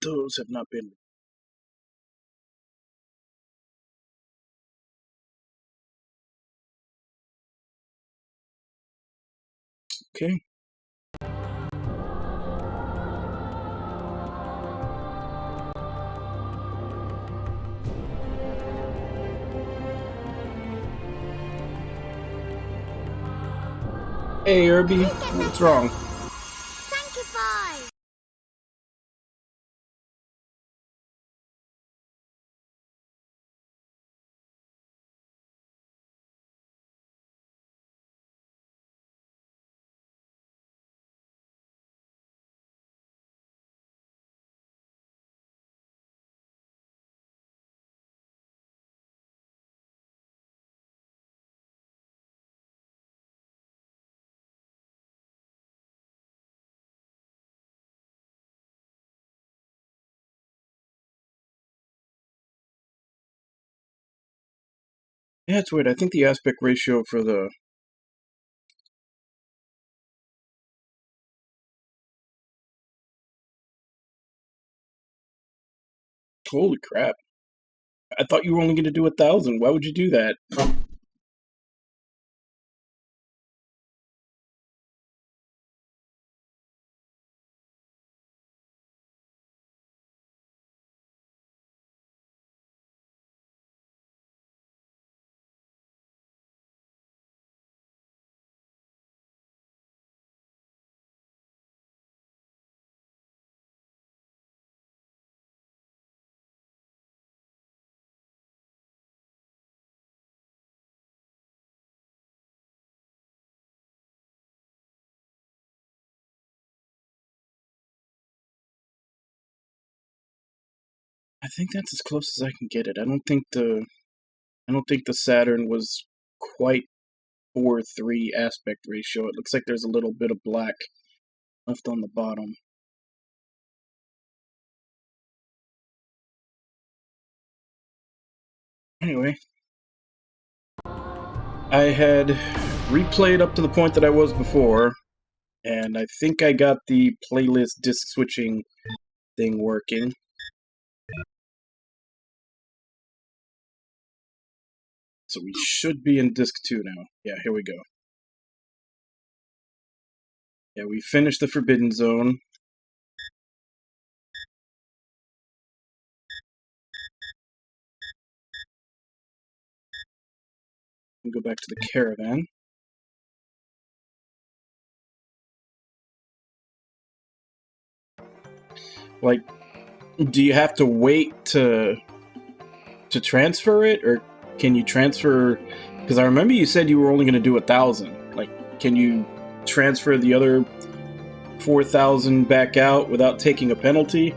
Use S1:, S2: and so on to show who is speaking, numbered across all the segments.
S1: Those have not been. Okay. Hey, Irby, what's wrong?
S2: Sanctify!
S1: Yeah, it's weird. I think the aspect ratio for the... Holy crap. I thought you were only going to do 1,000. Why would you do that? I think that's as close as I can get it. I don't think the Saturn was quite 4:3 aspect ratio. It looks like there's a little bit of black left on the bottom. Anyway, I had replayed up to the point that I was before, and I think I got the playlist disc switching thing working. So we should be in disc 2 now. Yeah, here we go. Yeah, we finished the Forbidden Zone. And go back to the caravan. Like, do you have to wait to transfer it, or can you transfer? Because I remember you said you were only going to do 1,000. Like, can you transfer the other 4,000 back out without taking a penalty?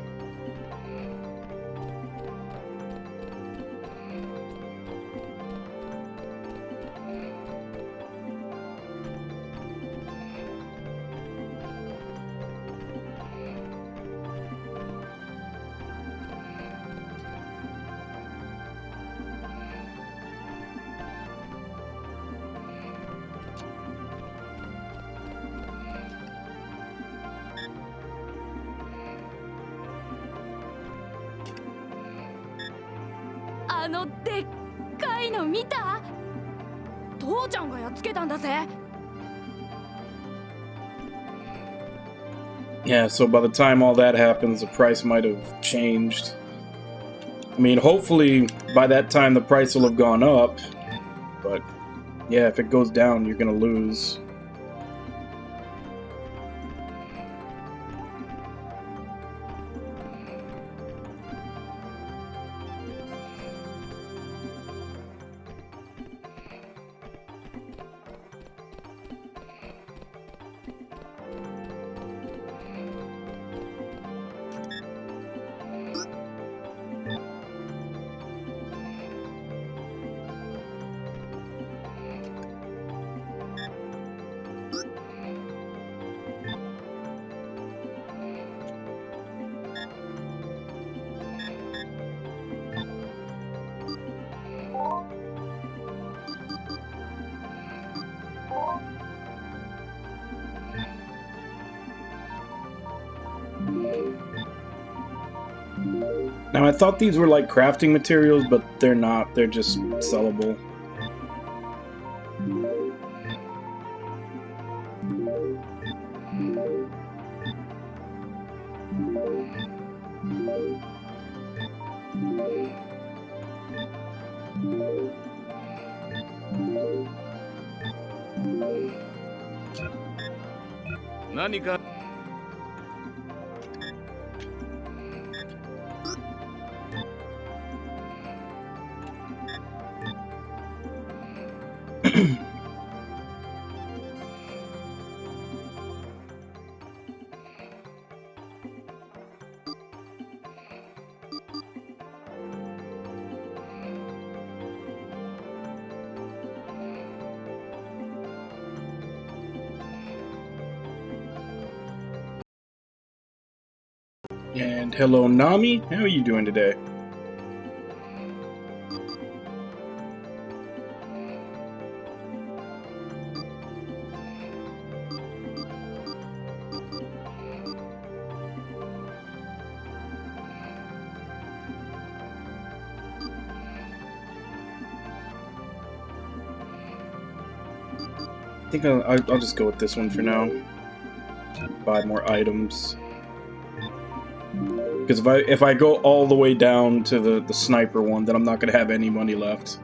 S1: Yeah, so by the time all that happens, the price might have changed. I mean, hopefully by that time the price will have gone up, but yeah, if it goes down, you're gonna lose. Now, I thought these were like crafting materials, but they're not. They're just sellable. And hello, Nami. How are you doing today? I think I'll just go with this one for now. Buy more items. Because if I go all the way down to the sniper one, then I'm not going to have any money left.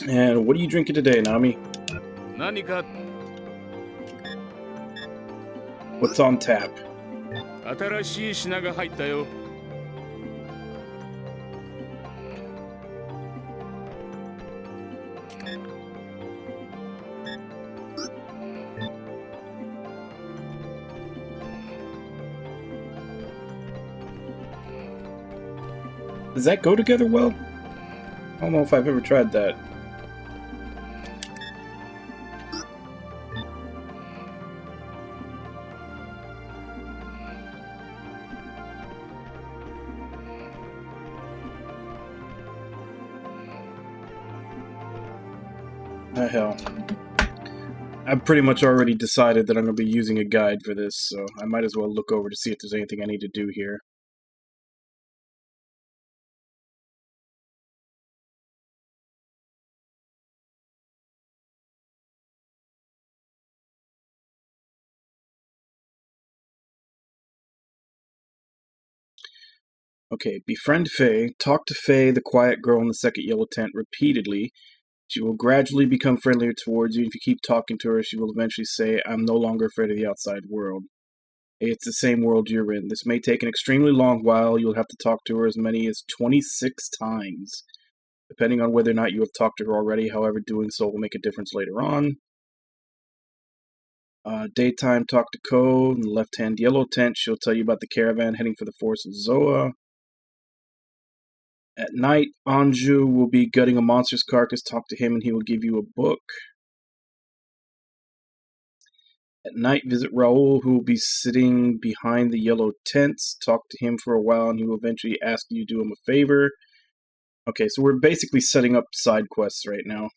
S1: And what are you drinking today, Nami? What's on tap? Does that go together well? I don't know if I've ever tried that. Hell. I've pretty much already decided that I'm going to be using a guide for this, so I might as well look over to see if there's anything I need to do here. Okay, befriend Faye. Talk to Faye, the quiet girl in the second yellow tent, repeatedly. She will gradually become friendlier towards you. If you keep talking to her, she will eventually say, I'm no longer afraid of the outside world. It's the same world you're in. This may take an extremely long while. You'll have to talk to her as many as 26 times, depending on whether or not you have talked to her already. However, doing so will make a difference later on. Daytime, talk to Ko in the left-hand yellow tent. She'll tell you about the caravan heading for the forest of Zoa. At night, Anju will be gutting a monster's carcass. Talk to him and he will give you a book. At night, visit Raoul, who will be sitting behind the yellow tents. Talk to him for a while and he will eventually ask you to do him a favor. Okay, so we're basically setting up side quests right now.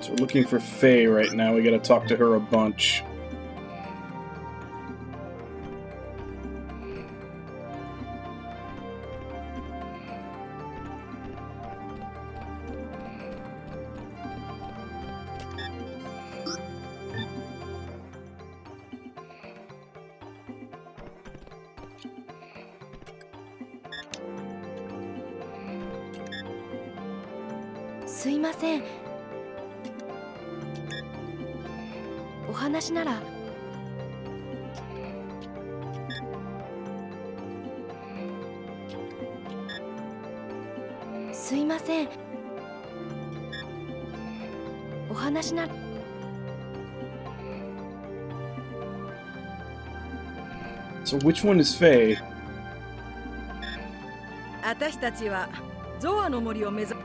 S1: So we're looking for Faye right now. We gotta talk to her a bunch.
S3: すいません。お話なら。すいません。お話なら。
S1: So which one is Faye?
S4: 私たちはゾアの森を目指す。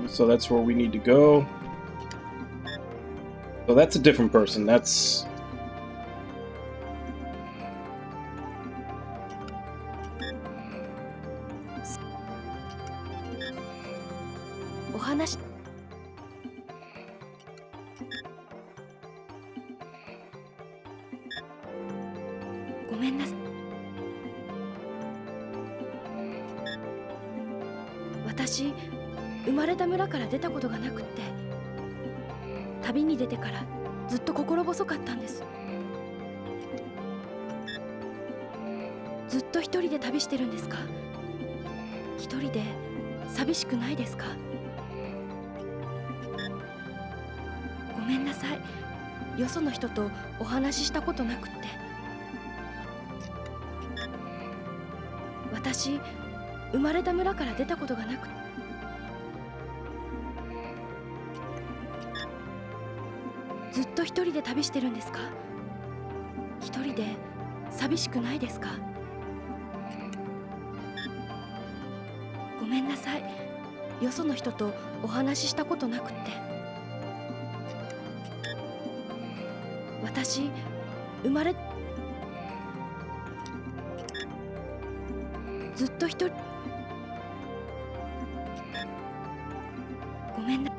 S1: So that's where we need to go. So that's a different person. That's...
S3: お話。ごめんなさい。私、生まれた村から出たことがなくって、旅に出てからずっと心細かったんです。ずっと一人で旅してるんですか？一人で寂しくないですか？ごめんなさい。よその人とお話ししたことなくって。私、生まれた村から出たことがなくって。ずっと一人で旅してるんですか？一人で寂しくないですか？ごめんなさい。よその人とお話ししたことなくって。私、生まれずっと一人。ごめんな。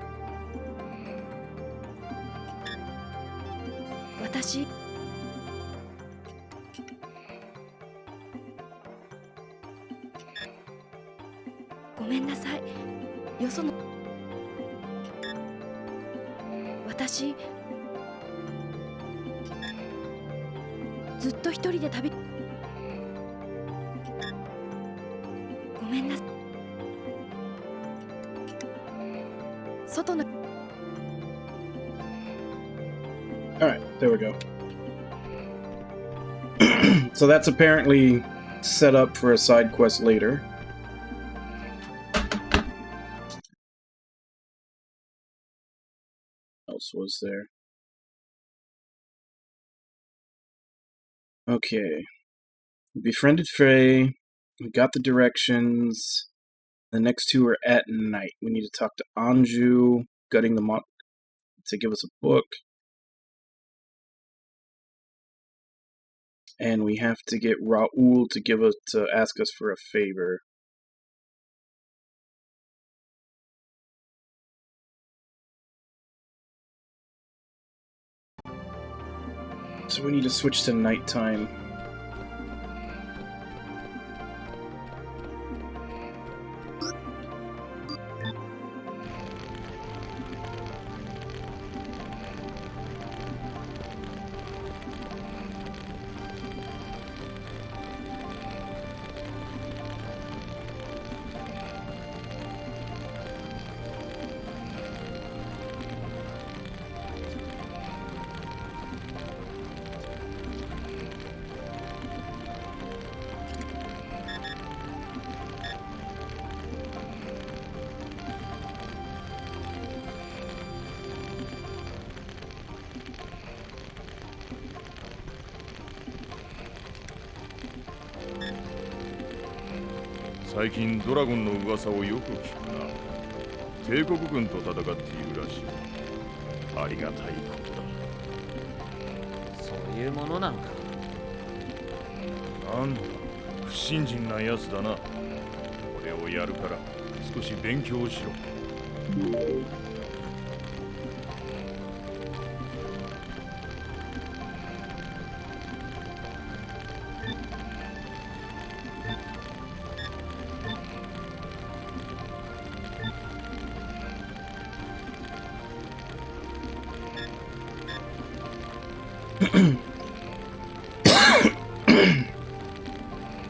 S3: 私、ごめんなさい。よその。私、ずっと一人で旅。ごめんなさい。外の。
S1: Alright, there we go. So that's apparently set up for a side quest later. What else was there? Okay. We befriended Faye. We got the directions. The next two are at night. We need to talk to Anju, gutting the monk, to give us a book. And we have to get Raoul to ask us for a favor. So we need to switch to nighttime.
S5: 「最近ドラゴンの噂をよく聞くな。帝国軍と戦っているらしい。ありがたいことだ。
S6: そういうものなのか。
S5: なんだ、不信心なやつだな。これをやるから少し勉強しろ。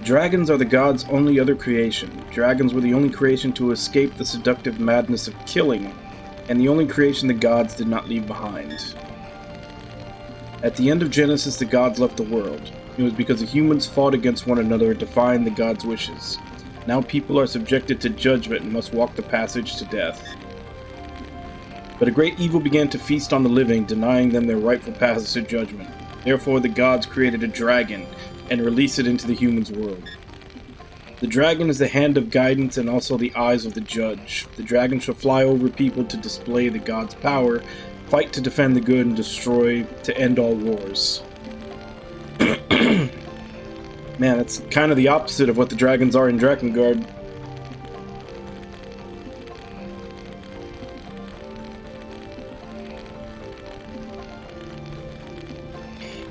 S1: Dragons are the gods' only other creation. Dragons were the only creation to escape the seductive madness of killing, and the only creation the gods did not leave behind. At the end of Genesis, the gods left the world. It was because the humans fought against one another, defying the gods' wishes. Now people are subjected to judgment and must walk the passage to death. But a great evil began to feast on the living, denying them their rightful passage to judgment. Therefore the gods created a dragon and released it into the humans' world. The dragon is the hand of guidance and also the eyes of the judge. The dragon shall fly over people to display the gods' power, fight to defend the good, and destroy to end all wars. Man, that's kind of the opposite of what the dragons are in Drakengard.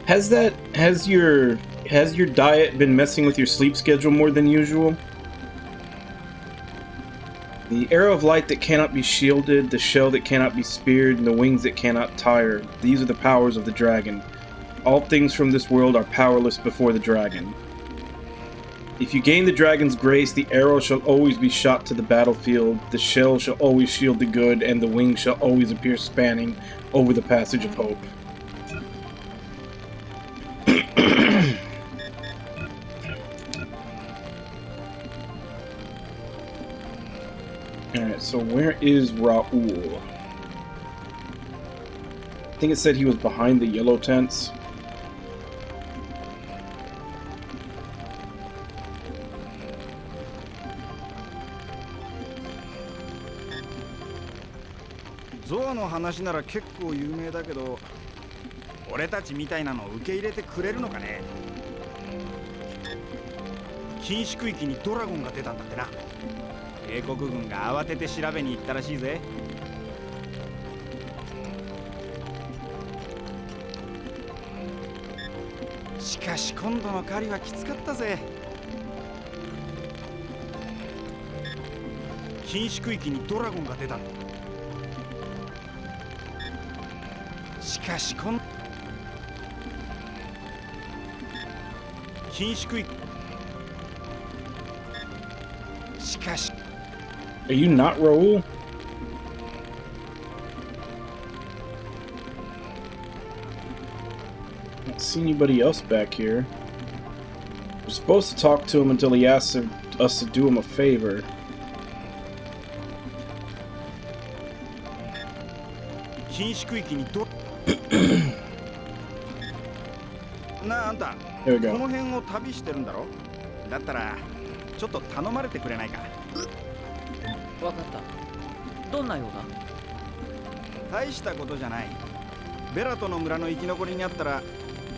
S1: Has your diet been messing with your sleep schedule more than usual? The arrow of light that cannot be shielded, the shell that cannot be speared, and the wings that cannot tire. These are the powers of the dragon. All things from this world are powerless before the dragon. If you gain the dragon's grace, the arrow shall always be shot to the battlefield, the shell shall always shield the good, and the wings shall always appear spanning over the passage of hope. Alright, so where is Raoul? I think it said he was behind the yellow tents.
S6: ゾウの話なら結構有名だけど、俺たちみたいなの受け入れてくれるのかね。禁止区域にドラゴンが出たんだってな。帝国軍が慌てて調べに行ったらしいぜ。しかし今度の狩りはきつかったぜ。禁止区域にドラゴンが出たんだ。しかし禁止区域。しかし。
S1: Are you not Raoul? I don't see anybody else back here. We're supposed to talk to him until he asks us to do him a favor.
S6: 禁止区域になあ、あんた、こ
S1: There we go.
S6: の辺を旅してるんだろ。だったらちょっと頼まれてくれないか。
S7: わかった。どんな用だ？
S6: 大したことじゃない。ベラトの村の生き残りにあったら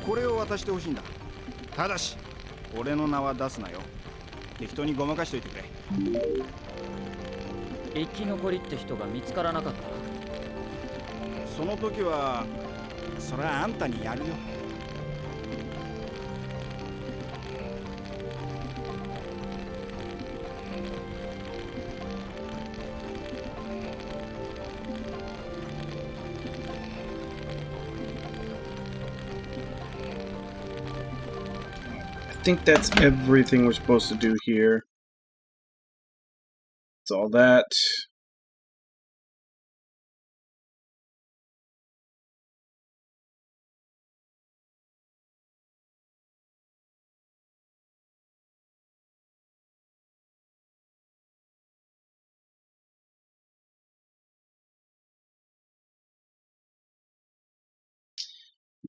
S6: これを渡してほしいんだ。ただし俺の名は出すなよ。適当にごまかしといてくれ。
S7: 生き残りって人が見つからなかった。
S6: その時はそりゃあんたにやるよ。
S1: I think that's everything we're supposed to do here. It's all that.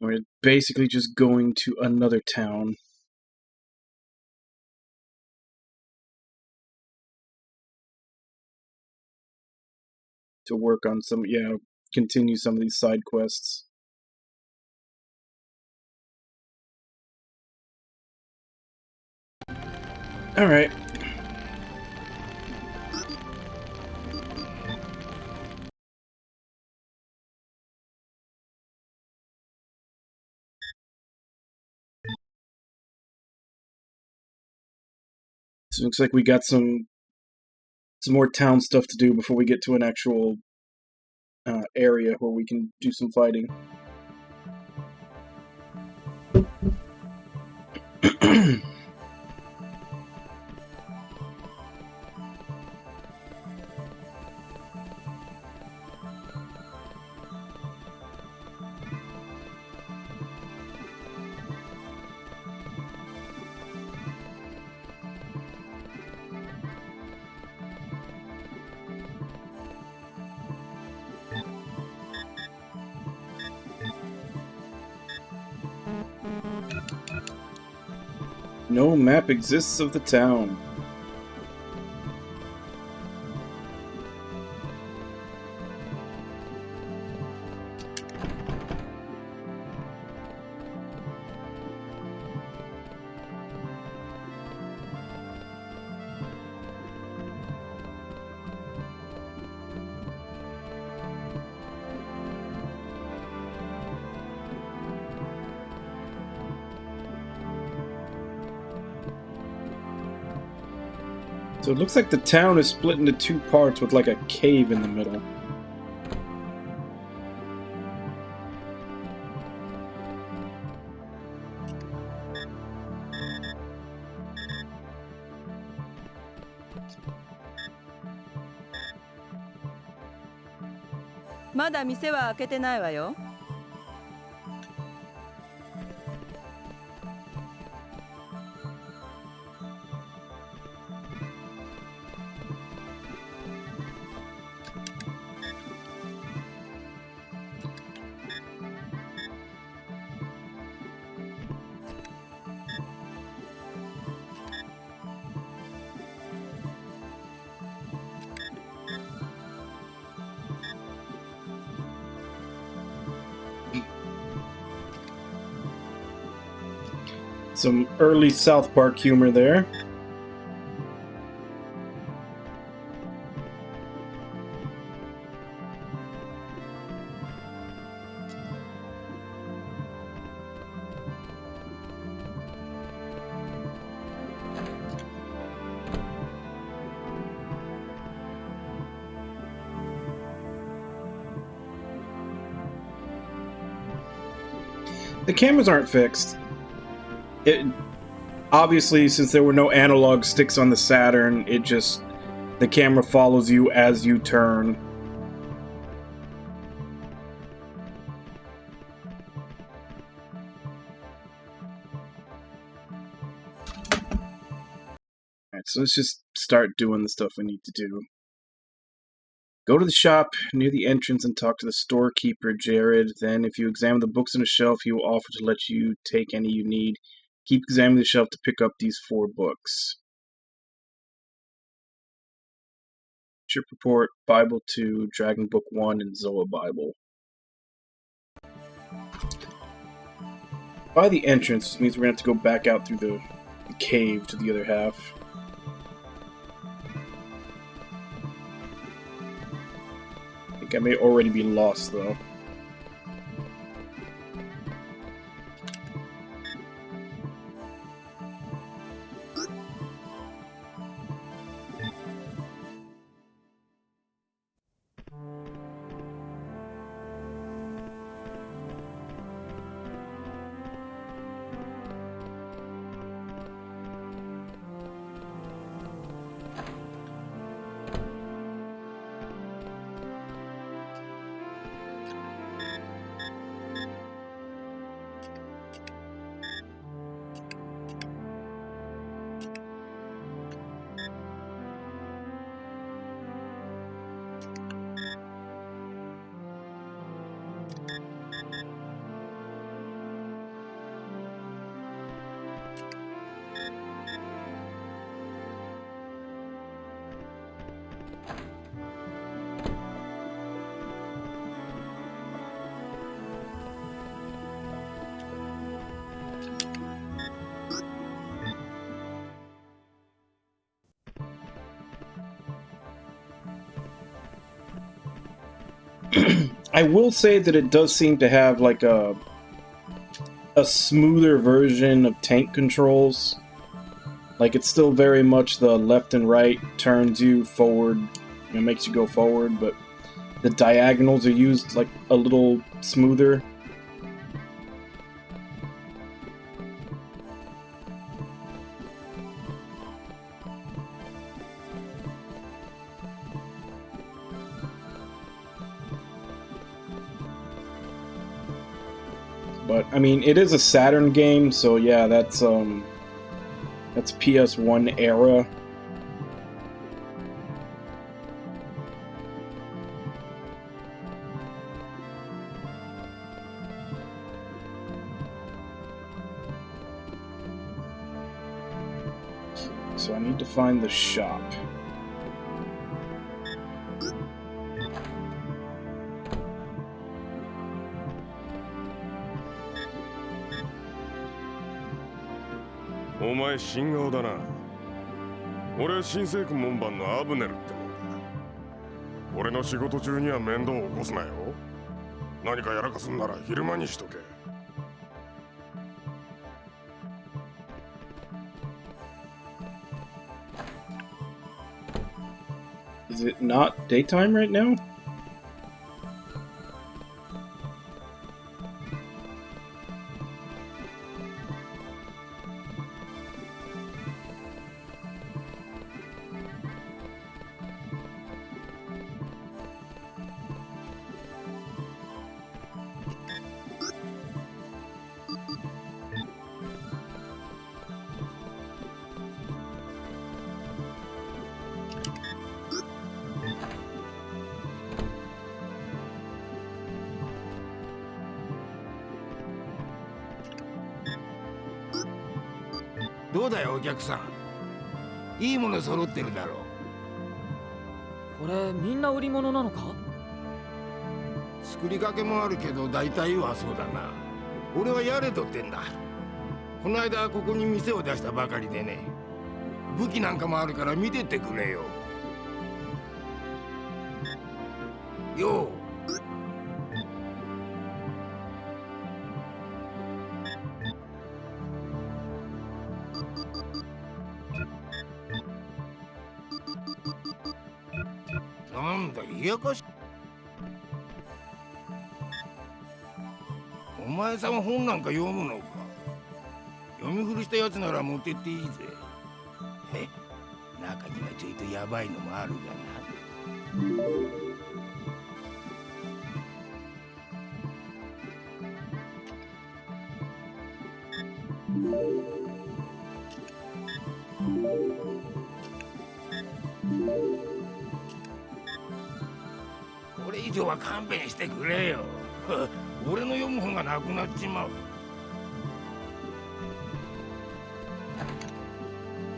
S1: We're basically just going to another town. To work on some, continue some of these side quests. Alright. So it looks like we got some more town stuff to do before we get to an actual area where we can do some fighting. No map exists of the town. So it looks like the town is split into two parts with like a cave in the middle.
S4: まだ店は開けてないわよ。
S1: Some early South Park humor there. The cameras aren't fixed. Obviously, since there were no analog sticks on the Saturn, the camera follows you as you turn. Alright, so let's just start doing the stuff we need to do. Go to the shop near the entrance and talk to the storekeeper, Jared. Then, if you examine the books on the shelf, he will offer to let you take any you need. Keep examining the shelf to pick up these 4 books. Ship Report, Bible 2, Dragon Book 1, and Zoa Bible. By the entrance, which means we're going to have to go back out through the cave to the other half. I think I may already be lost, though. I will say that it does seem to have like a smoother version of tank controls. Like, it's still very much the left and right turns you forward, makes you go forward, but the diagonals are used like a little smoother. But I mean, it is a Saturn game, so yeah, that's PS1 era. So I need to find the shop.
S5: お前新顔だな。俺は新政府門番のアブネルってもんだ。俺の仕事中には面倒を起こすなよ。何かやらかすんなら昼間にしとけ。
S1: Is it not daytime right now?
S8: どうだよお客さん、いいもの揃ってるだろう。
S7: これみんな売り物なのか？
S8: 作りかけもあるけど大体はそうだな。俺はやれとってんだ。この間ここに店を出したばかりでね。武器なんかもあるから見てってくれよ。よう。なんだ、冷やかし。お前さん本なんか読むのか。読み古したやつなら持ってっていいぜ。中にはちょいとヤバいのもあるがな。これ以上は勘弁してくれよ。俺の読む本がなくなっちまう。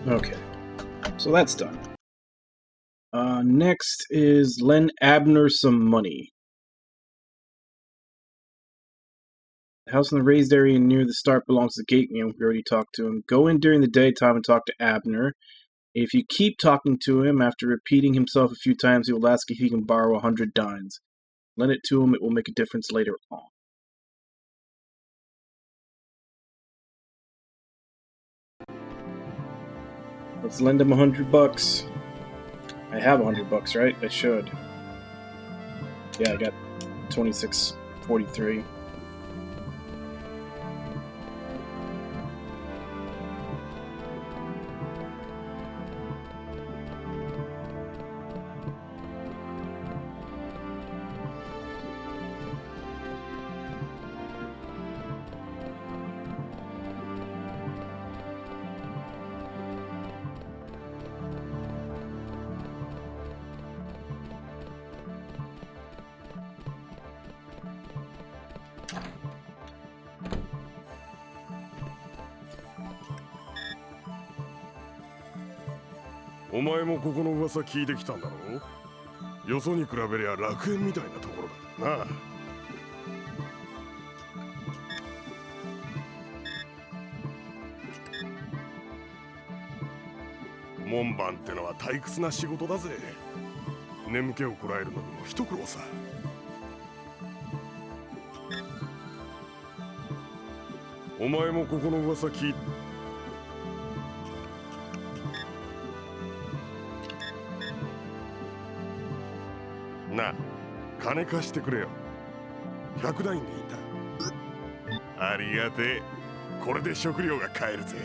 S1: Okay, so that's done. Next is lend Abner some money. The house in the raised area near the start belongs to the gate. We already talked to him. Go in during the daytime and talk to Abner. If you keep talking to him, after repeating himself a few times, he will ask if he can borrow 100 dimes. Lend it to him, it will make a difference later on. Let's lend him $100. I have $100, right? I should. Yeah, I got 26.43.
S5: お前もここの噂聞いてきたんだろう。よそに比べりゃ楽園みたいなところだな。門番ってのは退屈な仕事だぜ。眠気をこらえるのにも一苦労さ。お前もここの噂聞いて。なあ、金貸してくれよ。100ダインでいいんだ。ありがてえ。これで食料が買えるぜ。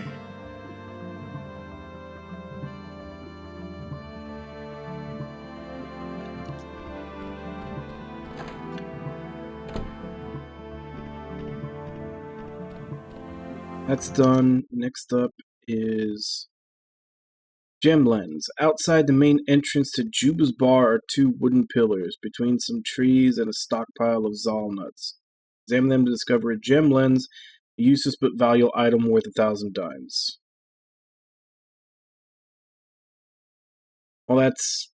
S1: That's done. Next up is Gem Lens. Outside the main entrance to Juba's bar are 2 wooden pillars, between some trees and a stockpile of Zal nuts. Examine them to discover a gem lens, a useless but valuable item worth 1,000 dimes. Well, that's...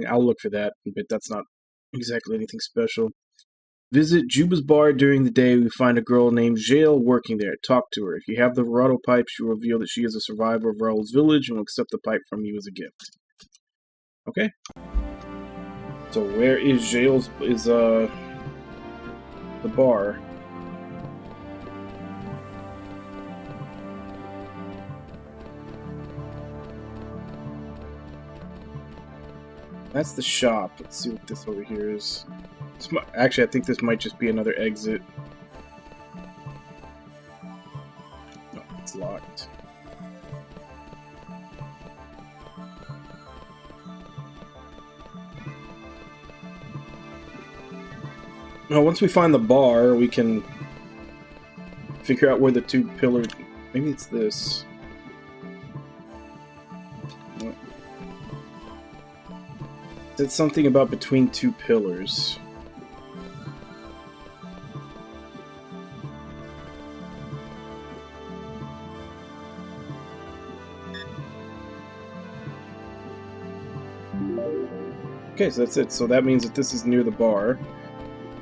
S1: I'll look for that, but that's not exactly anything special. Visit Juba's bar during the day. We find a girl named Jael working there. Talk to her. If you have the Verado pipe, she will reveal that she is a survivor of Raul's village and will accept the pipe from you as a gift. Okay. So where is Jael's the bar? That's the shop. Let's see what this over here is. Actually, I think this might just be another exit. No, it's locked. Now, once we find the bar, we can figure out where the 2 pillars... Maybe it's this. No. It's something about between 2 pillars. Okay, so that's it. So that means that this is near the bar.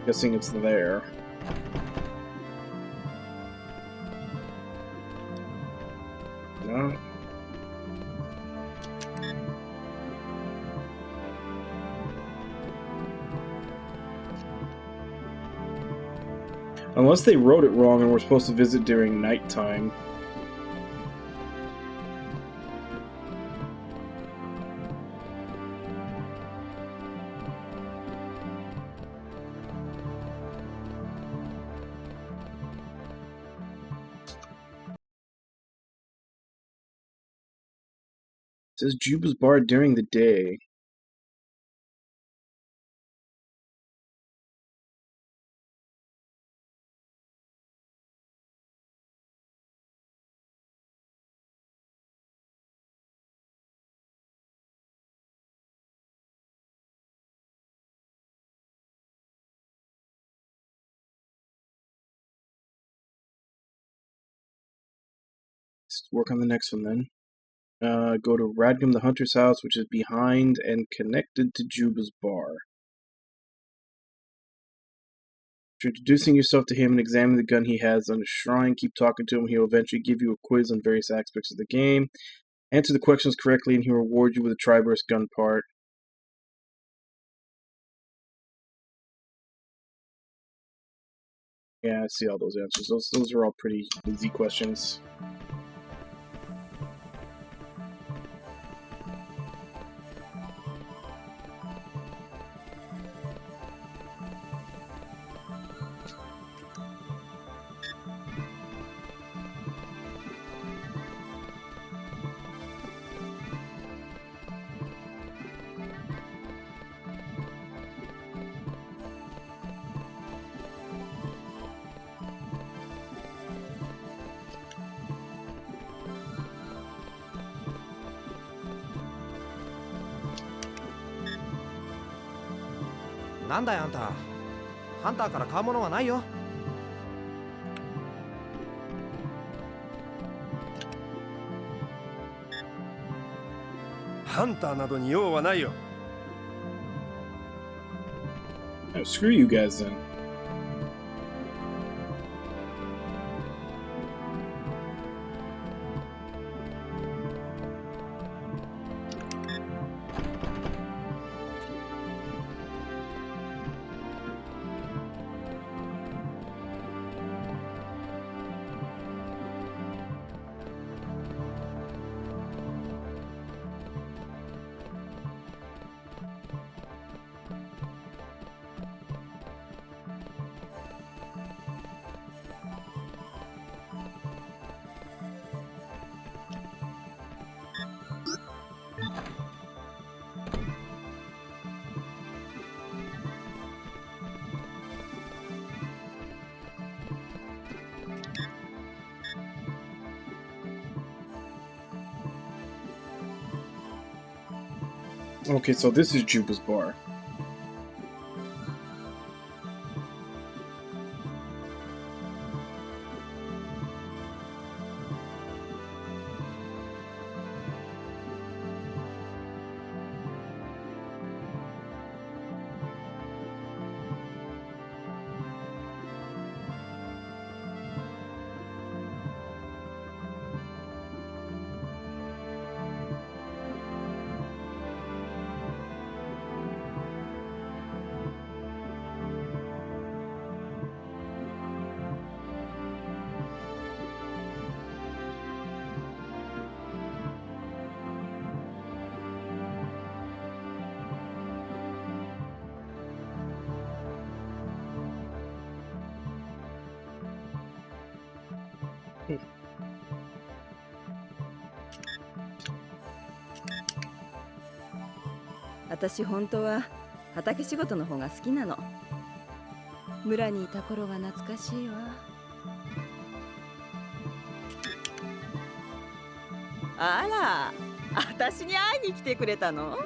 S1: Guessing it's there. No. Unless they wrote it wrong and we're supposed to visit during nighttime. It says Juba's bar during the day. Let's work on the next one then. Go to Radgrim the Hunter's house, which is behind and connected to Juba's bar. After introducing yourself to him and examining the gun he has on his shrine, keep talking to him. He'll eventually give you a quiz on various aspects of the game. Answer the questions correctly and he'll reward you with a tri-burst gun part. Yeah, I see all those answers. Those are all pretty easy questions.
S9: なんだよあんた。ハンターから買うものはないよ。
S5: ハンターなどに用はないよ。
S1: Oh, screw you guys then. Okay, so this is Juba's bar.
S4: 私本当は畑仕事の方が好きなの。村にいた頃が懐かしいわ。あら、私に会いに来てくれたの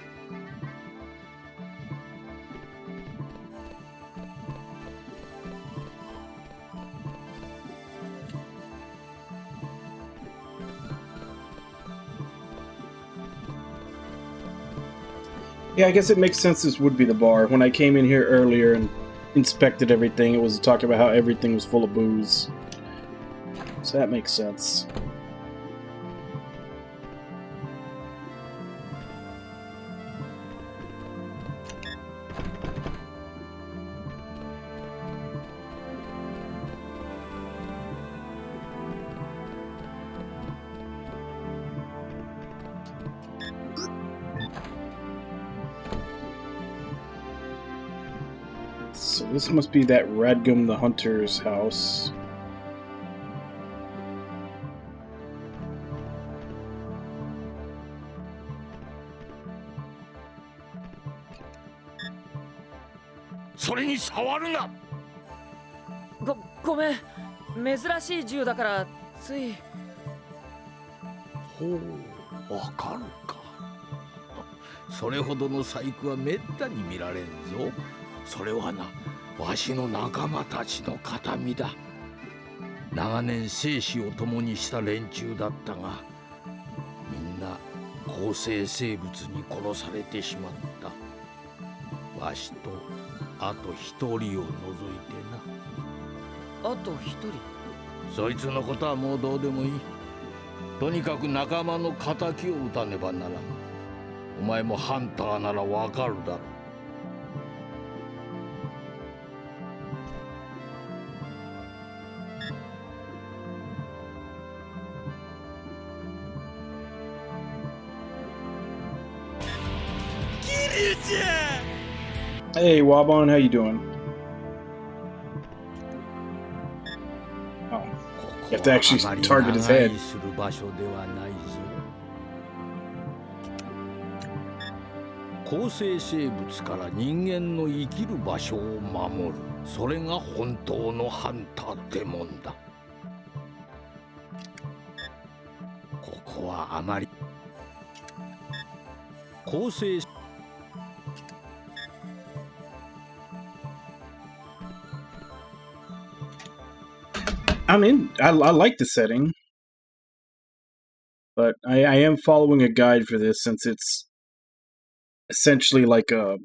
S4: ？Yeah,
S1: I guess it makes sense this would be the bar. When I came in here earlier and inspected everything, it was talking about how everything was full of booze. So that makes sense. So this must be that Radgum the Hunter's house.
S7: ごめん、珍しい銃だからつい。
S8: ほう、わかるか。それほどの細工はめったに見られんぞ。それはな、わしの仲間たちの形見だ。長年生死を共にした連中だったが、みんな構成生物に殺されてしまった。わしとあと一人を除いてな。
S7: あと一人。
S8: そいつのことはもうどうでもいい。とにかく仲間の仇を討たねばならん。お前もハンターならわかるだろう。
S1: Hey, Wabon, how you doing? Oh, you have to actually target his head.
S8: する場所ではないぞ。構成生物から人間の生きる場所を守る。それが本当のハンターってもんだ。ここはあまり構成
S1: I like the setting, but I am following a guide for this since it's essentially like a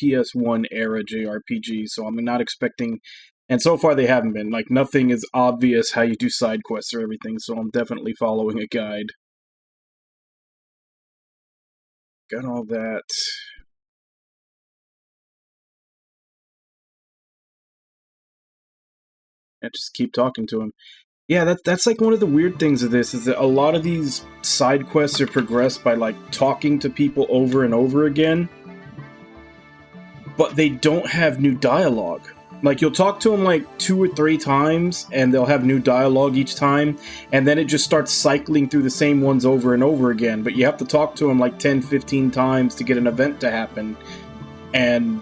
S1: PS1 era JRPG, so I'm not expecting, and so far they haven't been, like nothing is obvious how you do side quests or everything, so I'm definitely following a guide. Got all that. I just keep talking to him. Yeah, that's like one of the weird things of this, is that a lot of these side quests are progressed by like talking to people over and over again, but they don't have new dialogue. Like, you'll talk to them like 2 or 3 times, and they'll have new dialogue each time, and then it just starts cycling through the same ones over and over again, but you have to talk to them like 10, 15 times to get an event to happen, and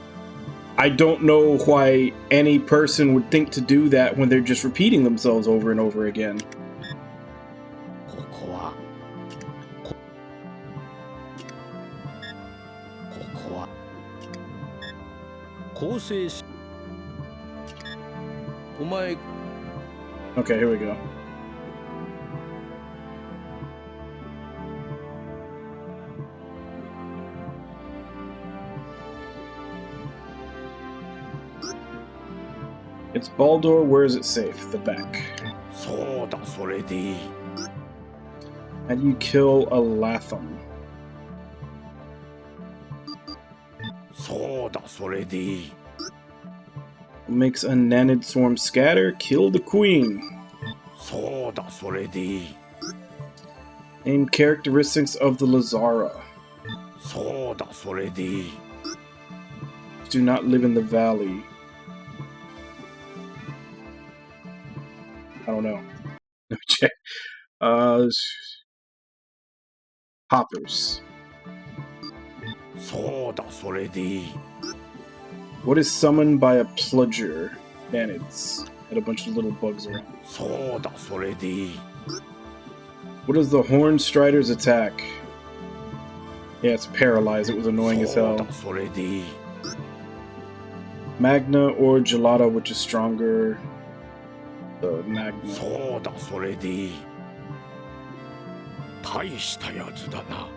S1: I don't know why any person would think to do that when they're just repeating themselves over and over again.
S8: とは構成しお前
S1: Okay, here we go. It's Baldur. Where is it safe? The back.
S8: そうだそれでいい
S1: How do you kill a Latham?
S8: そうだそれでいい
S1: Makes a Nanid swarm scatter. Kill the queen.
S8: そうだそれでいい
S1: Name characteristics of the Lazara.
S8: そうだそれでいい
S1: Do not live in the valley. I don't know. Let me check. Hoppers.
S8: そうだそれでいい
S1: What is summoned by a pludger? Nanids. And a bunch of little bugs around.
S8: そうだそれでいい
S1: What does the Horn Strider's attack? Yeah, it's paralyzed. It was annoying as
S8: そう
S1: hell.
S8: だそれでいい
S1: Magna or Gelada, which is stronger? The Magna.
S8: そうだそれでいい大したやつだな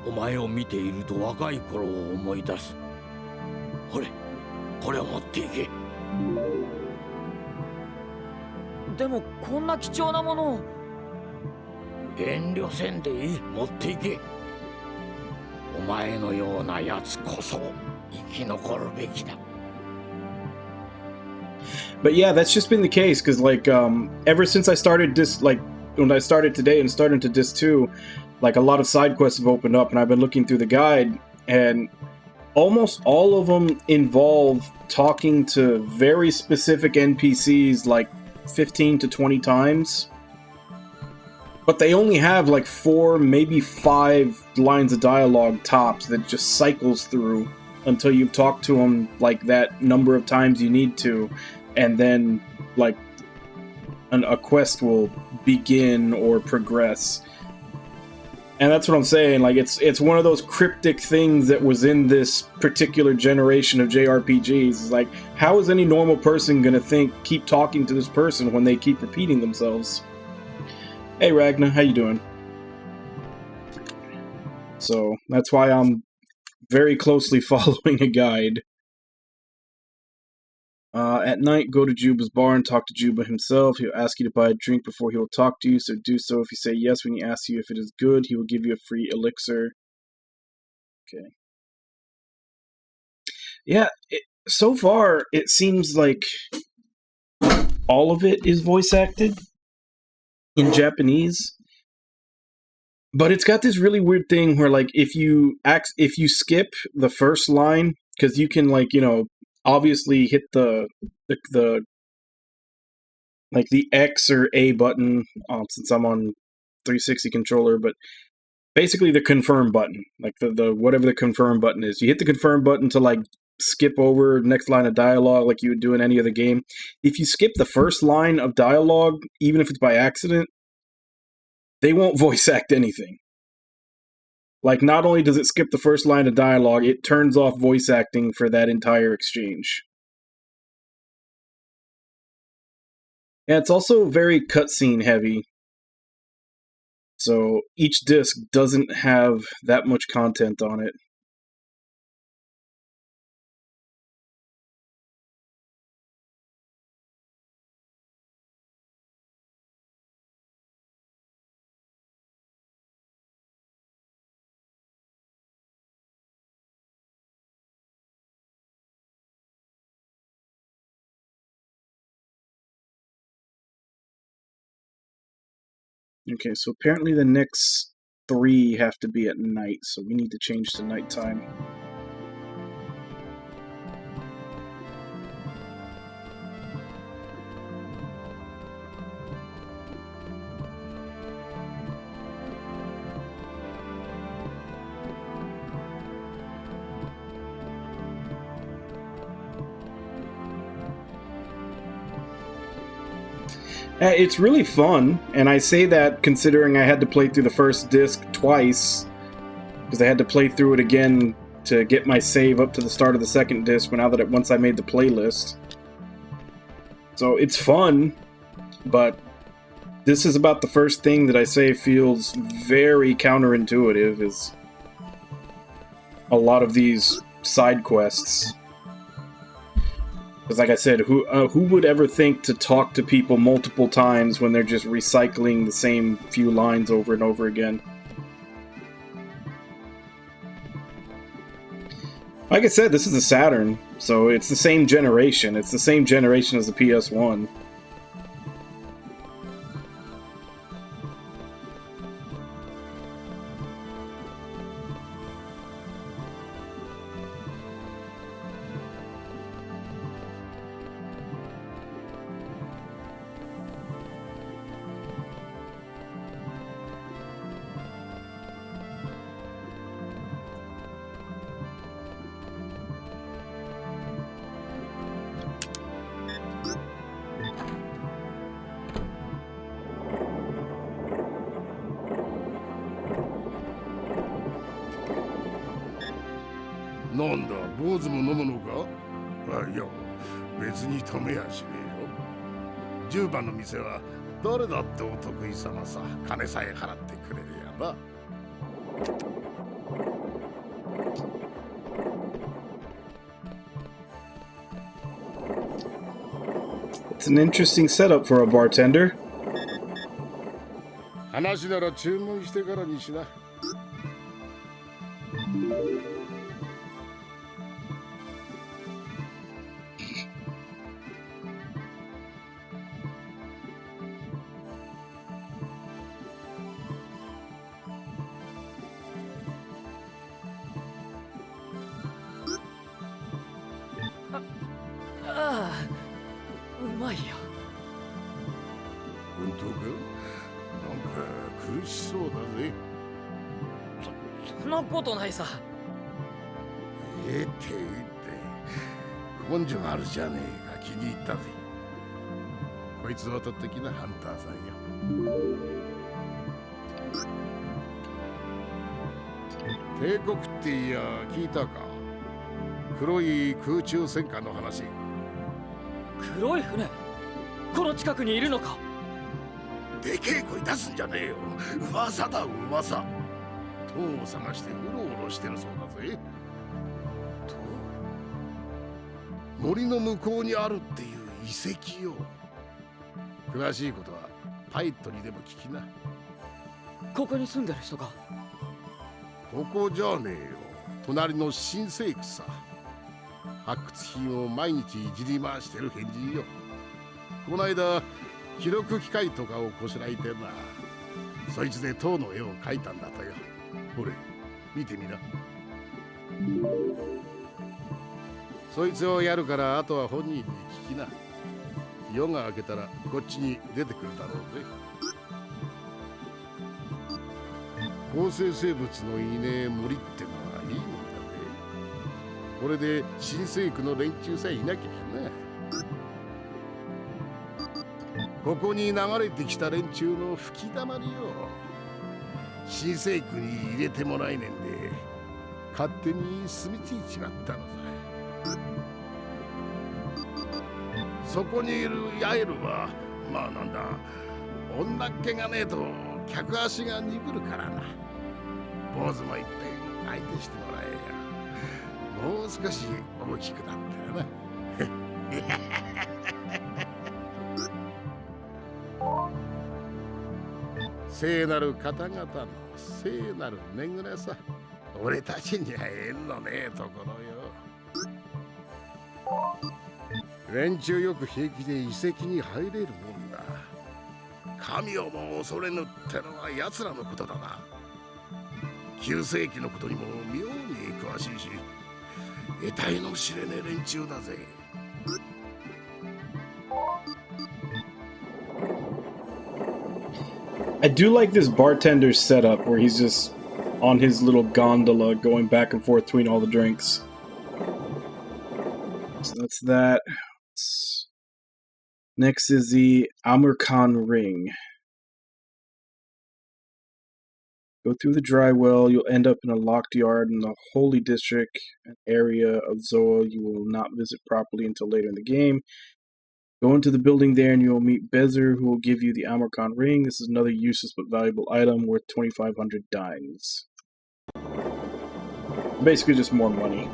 S8: お前を見ていると若い頃を思い出すほれこれを持っていけ
S7: でもこんな貴重なものを
S8: 遠慮せんでいい持っていけお前のようなやつこそ生き残るべきだ
S1: But yeah, that's just been the case because, like, ever since I started this, like, when I started today and started into Disc 2, like, a lot of side quests have opened up, and I've been looking through the guide, and almost all of them involve talking to very specific NPCs, like, 15 to 20 times. But they only have, like, 4, maybe 5 lines of dialogue tops that just cycles through until you've talked to them, like, that number of times you need to. And then, like, a quest will begin or progress. And that's what I'm saying. Like, it's one of those cryptic things that was in this particular generation of JRPGs. It's like, how is any normal person gonna keep talking to this person when they keep repeating themselves? Hey, Ragna, how you doing? So, that's why I'm very closely following a guide. At night, go to Juba's bar and talk to Juba himself. He'll ask you to buy a drink before he will talk to you, so do so. If you say yes when he asks you if it is good, he will give you a free elixir. Okay. Yeah, so far, it seems like all of it is voice acted in Japanese. But it's got this really weird thing where, like, if you skip the first line, because you can, like, you know, obviously hit the like the X or A button since I'm on 360 controller, but basically the confirm button, like the whatever the confirm button is. You hit the confirm button to, like, skip over next line of dialogue like you would do in any other game. If you skip the first line of dialogue, even if it's by accident, they won't voice act anything. Like, not only does it skip the first line of dialogue, it turns off voice acting for that entire exchange. And it's also very cutscene heavy. So each disc doesn't have that much content on it. Okay, so apparently the next 3 have to be at night, so we need to change to nighttime. It's really fun, and I say that considering I had to play through the first disc twice, because I had to play through it again to get my save up to the start of the second disc once I made the playlist. So it's fun, but this is about the first thing that I say feels very counterintuitive, is a lot of these side quests. Because like I said, who would ever think to talk to people multiple times when they're just recycling the same few lines over and over again? Like I said, this is a Saturn, so it's the same generation. It's the same generation as the PS1.
S5: なんだ、坊主も飲むのか？あ、いや、別に止めやしねえよ。10番の店は誰だってお得意様さ。金さえ払ってくれるやな。
S1: It's an interesting setup for a bartender.
S5: 話なら注文してからにしな。
S7: ああ、うまいよ。
S5: 本当か？なんか苦しそうだぜ。
S7: そんなことないさ。
S5: ええって根性あるじゃねえか。気に入ったぜ。こいつは圧倒的なハンターさんよ。帝国っていや聞いたか？黒い空中戦艦の話。
S7: 黒い船、この近くにいるのか？
S5: でけえ声出すんじゃねえよ。噂だ噂。塔を探してうろうろしてるそうだぜ。塔？森の向こうにあるっていう遺跡よ。詳しいことはパイットにでも聞きな。
S7: ここに住んでる人か？
S5: ここじゃねえよ。隣の新世区さ。発掘品を毎日いじり回してる変人よ。この間記録機械とかをこしらえてな。そいつで塔の絵を描いたんだとよ。ほれ見てみな。そいつをやるからあとは本人に聞きな。夜が明けたらこっちに出てくるだろうぜ。構成生物のいねえ森ってのはいいもんだぜ。これで新世区の連中さえいなきゃな。ここに流れてきた連中の吹きだまりよ。新世区に入れてもらえねんで勝手に住み着いちまったのさ。そこにいるヤエルはまあなんだ、女っ気がねえと客足が鈍るからな。坊主もいっぺん相手してもらえよ。もう少し大きくなったらな。聖なる方々の聖なる恵みさ。俺たちには縁のねえところよ。連中よく平気で遺跡に入れるもんだ。神をも恐れぬってのは奴らのことだな。9世紀のことにも妙に詳しいし、得体の知れねえ連中だぜ。
S1: I do like this bartender's setup where he's just on his little gondola going back and forth between all the drinks. So that's that. Next is the Amur Khan ring. Go through the dry well. You'll end up in a locked yard in the Holy District, an area of Zoa you will not visit properly until later in the game. Go into the building there and you will meet Bezer, who will give you the Amarkon ring. This is another useless but valuable item worth 2,500 dimes. Basically just more money.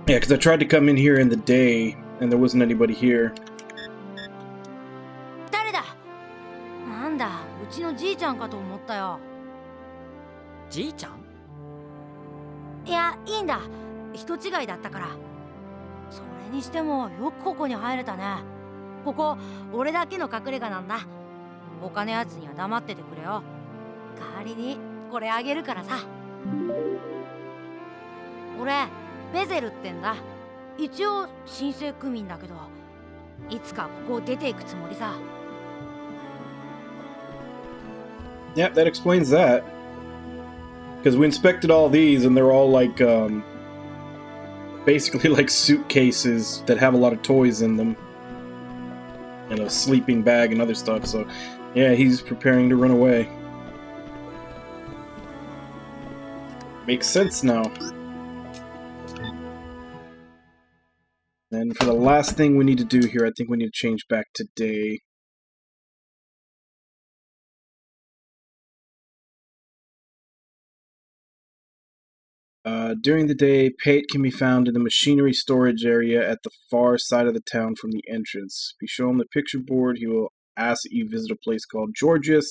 S1: Yeah, because I tried to come in here in the day, and there wasn't anybody here.
S2: 誰だなんだ、うちのじいちゃんかと思ったよ。
S7: じいちゃん？
S2: いや、いいんだ。人違いだったから。それにしてもよくここに入れたね。ここ、俺だけの隠れ家なんだ。他のやつには黙っててくれよ。代わりにこれあげるからさ。俺、ベゼルってんだ。一応新生区民だけど、いつかここを出ていくつもりさ。
S1: Yeah, that explains that. Because we inspected all these, and they're all like, basically like suitcases that have a lot of toys in them. And a sleeping bag and other stuff, so yeah, he's preparing to run away. Makes sense now. And for the last thing we need to do here, I think we need to change back to day. During the day, Pate can be found in the machinery storage area at the far side of the town from the entrance. If you show him the picture board, he will ask that you visit a place called Georgius,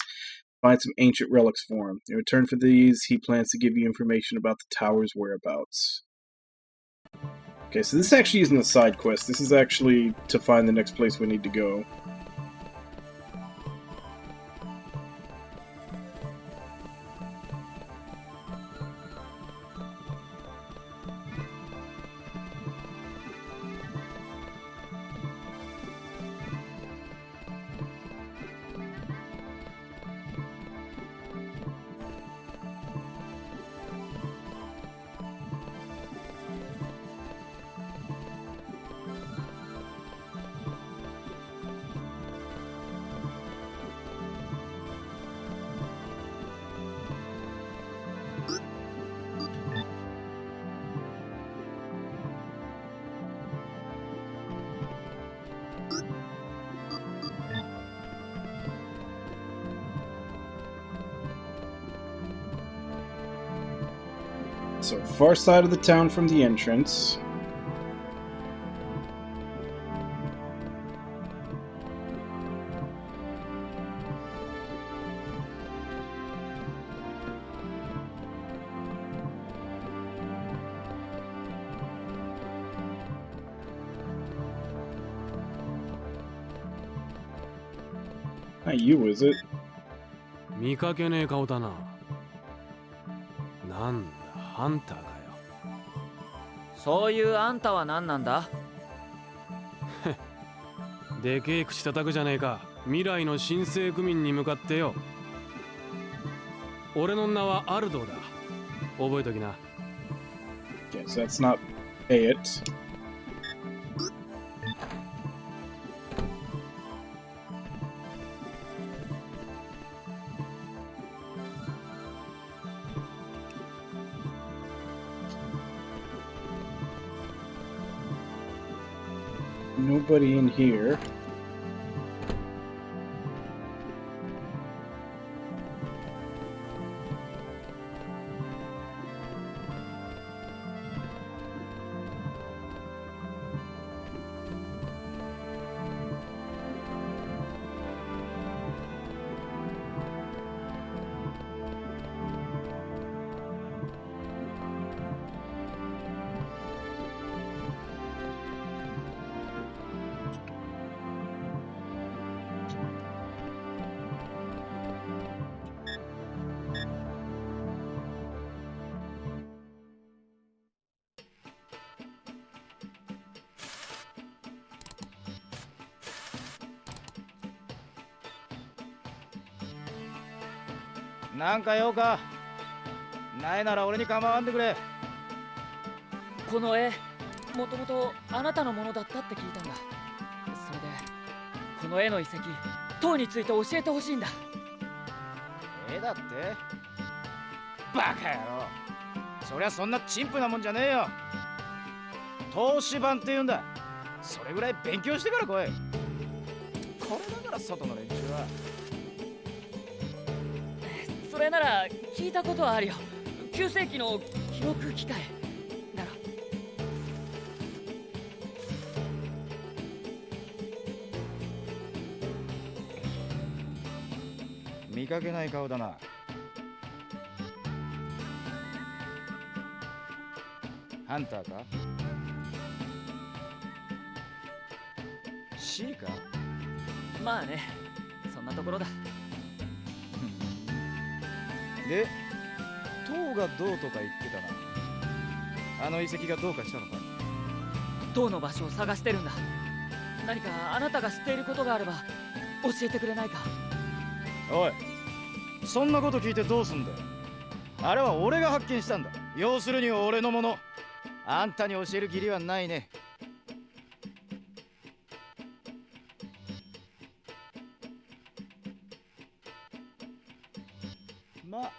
S1: find some ancient relics for him. In return for these, he plans to give you information about the tower's whereabouts. Okay, so this actually isn't a side quest. This is actually to find the next place we need to go. So, far side of the town from the entrance. Not you, is it?
S10: 見かけねえ顔だな。なんだ、ハンターかよ。
S7: そういうあんたは何なんだ？
S10: でけえ口叩くじゃねえか。未来の新生区民に向かってよ。俺の名はアルドだ。覚えときな。
S1: Okay, so that's not pay it. Nobody in here.
S6: なんか用か。ないなら俺に構わんでくれ。
S7: この絵、もともとあなたのものだったって聞いたんだ。それでこの絵の遺跡、塔について教えてほしいんだ。
S6: 絵だって？バカ野郎。そりゃそんな陳腐なもんじゃねえよ。投資版って言うんだ。それぐらい勉強してから来い。これだから外の連中は。
S7: それなら聞いたことはあるよ。9世紀の記録機械だろ。
S6: 見かけない顔だな。ハンターか？ C か？
S7: まあね、そんなところだ。
S6: で、塔がどうとか言ってたな。あの遺跡がどうかしたのか？
S7: 塔の場所を探してるんだ。何かあなたが知っていることがあれば教えてくれないか？
S6: おい、そんなこと聞いてどうすんだよ。あれは俺が発見したんだ。要するに俺のもの。あんたに教える義理はないね。まあ、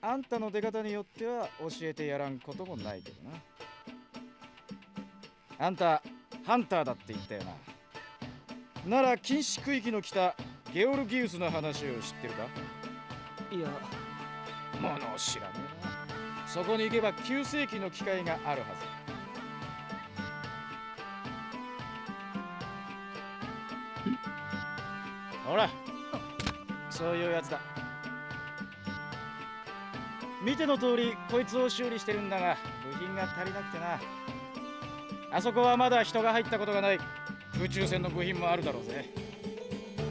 S6: あんたの出方によっては教えてやらんこともないけどな。あんたハンターだって言ったよな。なら禁止区域の北ゲオルギウスの話を知ってるか？
S7: いや、
S6: ものを知らねえな。そこに行けば9世紀の機械があるはず。ほら、そういうやつだ。見ての通りこいつを修理してるんだが、部品が足りなくてな。あそこはまだ人が入ったことがない空中船の部品もあるだろうぜ。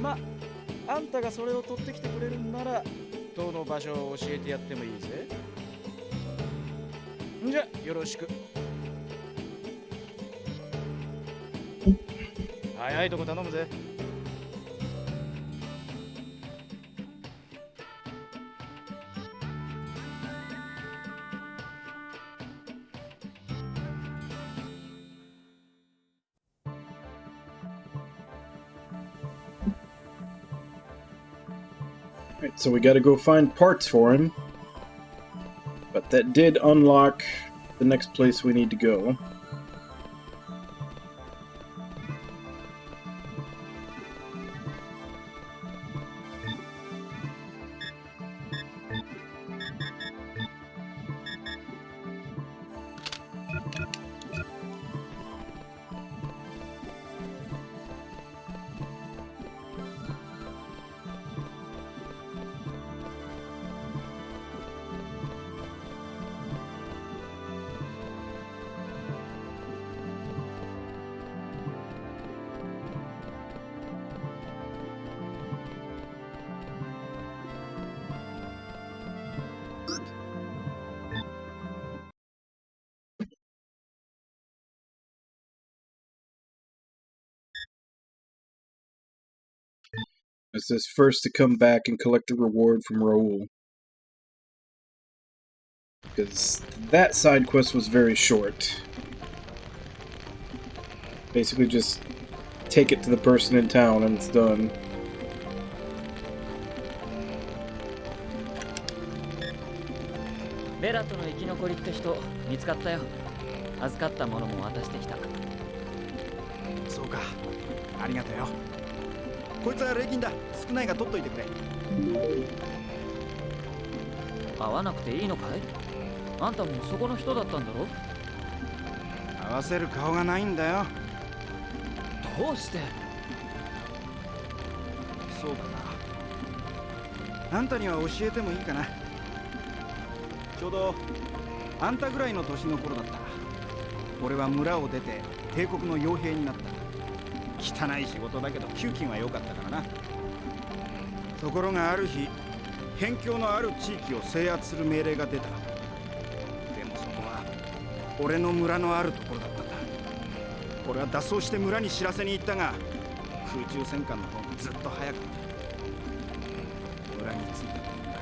S6: まあ、あんたがそれを取ってきてくれるんなら塔の場所を教えてやってもいいぜ。んじゃ、よろしく。早いとこ頼むぜ。
S1: Right, so we gotta go find parts for him. But that did unlock the next place we need to go. It says first to come back and collect the reward from Raoul. Because that side quest was very short. Basically just take it to the person in town and it's done.
S7: Bellaとの生き残りって人見つかったよ。預かったものも渡してきた。
S6: そうか、ありがとうよ。こいつは礼金だ。少ないが取っといてくれ。
S7: 会わなくていいのかい？あんたもそこの人だったんだろ？
S6: 合わせる顔がないんだよ。
S7: どうして？
S6: そうだな。あんたには教えてもいいかな。ちょうどあんたぐらいの年の頃だった。俺は村を出て帝国の傭兵になった。汚い仕事だけど給金は良かったからな。ところがある日、辺境のある地域を制圧する命令が出た。でもそこは俺の村のあるところだったんだ。俺は脱走して村に知らせに行ったが、空中戦艦の方がずっと早かった。村に着いた時には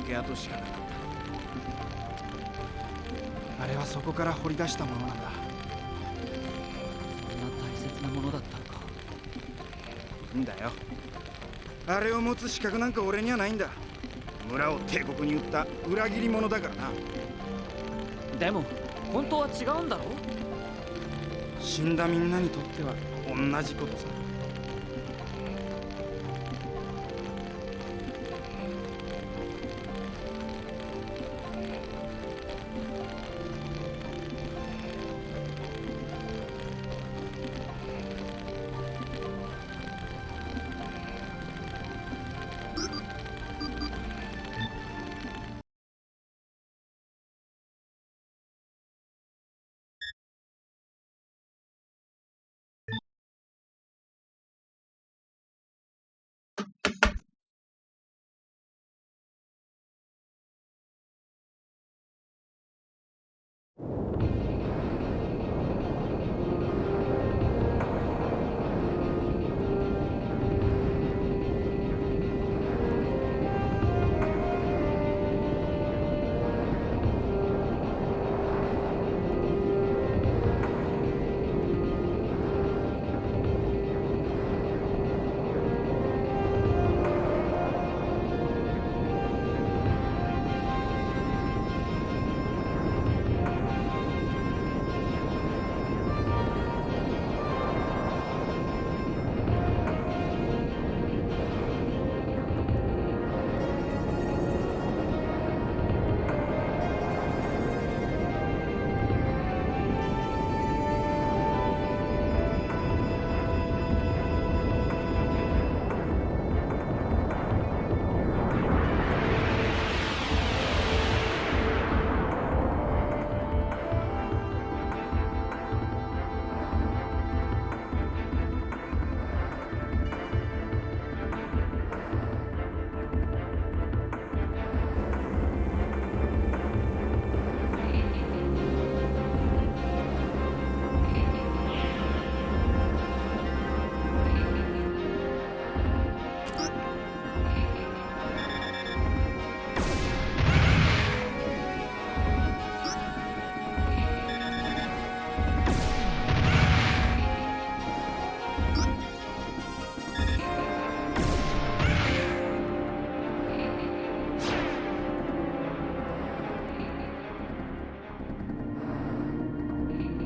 S6: 焼け跡しかなかった。あれはそこから掘り出したものなんだ。
S7: そんな大切なものだったのか。
S6: んだよ。あれを持つ資格なんか俺にはないんだ。村を帝国に売った裏切り者だからな。
S7: でも本当は違うんだろ。
S6: 死んだみんなにとっては同じことさ。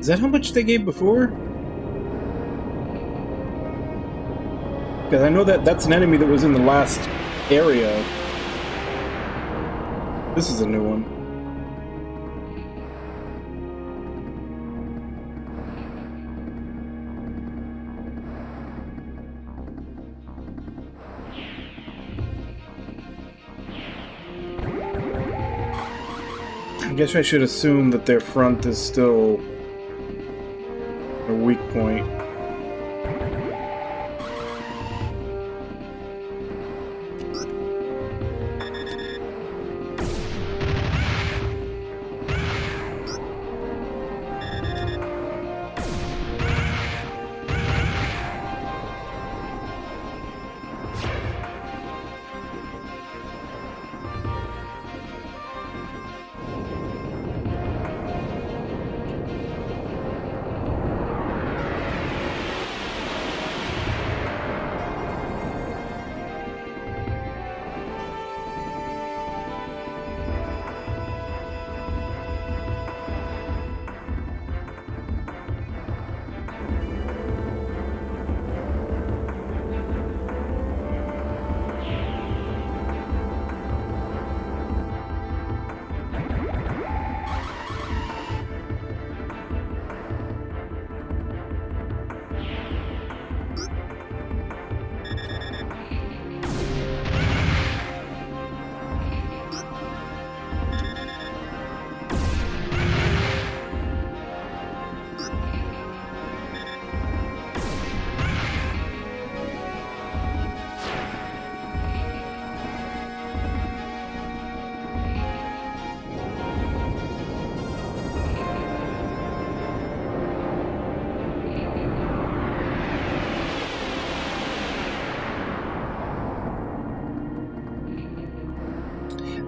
S1: Is that how much they gave before? Because I know that that's an enemy that was in the last area. This is a new one. I guess I should assume that their front is still a weak point.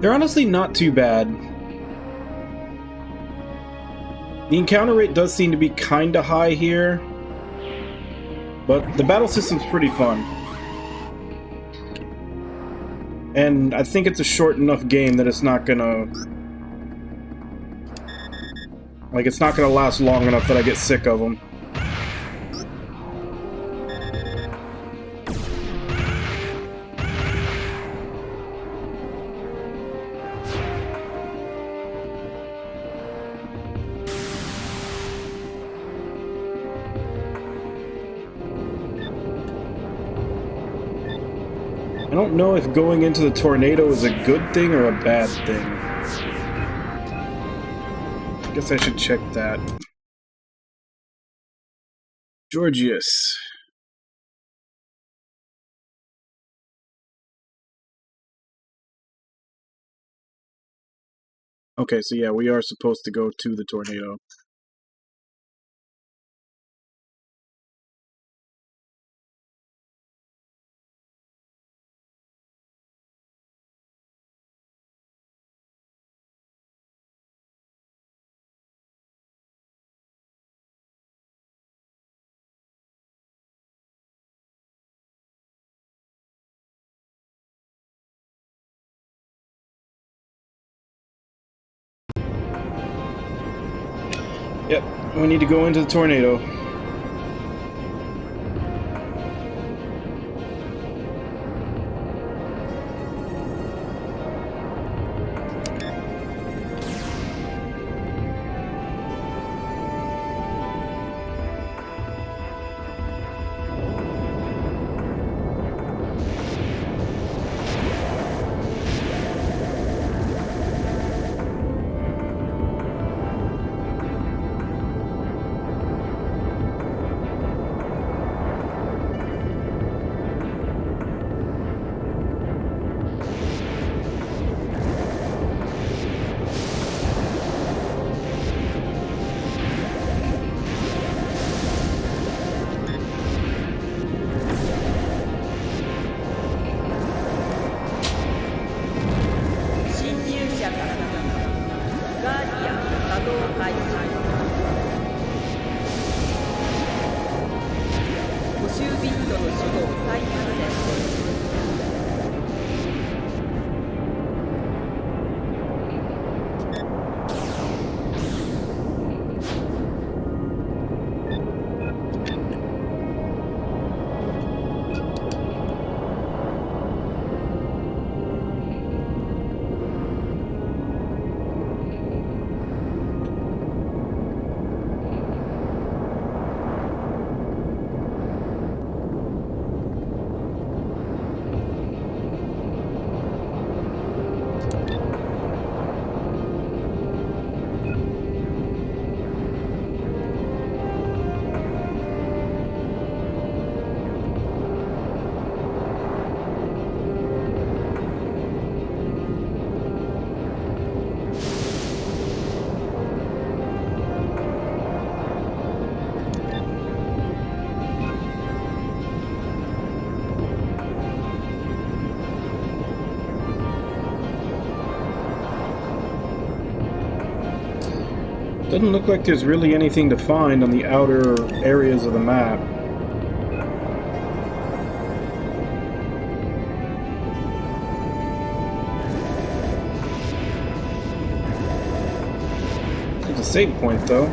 S1: They're honestly not too bad. The encounter rate does seem to be kinda high here, but the battle system's pretty fun. And I think it's a short enough game that it's not gonna... like, it's not gonna last long enough that I get sick of them. I don't know if going into the tornado is a good thing or a bad thing. I guess I should check that. Georgius. Okay, so yeah, we are supposed to go to the tornado. Yep, we need to go into the tornado. Doesn't look like there's really anything to find on the outer areas of the map. There's a save point, though.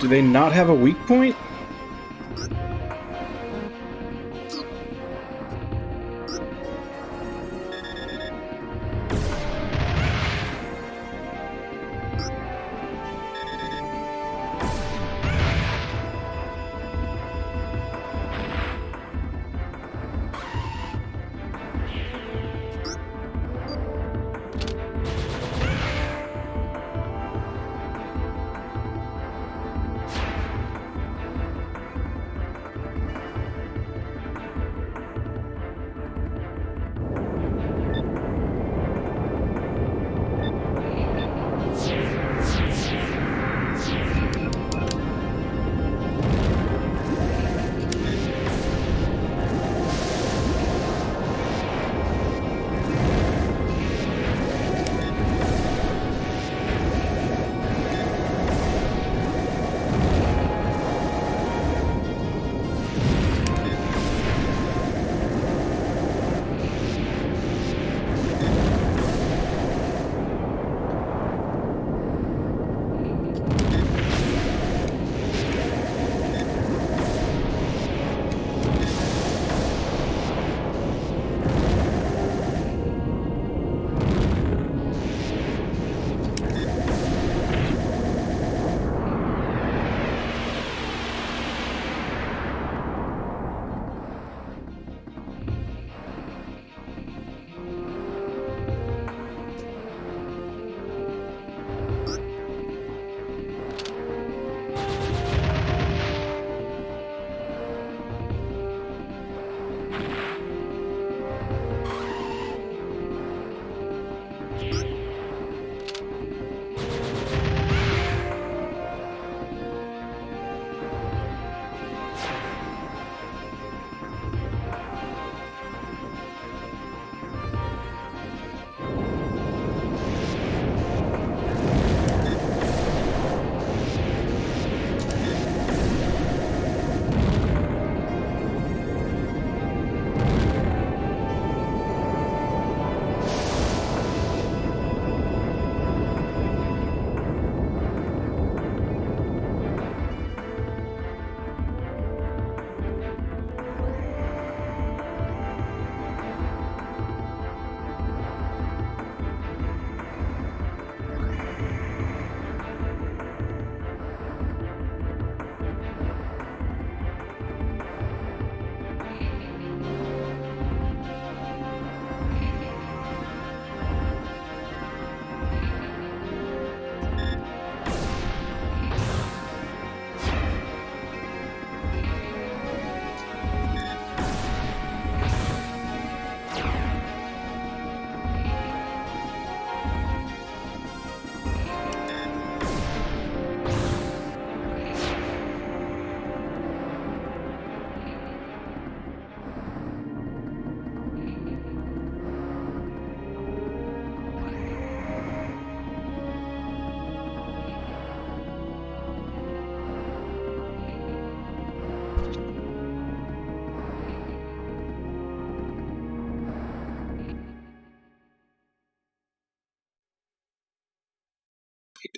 S1: Do they not have a weak point?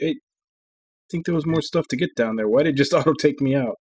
S1: I think there was more stuff to get down there. Why did it just auto take me out?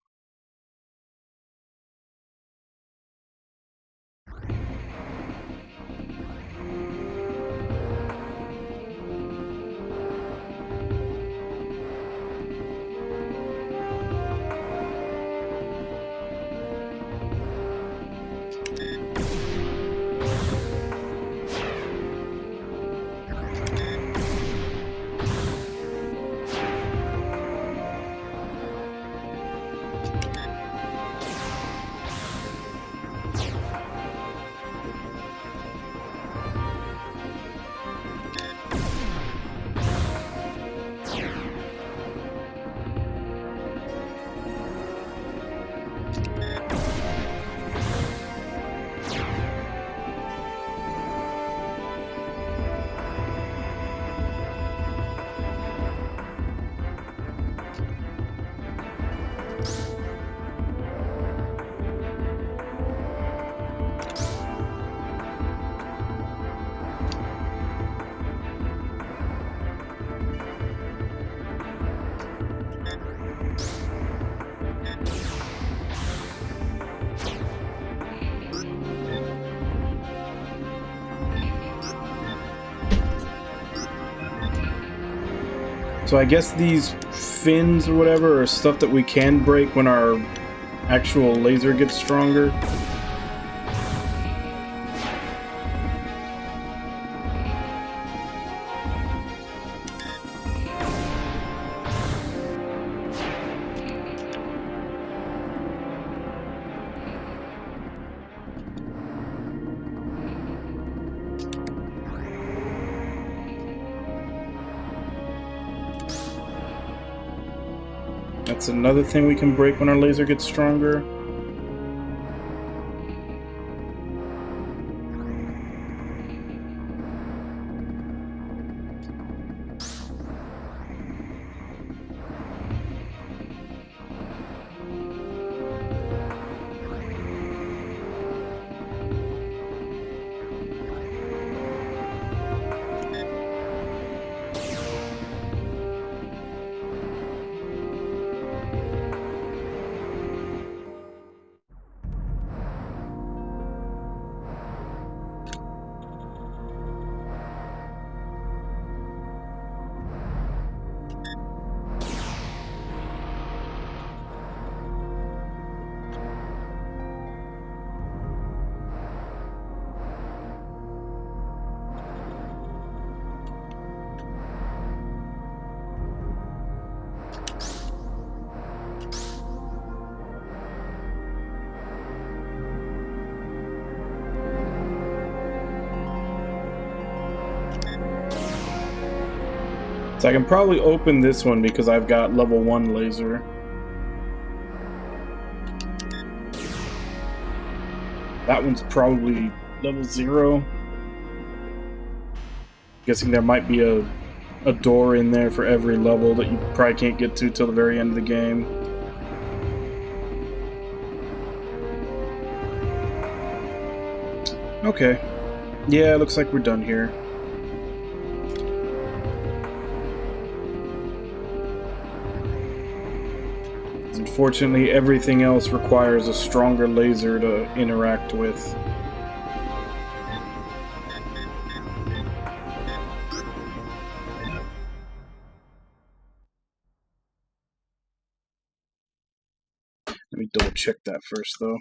S1: So I guess these fins or whatever are stuff that we can break when our actual laser gets stronger. That's another thing we can break when our laser gets stronger. So I can probably open this one because I've got level 1 laser. That one's probably level 0. Guessing there might be a door in there for every level that you probably can't get to till the very end of the game. Okay. Yeah, looks like we're done here. Unfortunately, everything else requires a stronger laser to interact with. Let me double check that first, though.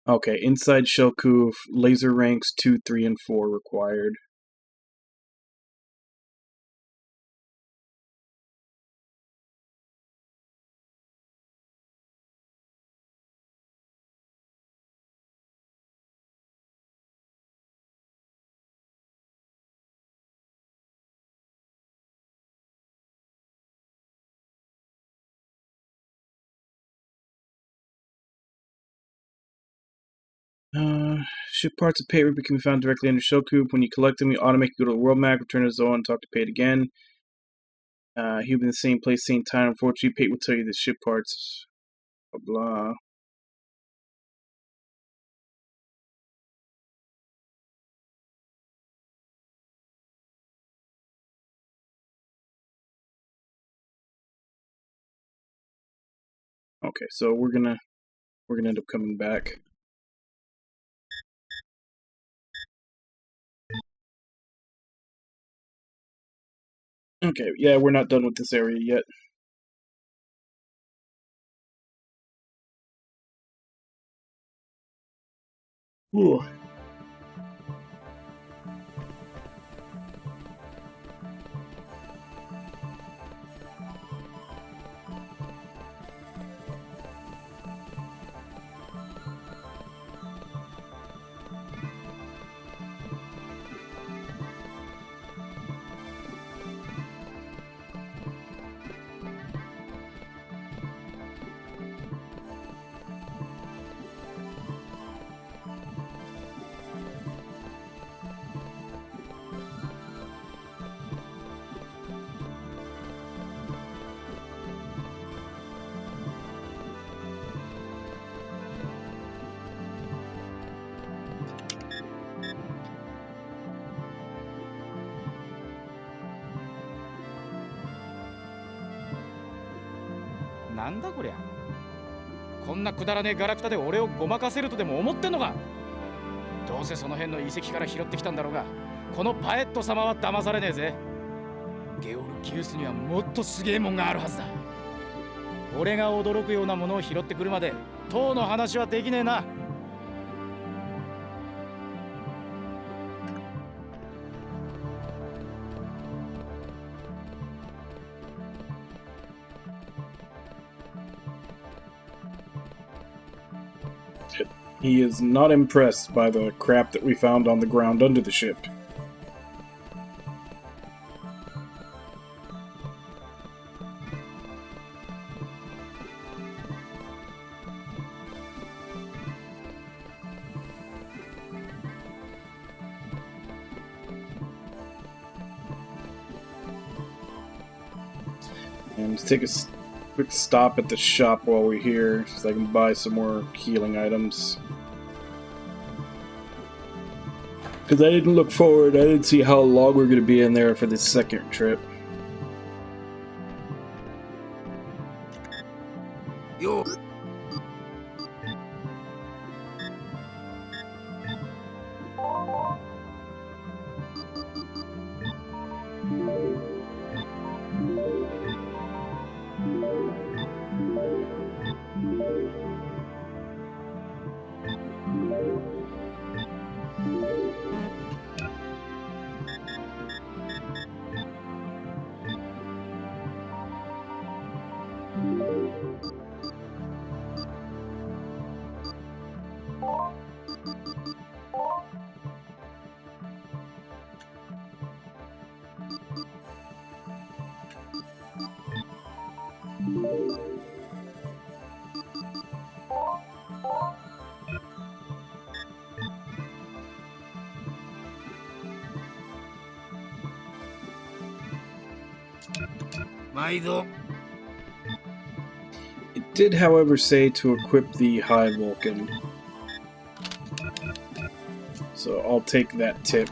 S1: Okay, inside Shellkuf, laser ranks 2, 3, and 4 required. Ship parts of Pate can be found directly under Shellkuf. When you collect them, you automatically go to the world map, return to Zoa, and talk to Pate again. He'll be in the same place, same time. Unfortunately, Pate will tell you the ship parts. Blah, blah. Okay, so we're gonna end up coming back. Okay, yeah, we're not done with this area yet. Ooh.
S7: こんなくだらねえガラクタで俺をごまかせるとでも思ってんのか。どうせその辺の遺跡から拾ってきたんだろうが、このパエット様は騙されねえぜ。ゲオルギウスにはもっとすげえもんがあるはずだ。俺が驚くようなものを拾ってくるまで塔の話はできねえな。
S1: He is not impressed by the crap that we found on the ground under the ship. And let's take a quick stop at the shop while we're here so I can buy some more healing items. Because I didn't look forward, I didn't see how long we're going to be in there for this second trip.
S8: Yo.
S1: It did, however, say to equip the High Vulcan. So I'll take that tip.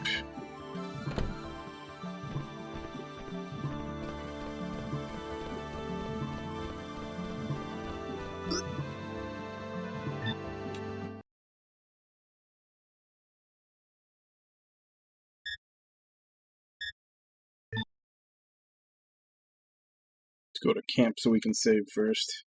S1: Let's go to camp so we can save first.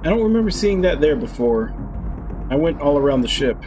S1: I don't remember seeing that there before. I went all around the ship.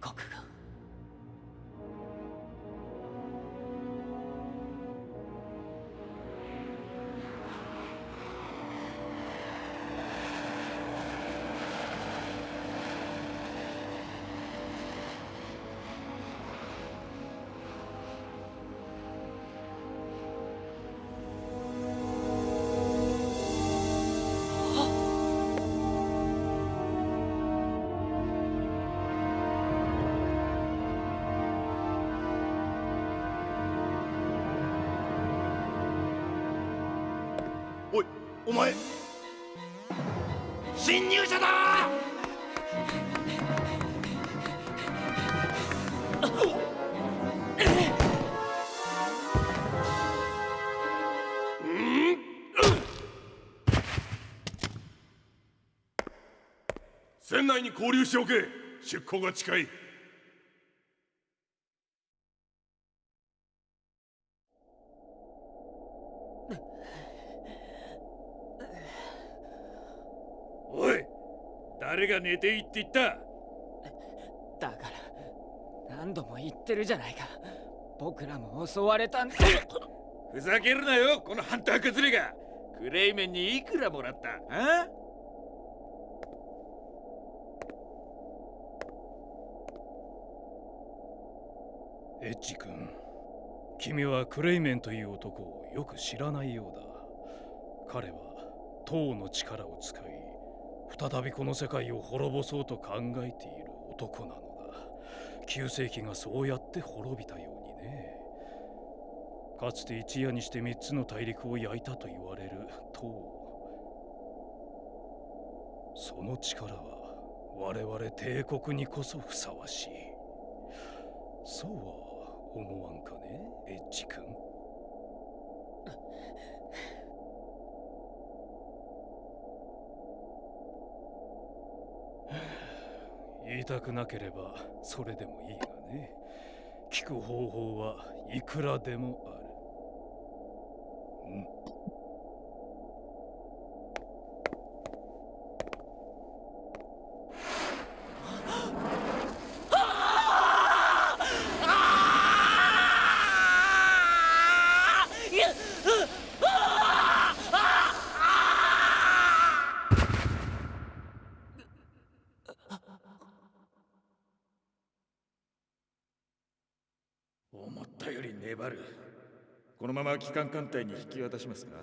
S11: 国が。
S5: おい、お前侵入者だ。船内に交流しておけ。出港が近い。
S12: おい、誰が寝ていいって言った？
S11: だから何度も言ってるじゃないか。僕らも襲われたんだ。
S12: ふざけるなよ、このハンター崩れが。クレイメンにいくらもらった？あ？
S13: エッジ君、君はクレイメンという男をよく知らないようだ。彼は塔の力を使い、再びこの世界を滅ぼそうと考えている男なのだ。旧世紀がそうやって滅びたようにね。かつて一夜にして3つの大陸を焼いたと言われる塔。その力は我々帝国にこそふさわしい。そうは思わんかね、エッジ君。言いたくなければそれでもいいがね。聞く方法はいくらでもある。
S12: 思ったより粘る。このまま機関艦隊に引き渡しますか？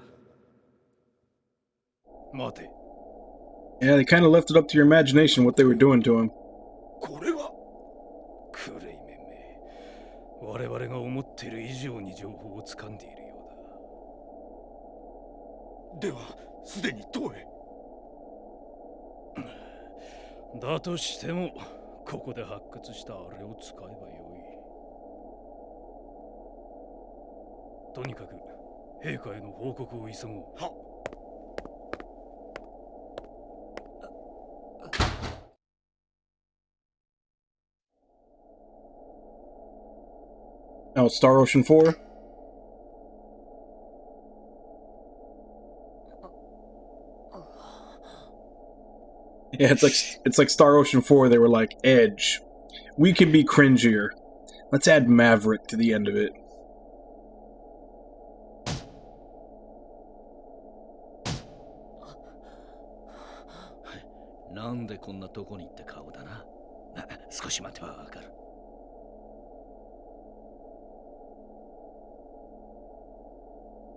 S13: 待て。
S1: Yeah, they kind of left it up to your imagination what they were doing to him.
S12: これは
S13: クレイメンめ、我々が思っている以上に情報を掴んでいるよ
S12: うだ。では、すでに塔へ。
S13: だとしても、ここで発掘したあれを使えばよい。とにかく陛下への報告を急ごう。
S12: はっ。
S1: Oh, Star Ocean 4? Yeah, it's like Star Ocean 4. They were like, Edge, we can be cringier. Let's add Maverick to the end of it.
S8: なんでこんなとこにって顔だな。少し待てばわかる。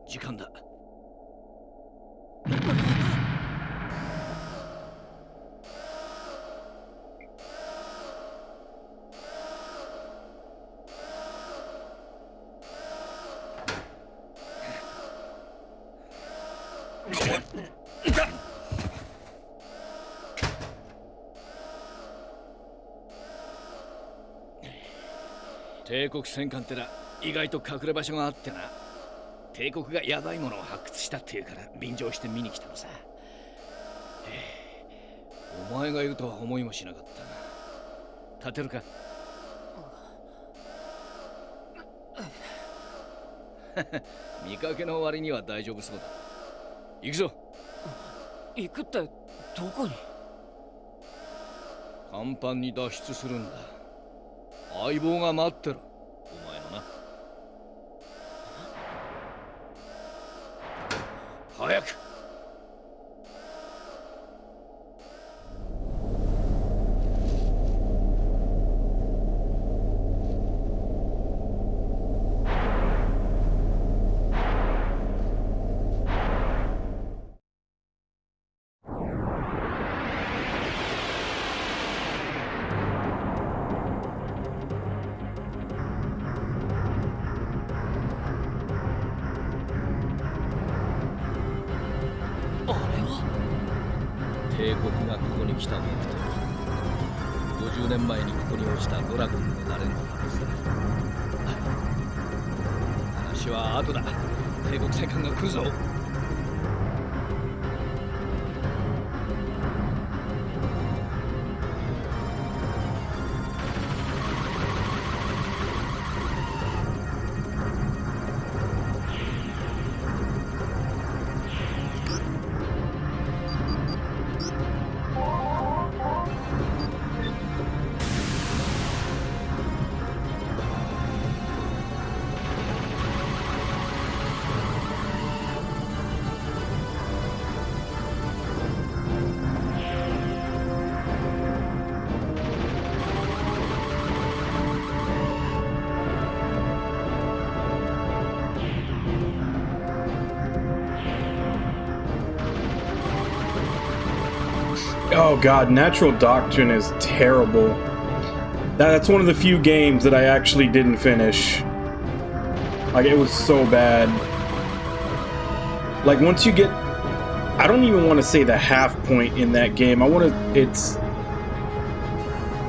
S8: 時間だ。帝国戦艦ってな、意外と隠れ場所があってな。帝国がヤバいものを発掘したっていうから便乗して見に来たのさ。お前がいるとは思いもしなかったな。立てるか？見かけの割には大丈夫そうだ。行くぞ。
S11: 行くってどこに？
S8: 甲板に脱出するんだ。相棒が待ってる。お前のな。早く。帝国がここに来た目的、50年前にここに落ちたドラゴンの誰のためさ。話は後だ。帝国戦艦が来るぞ。
S1: Oh god, Natural Doctrine is terrible. That's one of the few games that I actually didn't finish. Like, it was so bad. Like, once you get... I don't even want to say the half point in that game. I want to...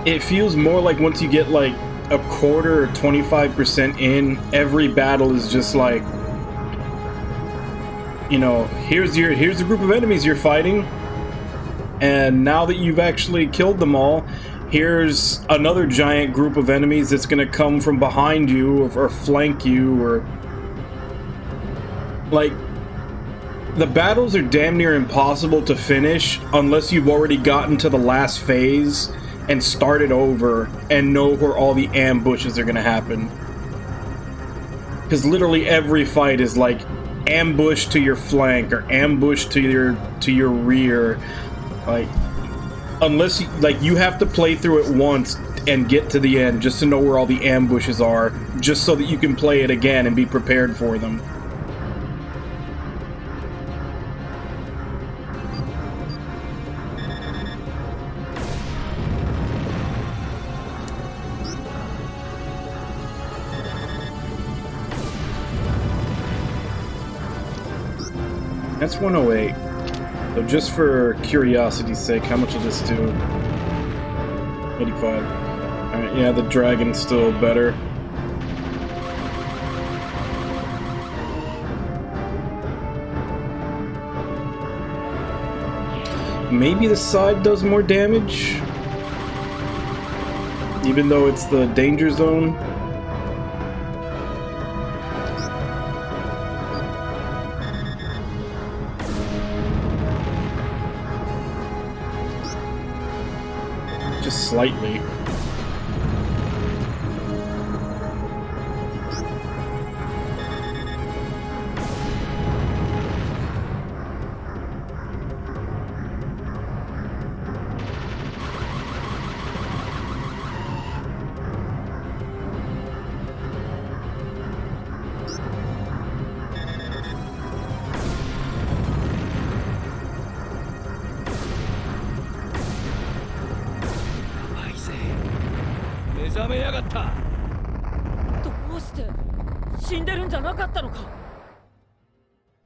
S1: It feels more like once you get, like, a quarter or 25% in, every battle is just like... You know, here's a group of enemies you're fighting. And now that you've actually killed them all, here's another giant group of enemies that's going to come from behind you or flank you, or... Like, the battles are damn near impossible to finish unless you've already gotten to the last phase and started over and know where all the ambushes are going to happen. Because literally every fight is like ambush to your flank or ambush to your rear. Like, unless you, like, you have to play through it once and get to the end just to know where all the ambushes are, just so that you can play it again and be prepared for them. That's 108. So just for curiosity's sake, how much will this do? 85. Alright, yeah, the dragon's still better. Maybe the side does more damage? Even though it's the danger zone? Just slightly.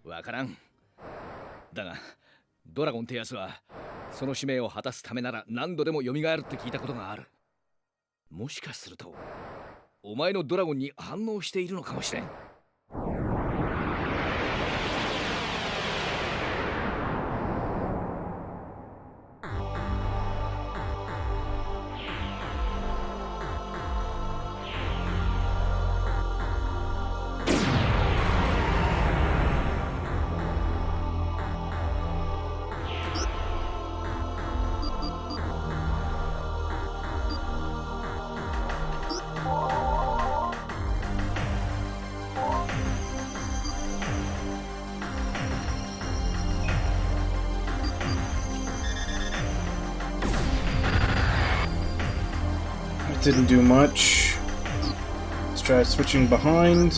S8: わからん。だが、ドラゴンってやつはその使命を果たすためなら何度でも蘇るって聞いたことがある。もしかするとお前のドラゴンに反応しているのかもしれん。
S1: didn't do much. Let's try switching behind.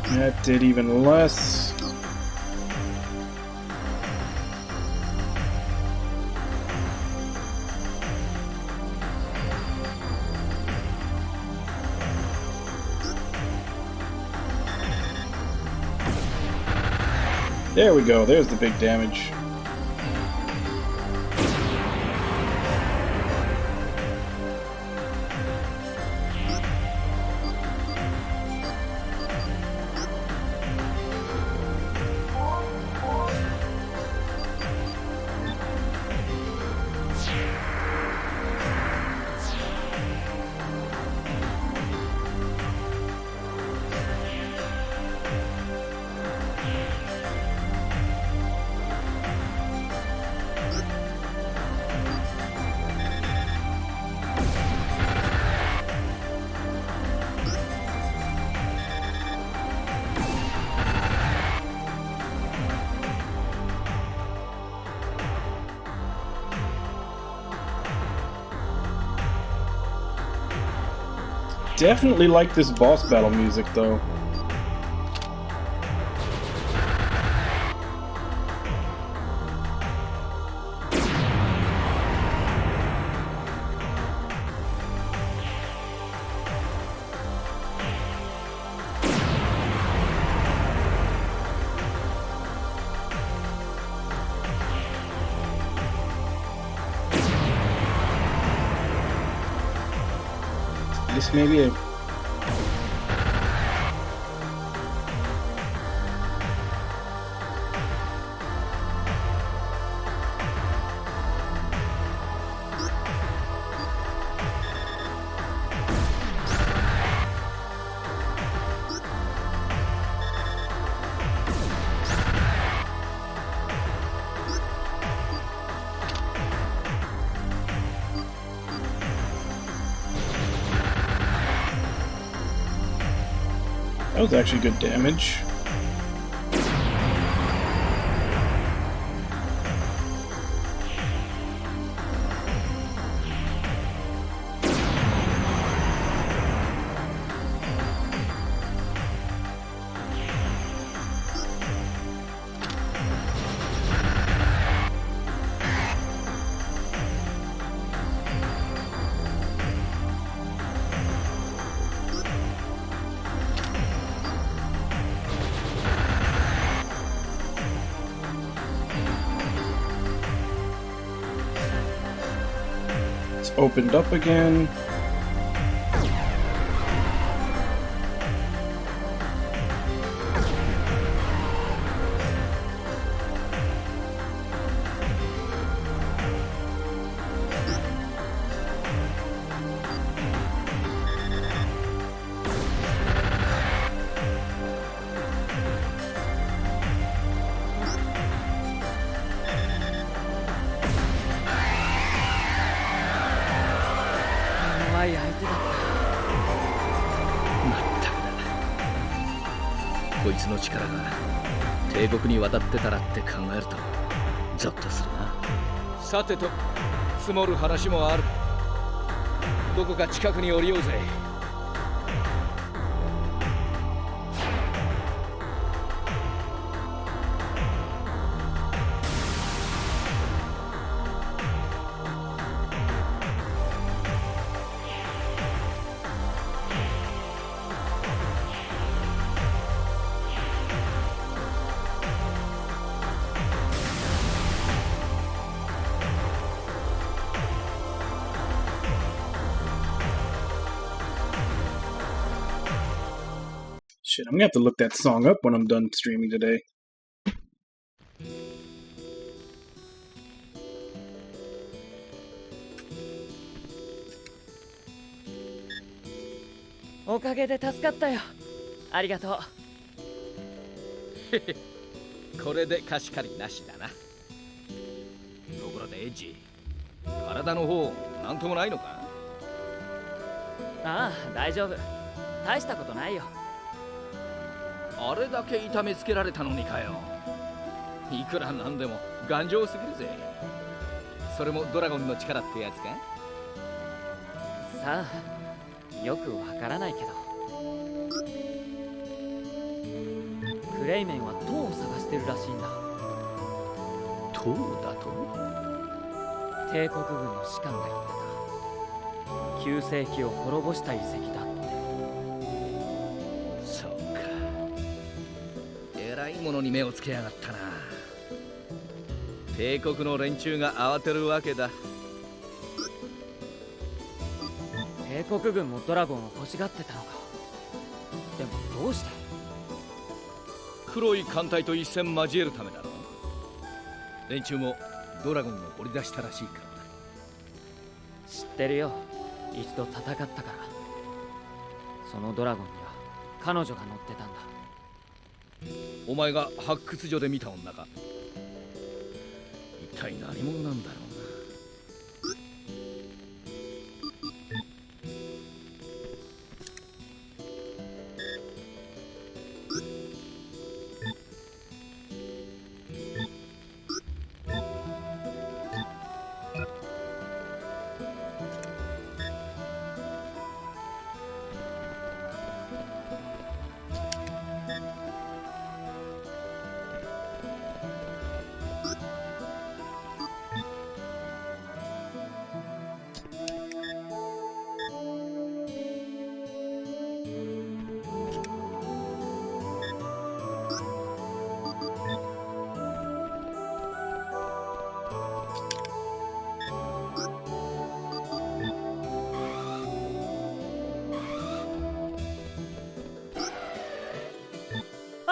S1: That did even less. There we go, there's the big damage. Definitely like this boss battle music though. This may be a that was actually good damage. Opened up again.
S8: こいつの力が帝国に渡ってたらって考えるとゾッとするな。さてと積もる話もある。どこか近くに降りようぜ。
S1: Shit, I'm gonna have to look that song up when I'm done streaming today.
S11: おかげで助かったよ。ありがとう。
S8: これで貸し借りなしだな。ところでエッジ、体の方なんともないのか？
S11: ああ、大丈夫。大したことないよ。
S8: あれだけ痛めつけられたのにかよ。いくらなんでも頑丈すぎるぜ。
S14: それもドラゴンの力ってやつか？
S11: さあ、よくわからないけど。クレイメンは塔を探してるらしいんだ。
S8: 塔だと？
S11: 帝国軍の士官が言ってた。旧世紀を滅ぼした遺跡だって。
S14: そうか。えらいものに目をつけやがったな。帝国の連中が慌てるわけだ。
S11: 帝国軍もドラゴンを欲しがってたのか。でもどうして？
S14: 黒い艦隊と一戦交えるためだろう。連中もドラゴンを掘り出したらしいからな。
S11: 知ってるよ。一度戦ったから。そのドラゴンには彼女が乗ってたんだ。
S14: お前が発掘所で見た女か？一体何者なんだろうな。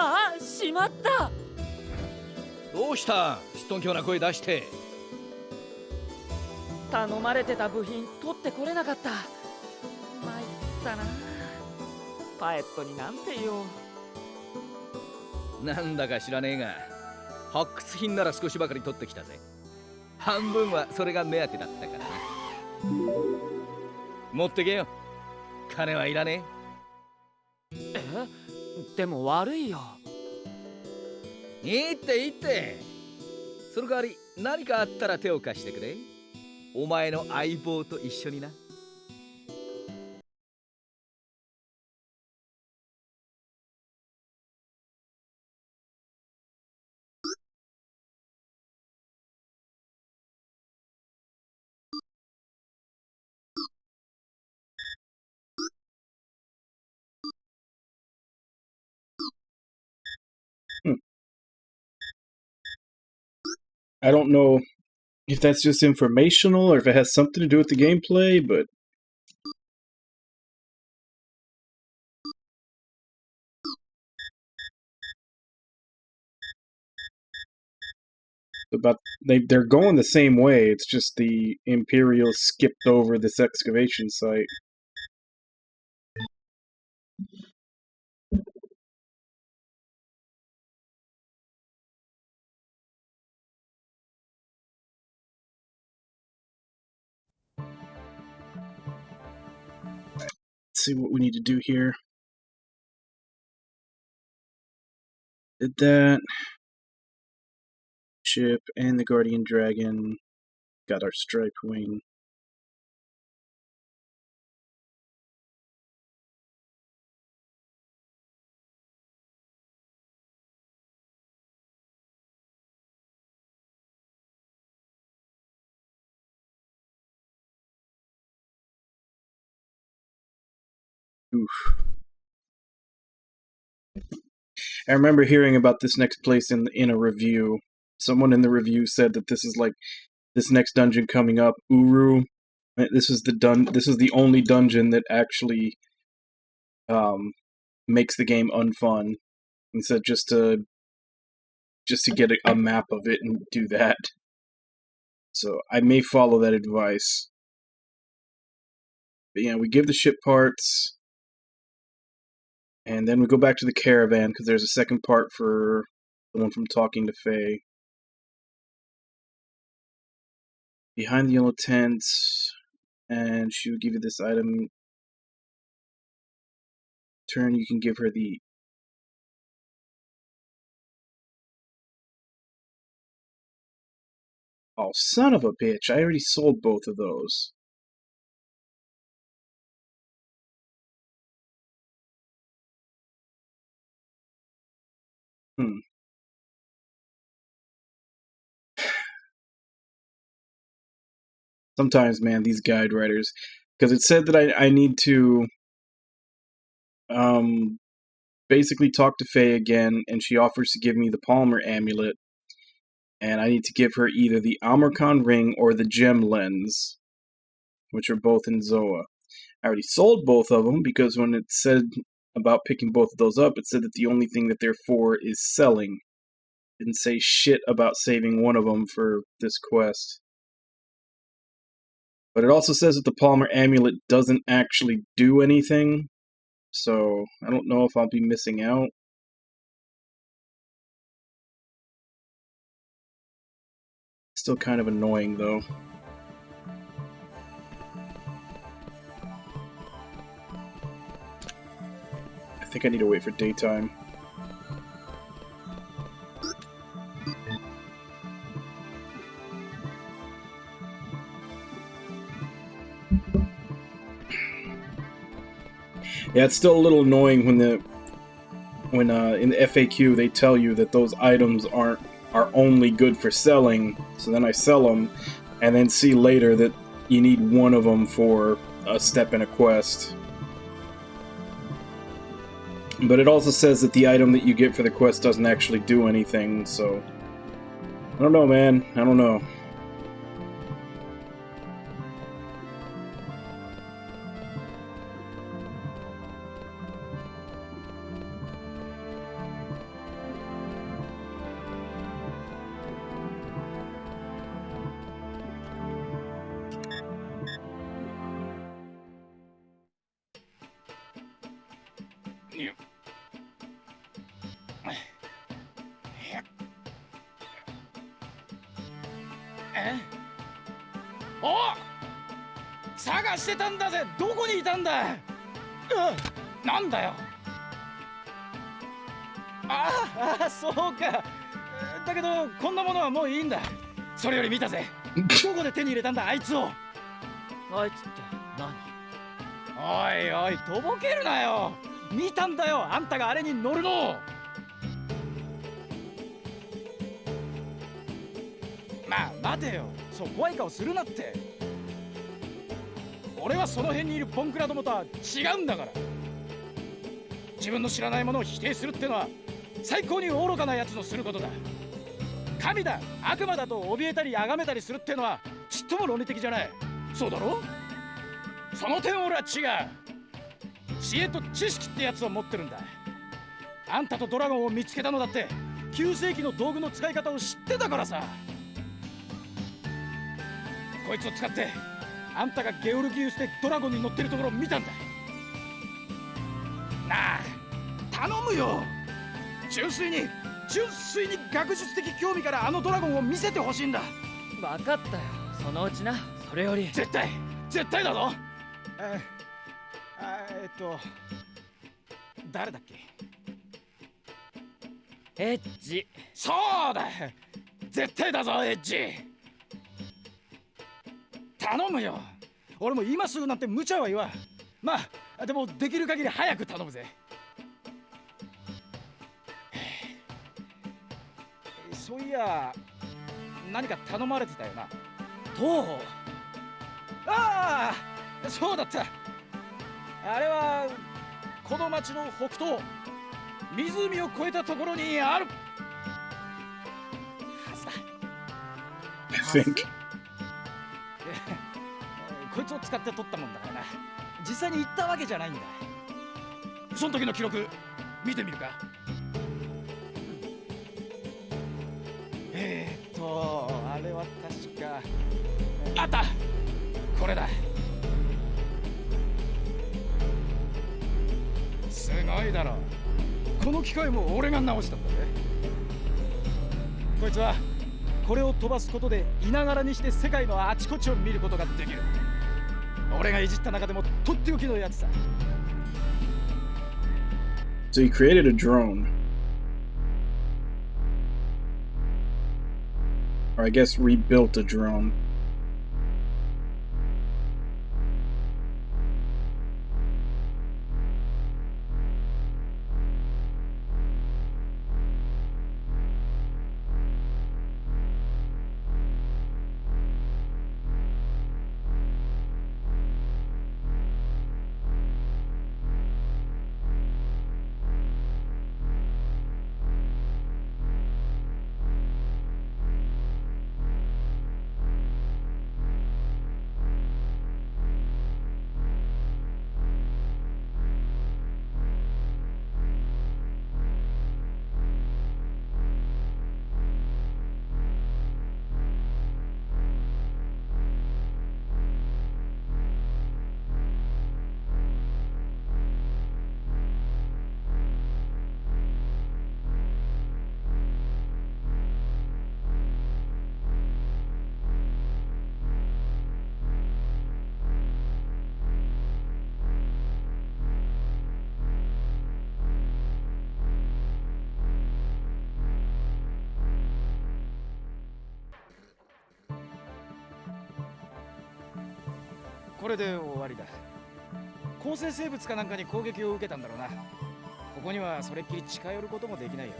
S11: ああ、しまった。
S14: どうした？すっとんきょうな声出して。
S11: 頼まれてた部品取ってこれなかった。参ったな。パエットになんて言おう。
S14: なんだか知らねえが、発掘品なら少しばかり取ってきたぜ。半分はそれが目当てだったからな。持ってけよ。金はいらね
S11: え。でも悪いよ。
S14: いいっていいって。その代わり何かあったら手を貸してくれ。お前の相棒と一緒にな。
S1: I don't know if that's just informational or if it has something to do with the gameplay, but they're going the same way. It's just the Imperials skipped over this excavation site. Let's see what we need to do here. Did that. Ship and the Guardian Dragon. Got our Stripe Wing. Oof. I remember hearing about this next place in a review. Someone in the review said that this is like this next dungeon coming up, Uru. This is the only dungeon that actually makes the game unfun. Instead, just to get a map of it and do that. So I may follow that advice. But yeah, we give the ship parts. And then we go back to the caravan, because there's a second part for the one from talking to Faye. Behind the yellow tent, and she will give you this item. Turn, you can give her the... Oh, son of a bitch. I already sold both of those. Sometimes, man, these guide writers, because it said that I need to basically talk to Faye again, and she offers to give me the Palmer amulet, and I need to give her either the Amarkon ring or the gem lens, which are both in Zoa. I already sold both of them because when it said about picking both of those up, it said that the only thing that they're for is selling. It didn't say shit about saving one of them for this quest. But it also says that the Palmer amulet doesn't actually do anything, so I don't know if I'll be missing out. Still kind of annoying, though. I think I need to wait for daytime. Yeah, it's still a little annoying when in the FAQ they tell you that those items are only good for selling. So then I sell them, and then see later that you need one of them for a step in a quest. But it also says that the item that you get for the quest doesn't actually do anything. So I don't know, man. I don't know.
S7: お！探してたんだぜ。どこにいたんだ。なんだよ。そうか。だけどこんなものはもういいんだ。それより見たぜ。どこで手に入れたんだあいつを。
S11: あいつって何？
S7: おいおい、とぼけるなよ。見たんだよ、あんたがあれに乗るの。まあ待てよ、そう怖い顔するなって。俺はその辺にいるボンクラどもとは違うんだから。自分の知らないものを否定するってのは最高に愚かなやつのすることだ。神だ、悪魔だと怯えたり崇めたりするってのはちっとも論理的じゃない。そうだろ？その点俺は違う。知恵と知識ってやつを持ってるんだ。あんたとドラゴンを見つけたのだって9世紀の道具の使い方を知ってたからさ。こいつを使ってあんたがゲオルギウスでドラゴンに乗ってるところを見たんだ。なあ、頼むよ。純粋に学術的興味からあのドラゴンを見せてほしいんだ。
S11: 分かったよ、そのうちな。それより
S7: 絶対だぞ。誰だっけ？
S11: エッジ。
S7: そうだ、絶対だぞエッジ。頼むよ。俺も今すぐなんて無茶は言わん。まあでもできる限り早く頼むぜ。そういや何か頼まれてたよな。
S11: とう。
S7: ああ、そうだった。あれはこの町の北東、湖を越えたところにあるはずだ。
S1: I think.
S7: こいつを使って取ったもんだからな。実際に行ったわけじゃないんだ。その時の記録見てみるか。あれは確かあった。これだ。すごいだろ。この機械も俺が直したんだぜ。こいつはこれを飛ばすことでいながらにして世界のあちこちを見ることができる。俺がいじった中でもとっておきのやつさ。
S1: So he created a drone. Or I guess rebuilt a drone.
S7: これで終わりだ。構成生物かなんかに攻撃を受けたんだろうな。ここにはそれっきり近寄ることもできないよ。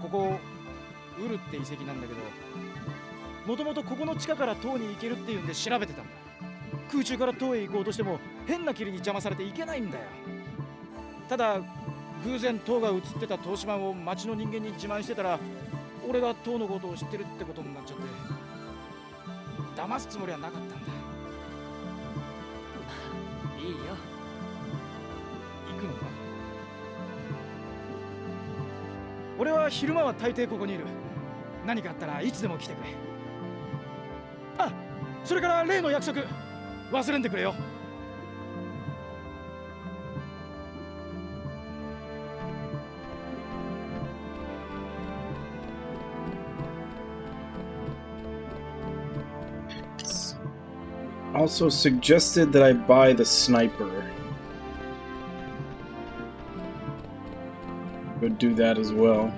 S7: ここウルって遺跡なんだけど、もともとここの地下から塔に行けるっていうんで調べてたんだ。空中から塔へ行こうとしても変な霧に邪魔されて行けないんだよ。ただ偶然塔が映ってた投資版を町の人間に自慢してたら、俺が塔のことを知ってるってことになっちゃって、騙すつもりはなかったんだ。
S11: いいよ。
S7: 行くのか？俺は昼間は大抵ここにいる。何かあったらいつでも来てくれ。あ、それから例の約束忘れんでくれよ。
S1: Also suggested that I buy the sniper. Would do that as well.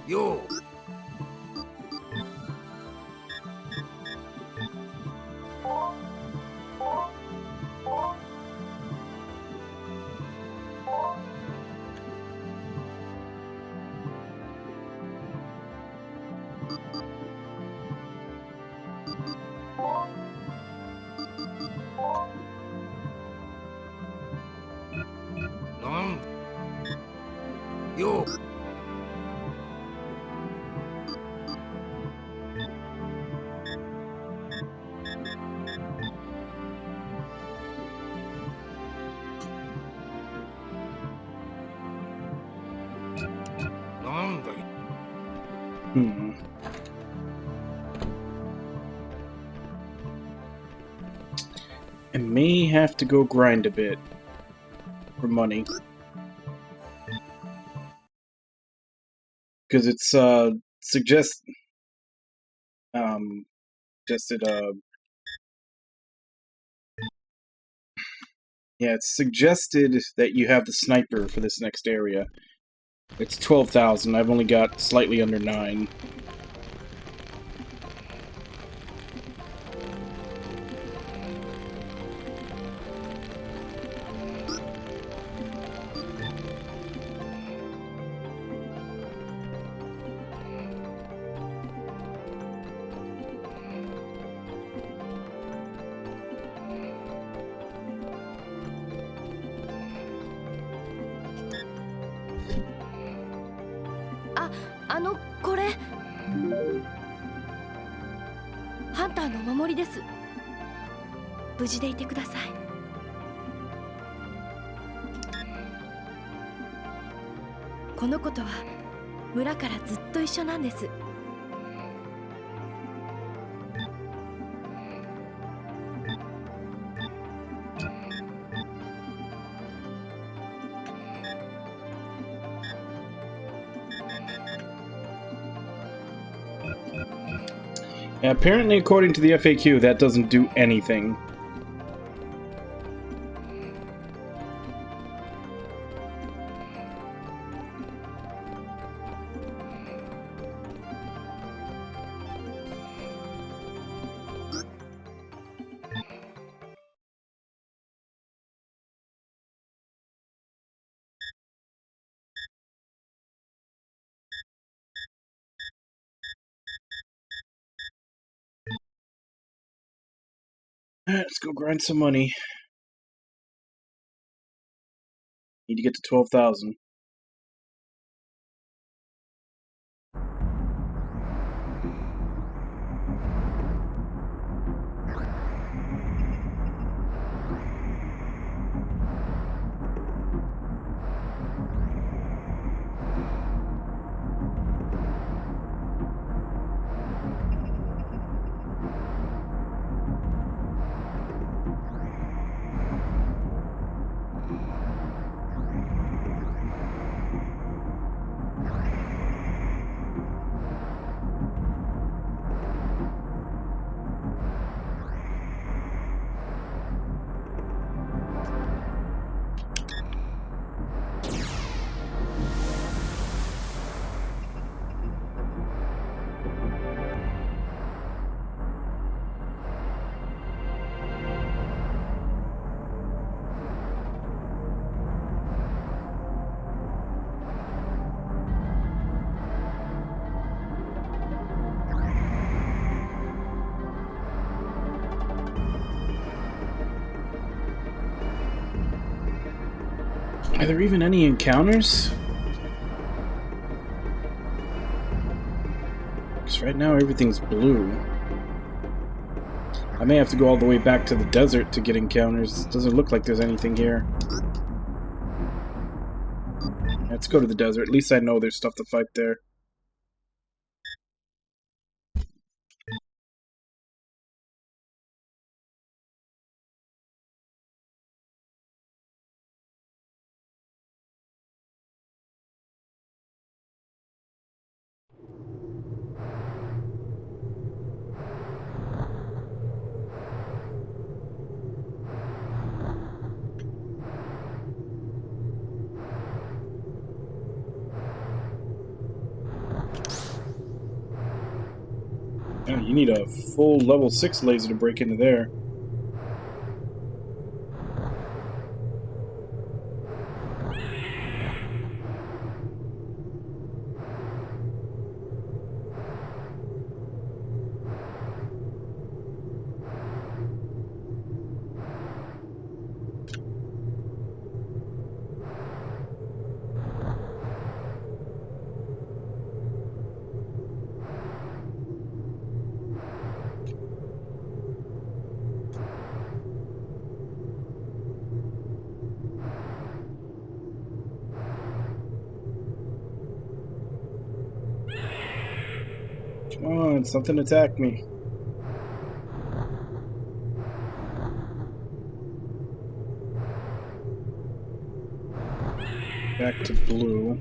S8: Yo. Yo.
S1: I may have to go grind a bit for money. Because it's suggested yeah, it's suggested that you have the sniper for this next area. It's 12,000. I've only got slightly under 9.
S3: これハンターのお守りです。無事でいてください。この子とは村からずっと一緒なんです。
S1: Apparently, according to the FAQ, that doesn't do anything. Alright, let's go grind some money. Need to get to 12,000. Are there even any encounters? Because right now everything's blue. I may have to go all the way back to the desert to get encounters. Doesn't look like there's anything here. Let's go to the desert. At least I know there's stuff to fight there. Yeah, you need a full level 6 laser to break into there. Come on, something attacked me. Back to blue.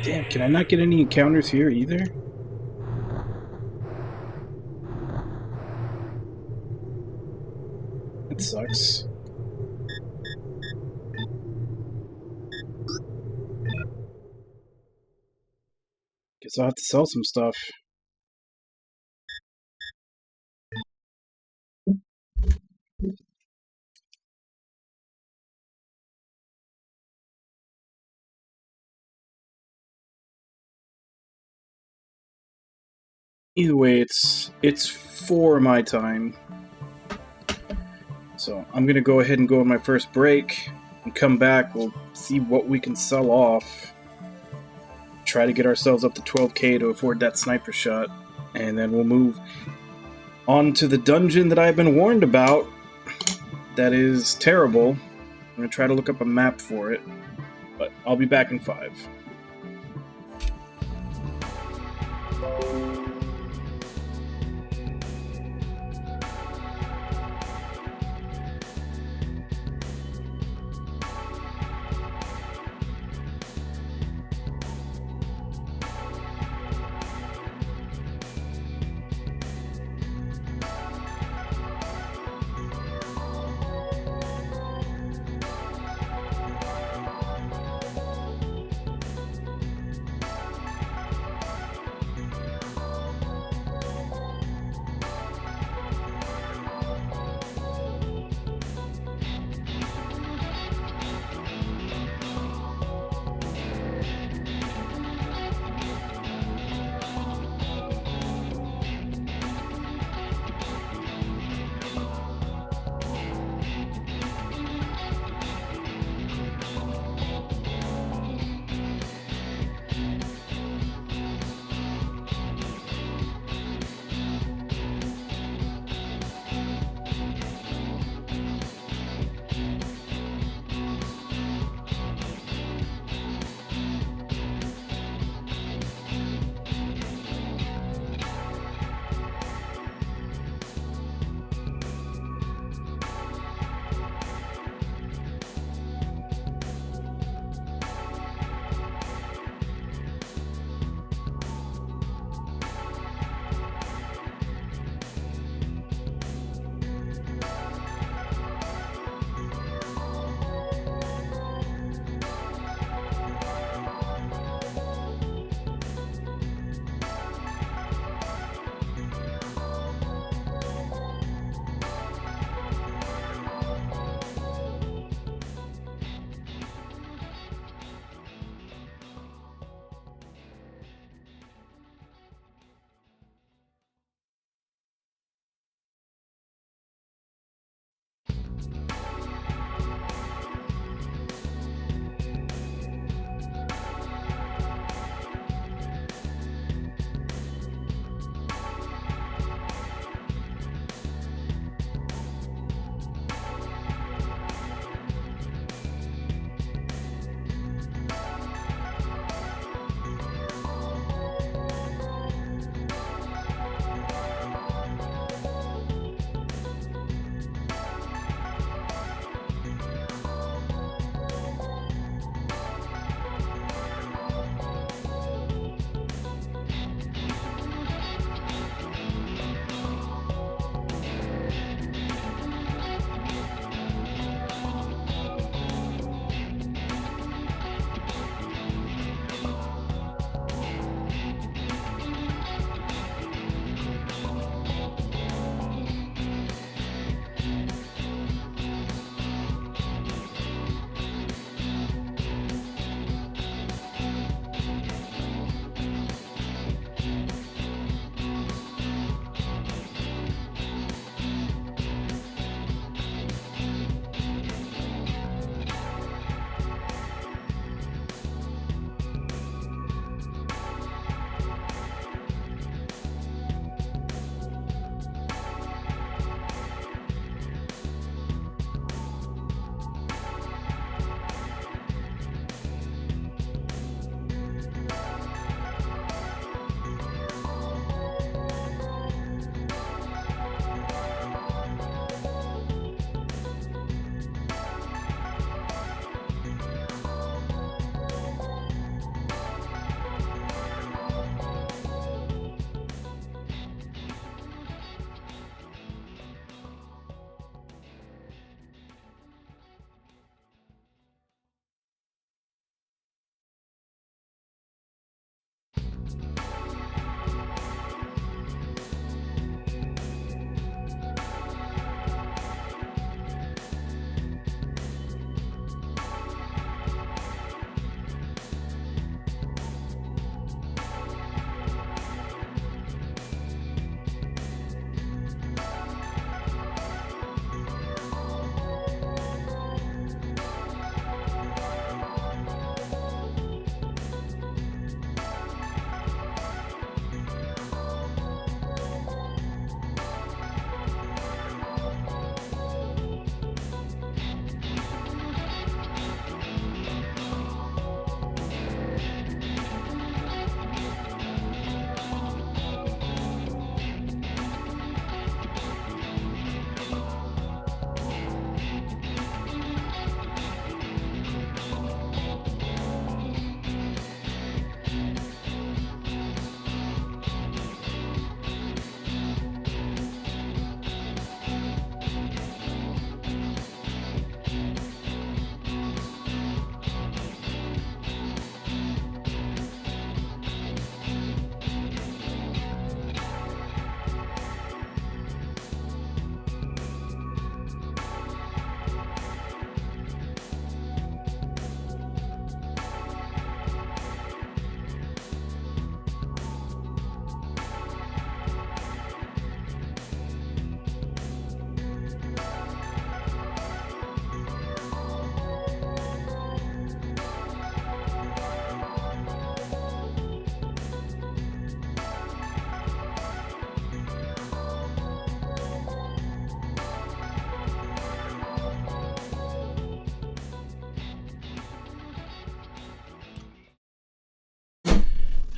S1: Damn, can I not get any encounters here either? That sucks. Guess I'll have to sell some stuff. Either way, it's 4 my time. So I'm gonna go ahead and go on my first break and come back. We'll see what we can sell off. Try to get ourselves up to 12k to afford that sniper shot. And then we'll move on to the dungeon that I've been warned about. That is terrible. I'm gonna try to look up a map for it. But I'll be back in 5.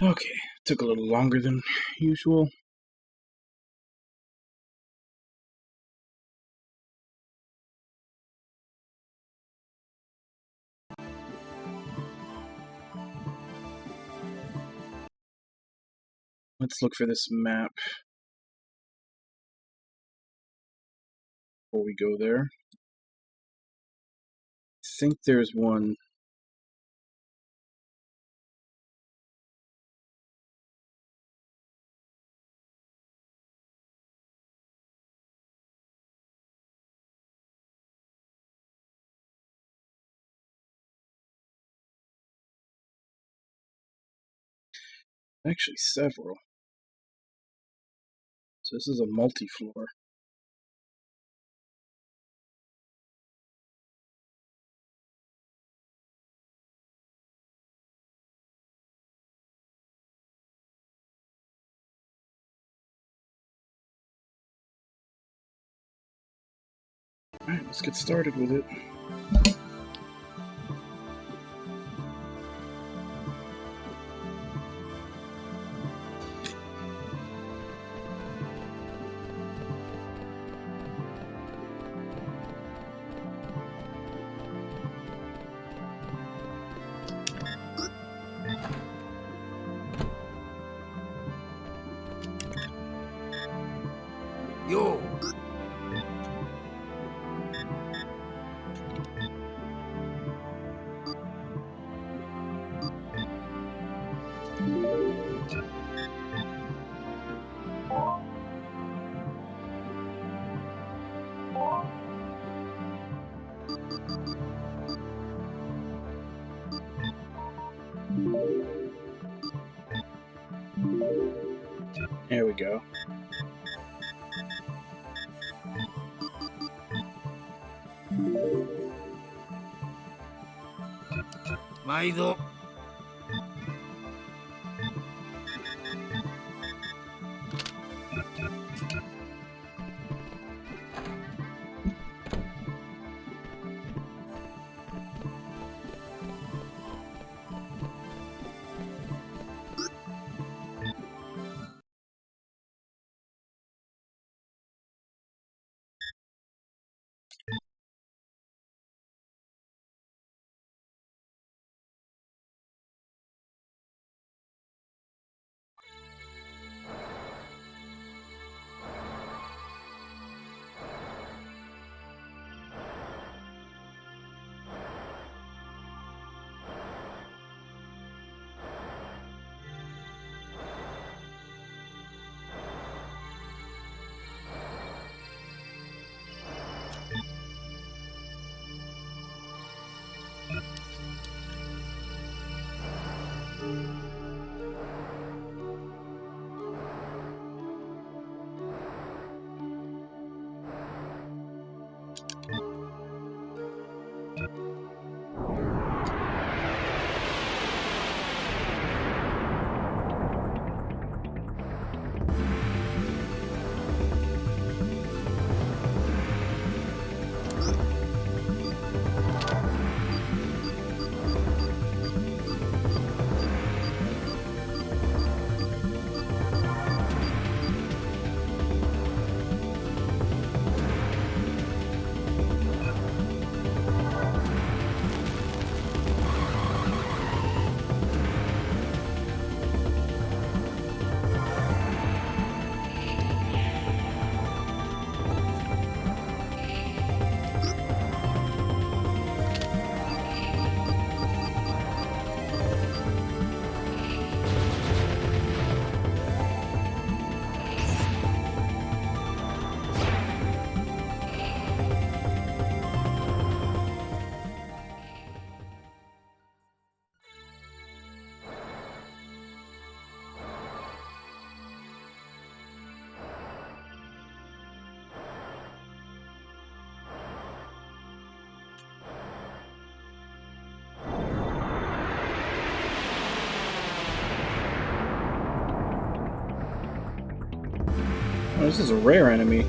S1: Okay, took a little longer than usual. Let's look for this map before we go there. I think there's one. Actually, several. So this is a multi-floor. Alright, let's get started with it.
S14: Yo!
S1: There we go.
S14: Maido.
S1: Oh, this is a rare enemy.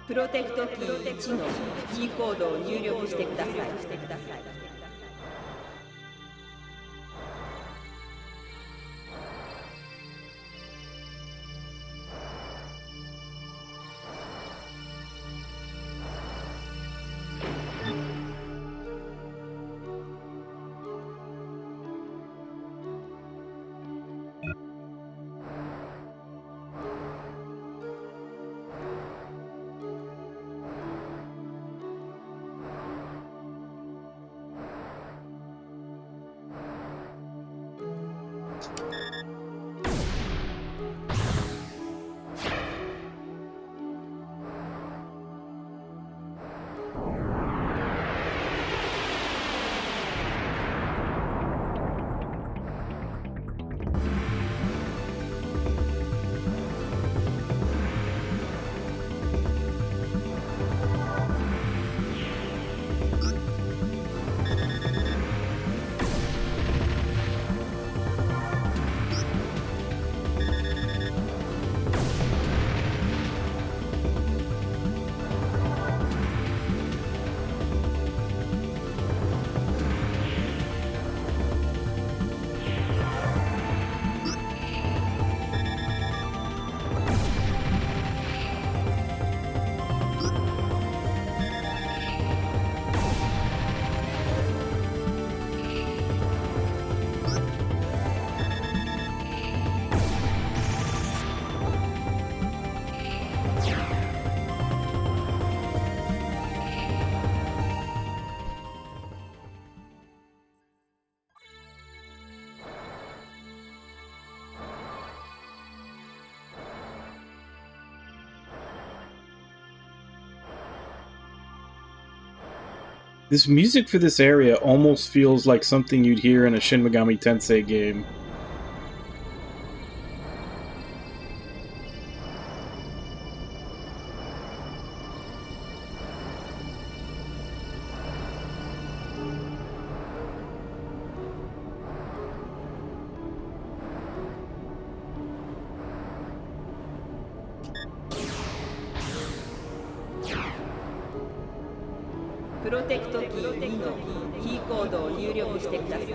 S4: プロテクトキー1のキーコードを入力してください。
S1: This music for this area almost feels like something you'd hear in a Shin Megami Tensei game.
S4: Protect プロテクトキー2のキーコードを入力してください。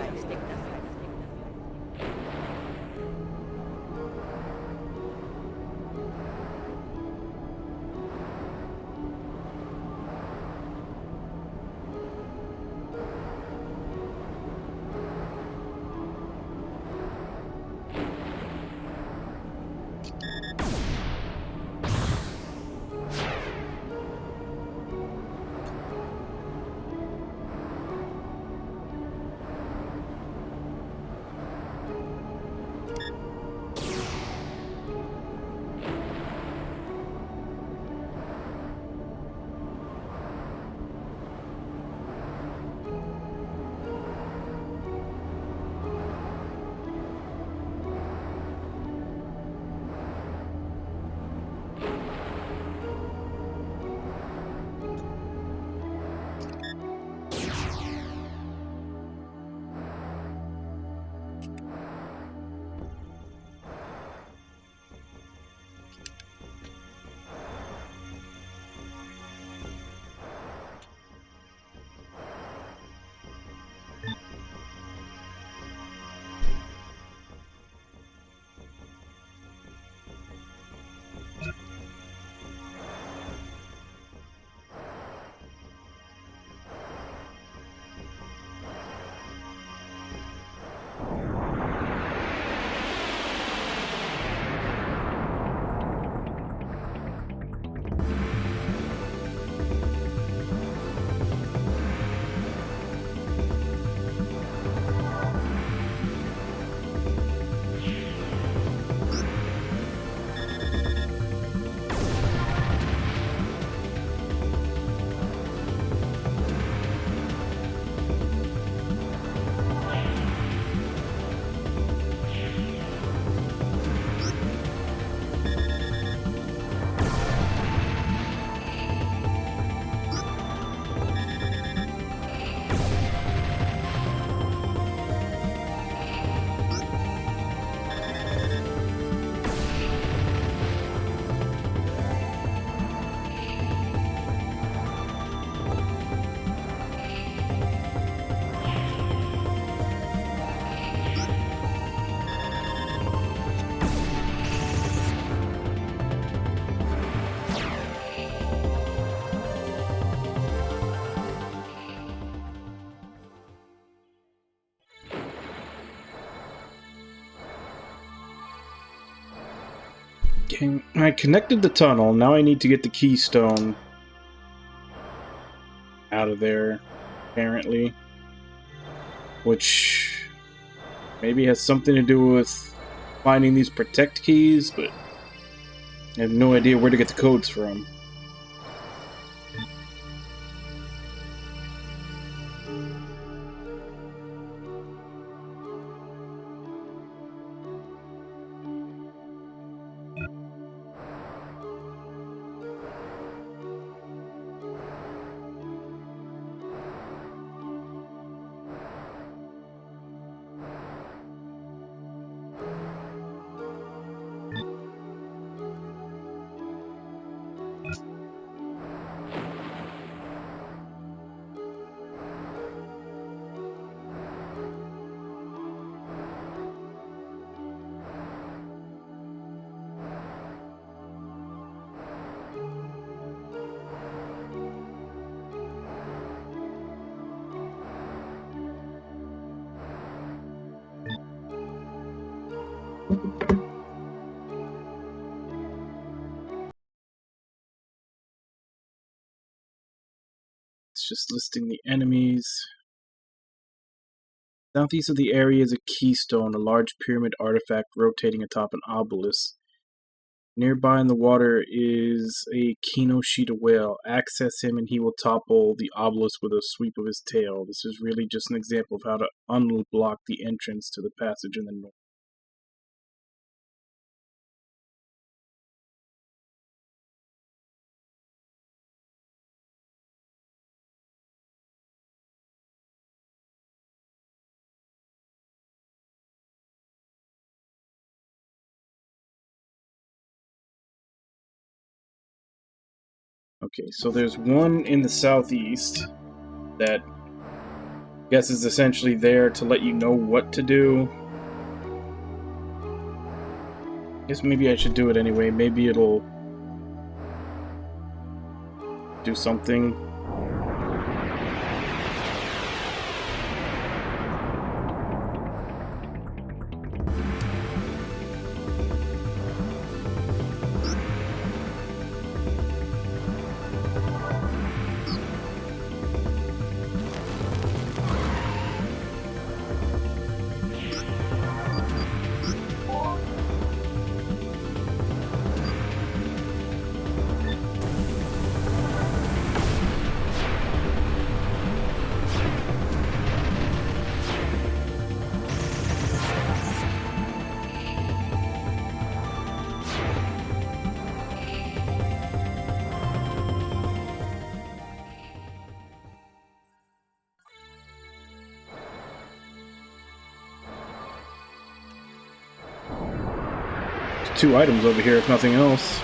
S1: Okay, I connected the tunnel. Now I need to get the keystone out of there, apparently. Which maybe has something to do with finding these protect keys, but I have no idea where to get the codes from. It's just listing the enemies. Southeast of the area is a keystone, a large pyramid artifact rotating atop an obelisk. Nearby in the water is a Kinoshita whale. Access him and he will topple the obelisk with a sweep of his tail. This is really just an example of how to unblock the entrance to the passage in the north. Okay, so there's one in the southeast that I guess is essentially there to let you know what to do. I guess maybe I should do it anyway. Maybe it'll do something. Two items over here, if nothing else.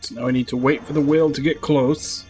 S1: So now I need to wait for the whale to get close.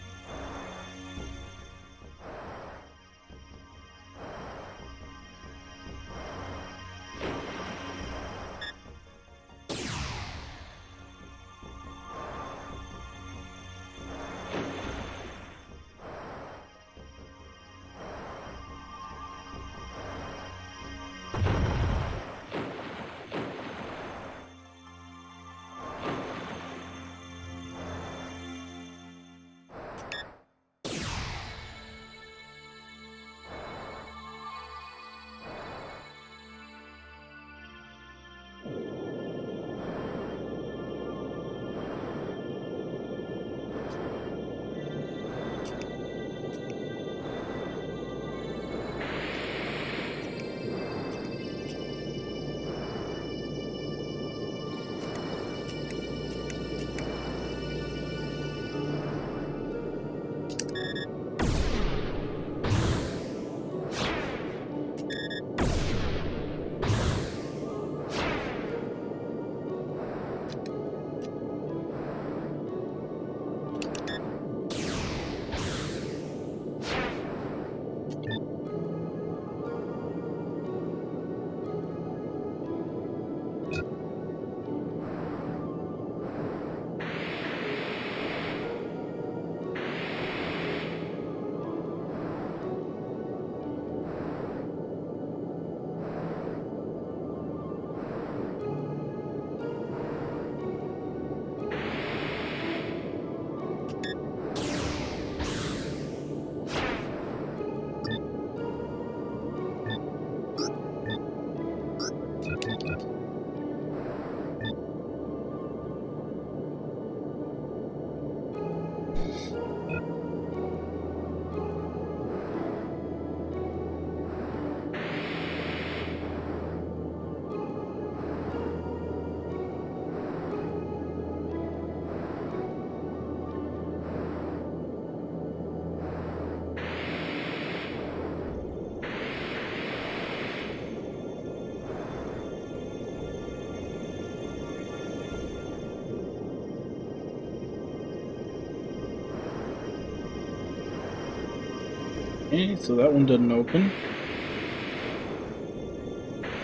S1: Okay, so that one doesn't open.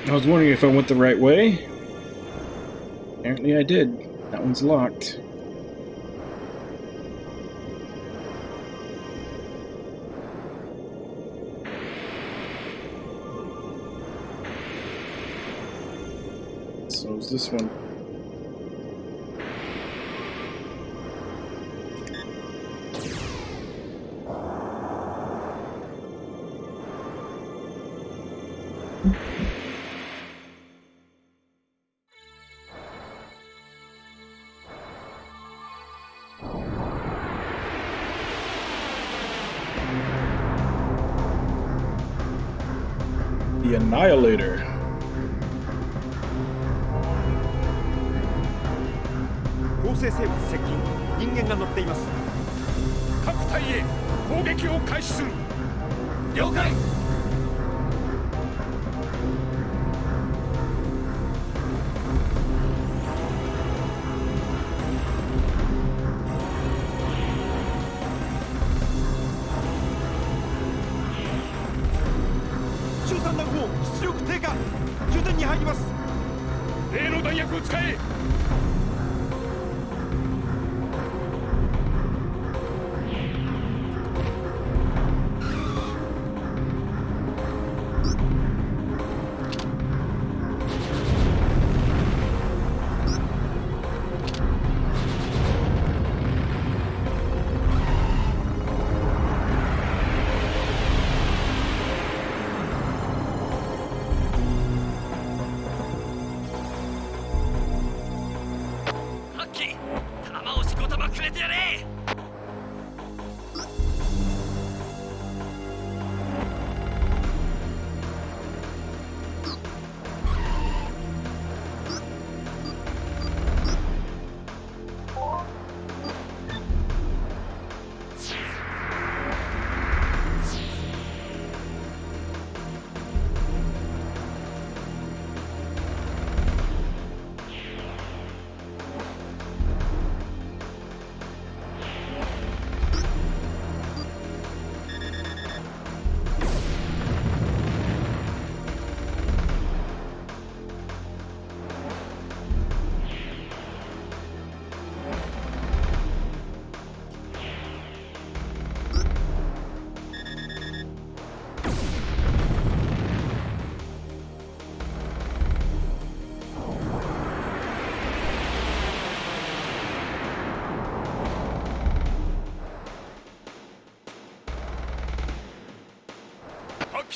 S1: I was wondering if I went the right way. Apparently I did. That one's locked. So is this one. The Annihilator.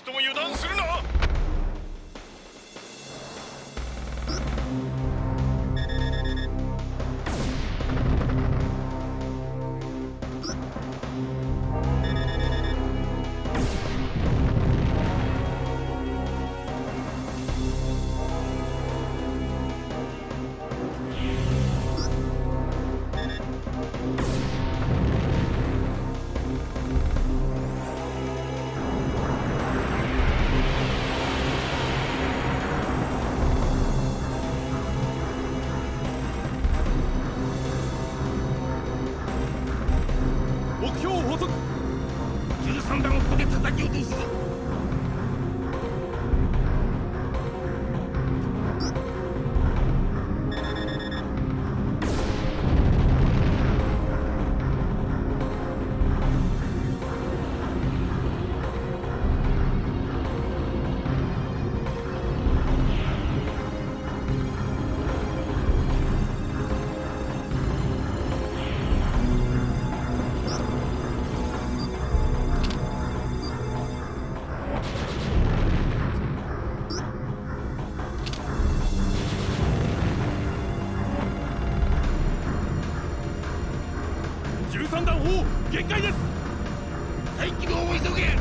S5: きとも油断するな。目標捕捉。13弾をここで叩き落とすぞ。13弾砲限界です。再起動を急げ。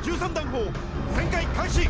S5: 13弾砲旋回開始。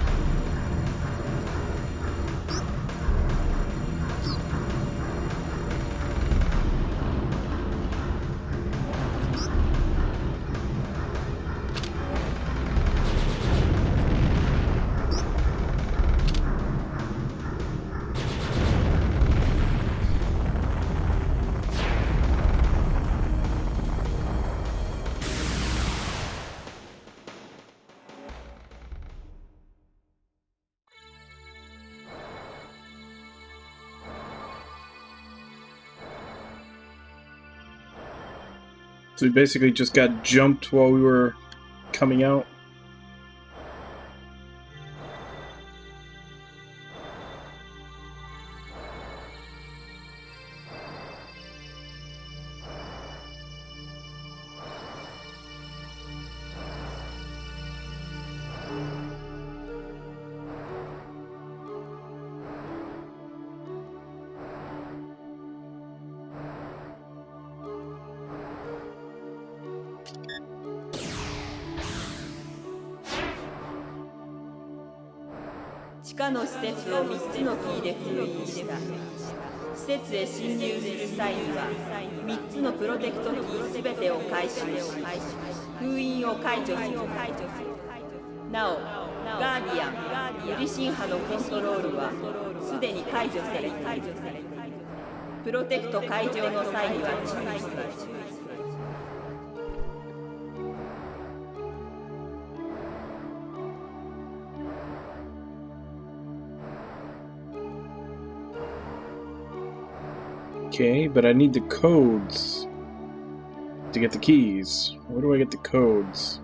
S1: So we basically just got jumped while we were coming out.
S4: 地下の施設を3つのキーで封印した。施設へ侵入する際には3つのプロテクトキーすべてを回収し、封印を解除する。なお、ガーディアン、ユリシン波のコントロールはすでに解除されている。プロテクト解除の際には注意する。
S1: Okay, but I need the codes to get the keys. Where do I get the codes?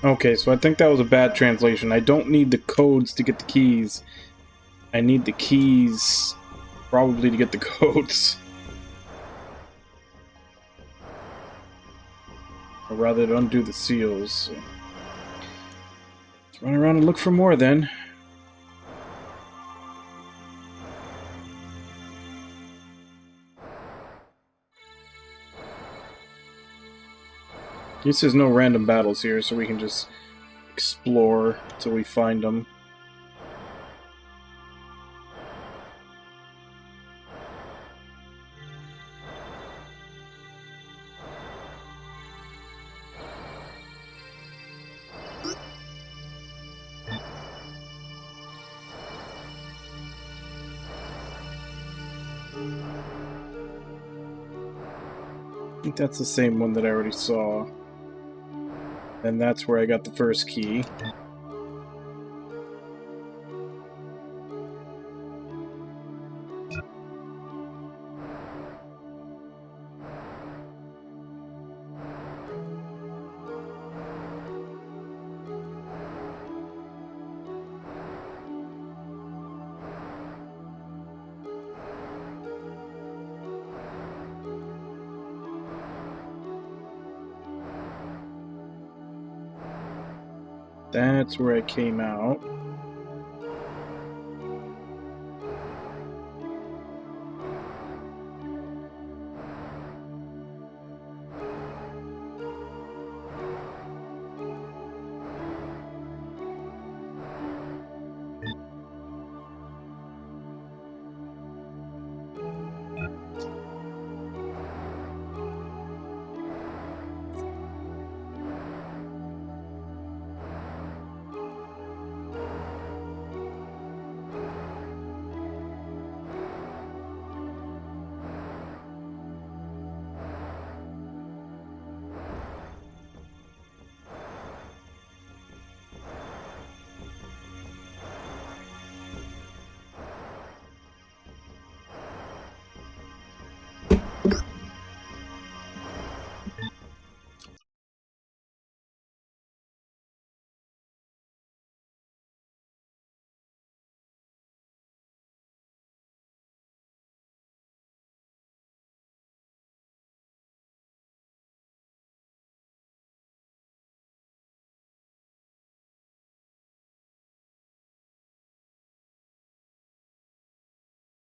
S1: Okay, so I think that was a bad translation. I don't need the codes to get the keys. I need the keys probably to get the codes. Or rather to undo the seals. So let's run around and look for more then. At least there's no random battles here, so we can just explore till we find them. I think that's the same one that I already saw. And that's where I got the first key. That's where I came out.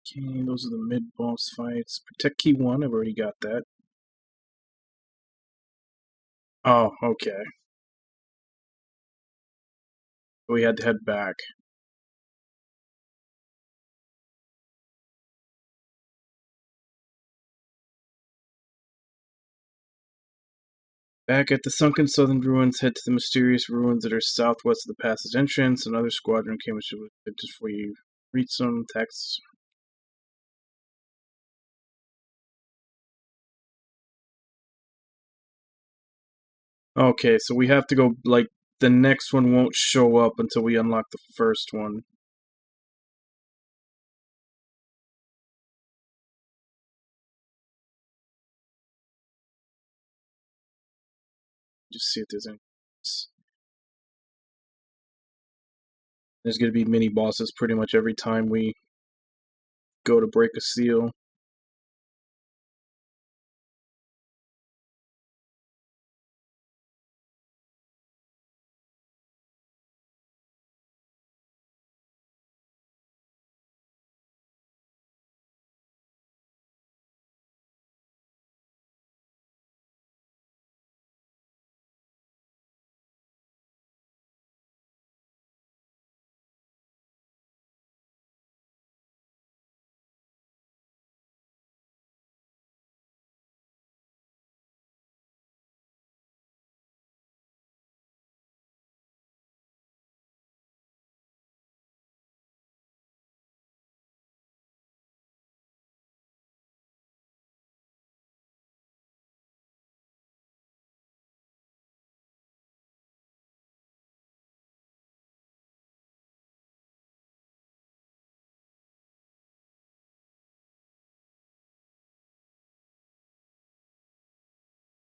S1: Okay, those are the mid-boss fights. Protect key 1, I've already got that. Oh, okay. We had to head back. Back at the sunken southern ruins, head to the mysterious ruins that are southwest of the passage entrance. Another squadron came just before you reach some text. Okay, so we have to go, like, the next one won't show up until we unlock the first one. Just see if there's any. There's going to be mini bosses pretty much every time we go to break a seal.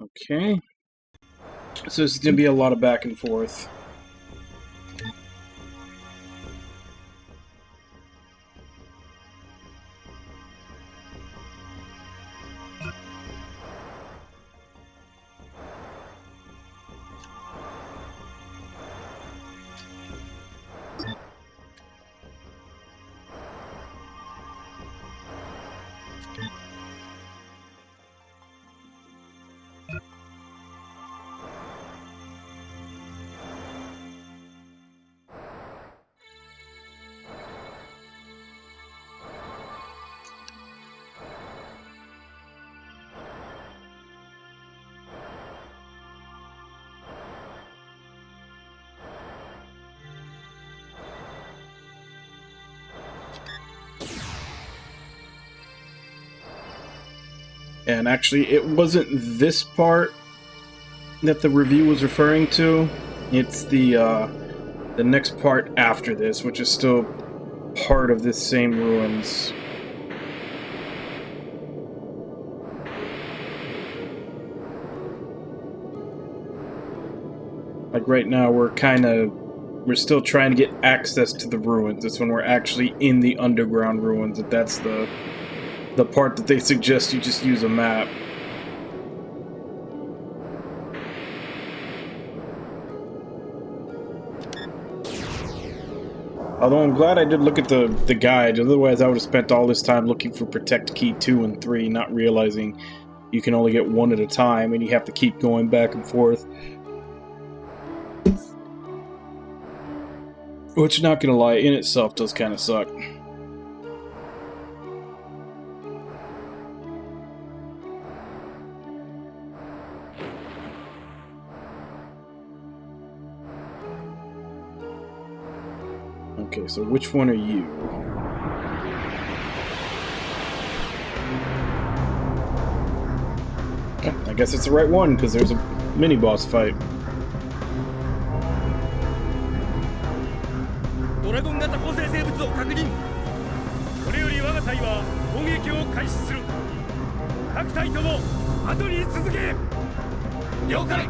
S1: Okay. So this is going to be a lot of back and forth. And actually, it wasn't this part that the review was referring to. It's the next part after this, which is still part of this same ruins. Like right now, we're still trying to get access to the ruins. It's when we're actually in the underground ruins that's the part that they suggest you just use a map. Although I'm glad I did look at the guide, otherwise I would have spent all this time looking for Protect Key 2 and 3, not realizing you can only get one at a time and you have to keep going back and forth. Which, not gonna lie, in itself does kind of suck. Okay, so which one are you? I guess it's the right one, because there's a mini-boss fight.
S15: ドラゴン型構成生物を確認。これより我が隊は攻撃を開始する。各隊とも後に続け。了解。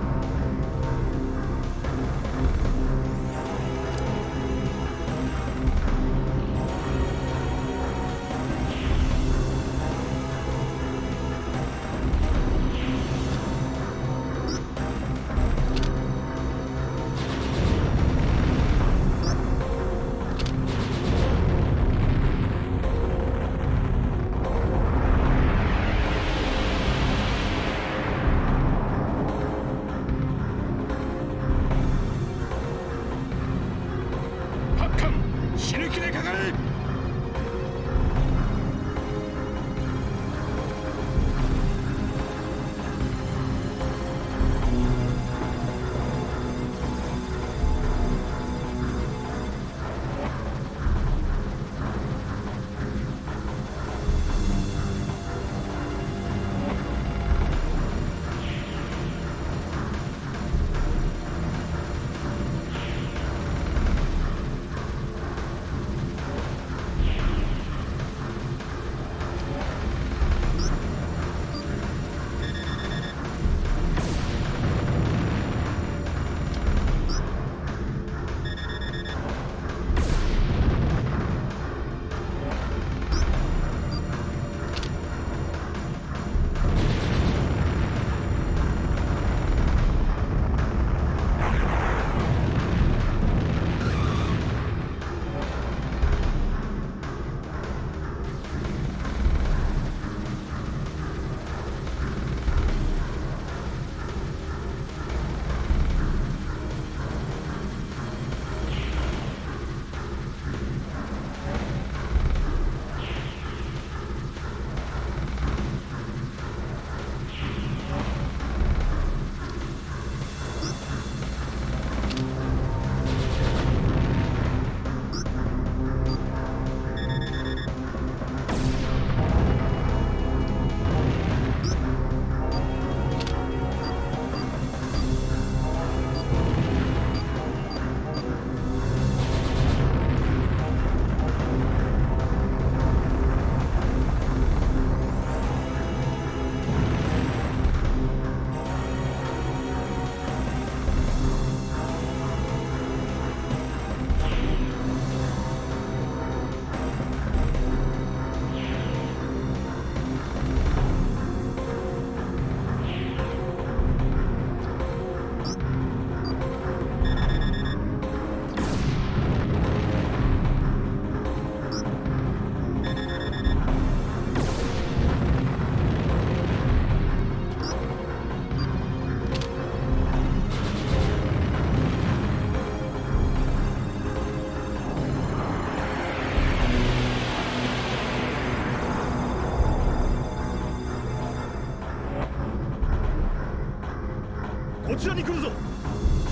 S15: こちらに来るぞ。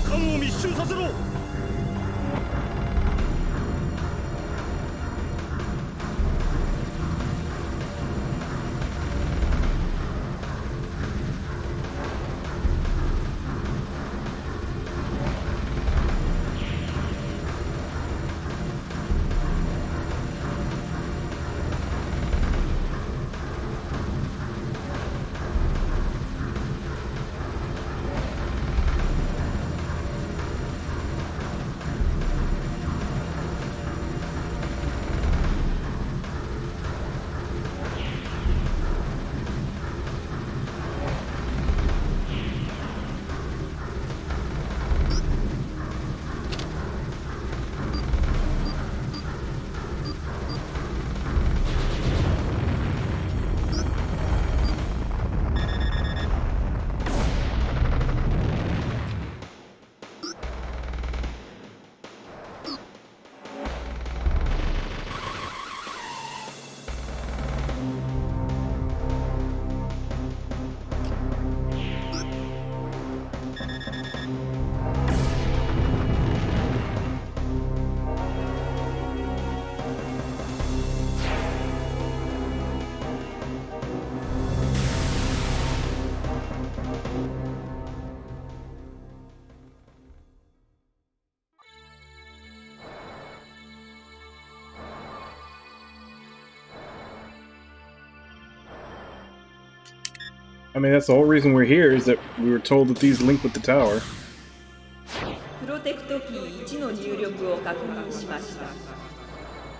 S15: 艦を密集させろ。
S1: I mean, that's the whole reason we're here, is that we were told that these link with the tower.
S4: プロテクトキー1の入力を確認しました。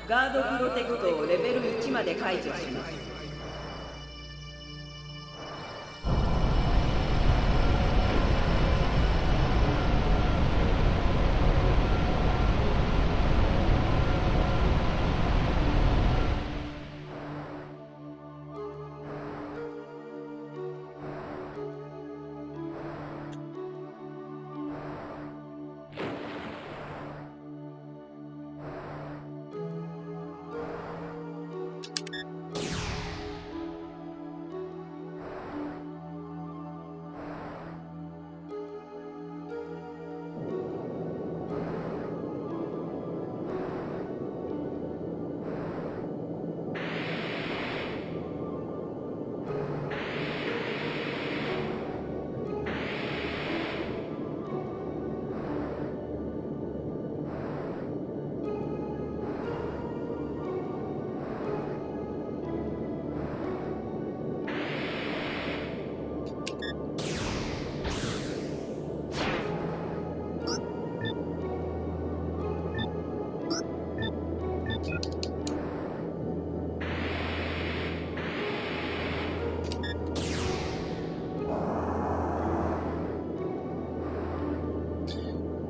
S4: ガードプロテクトをレベル1まで解除します。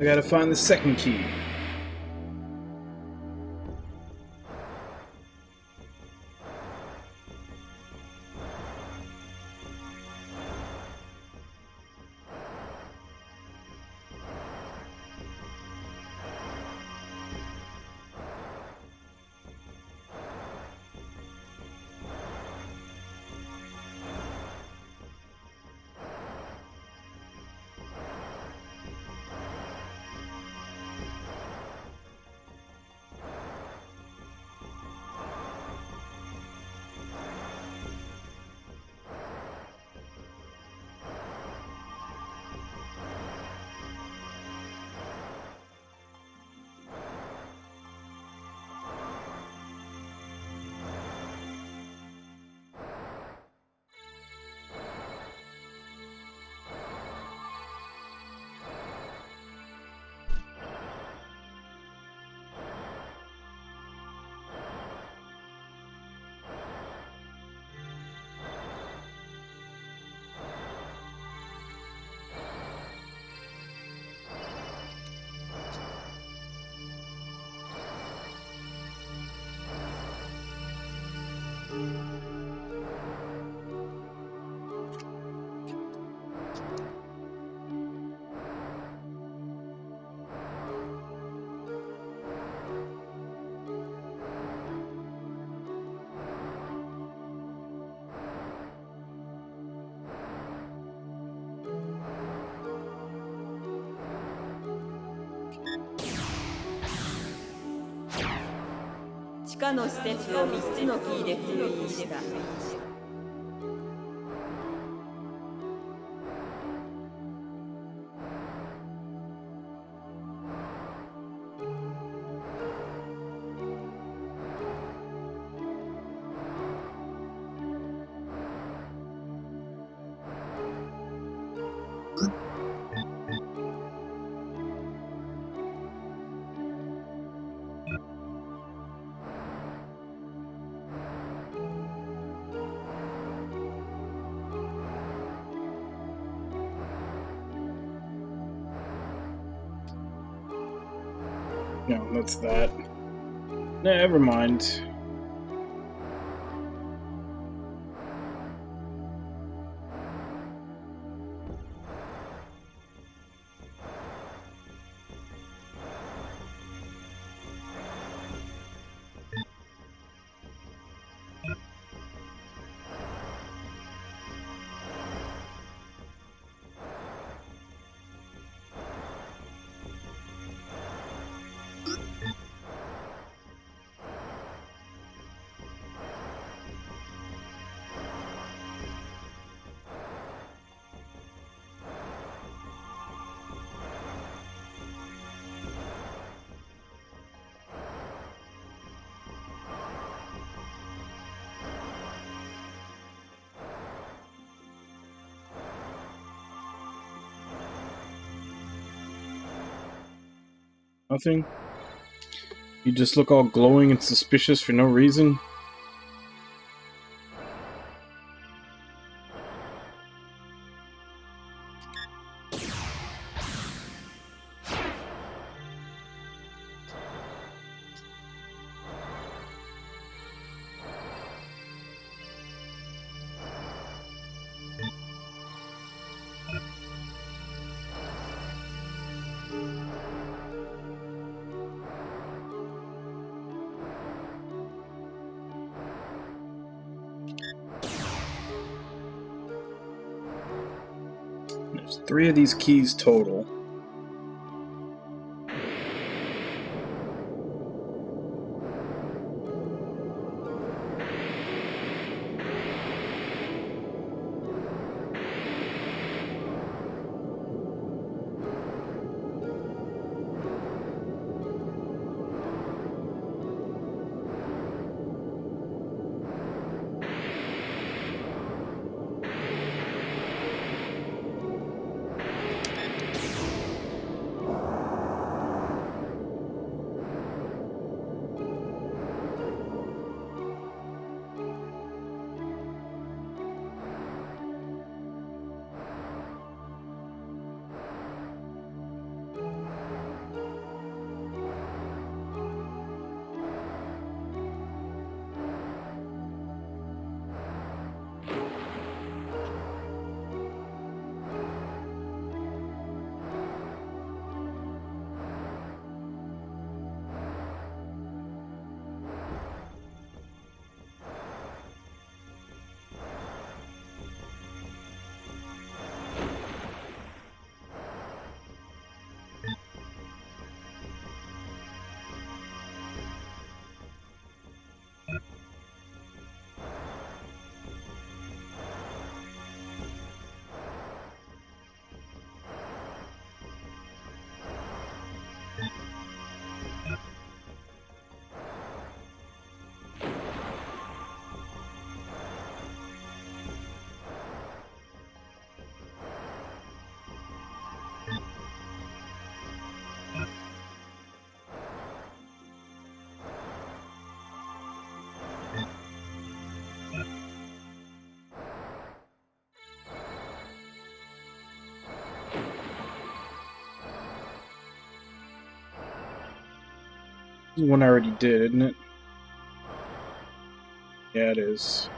S1: I gotta find the second key.
S4: 地下の施設を3つのキーで封印した。
S1: No, that's that. Never mind. Nothing? You just look all glowing and suspicious for no reason? There's 3 of these keys total. This is one I already did, isn't it? Yeah, it is.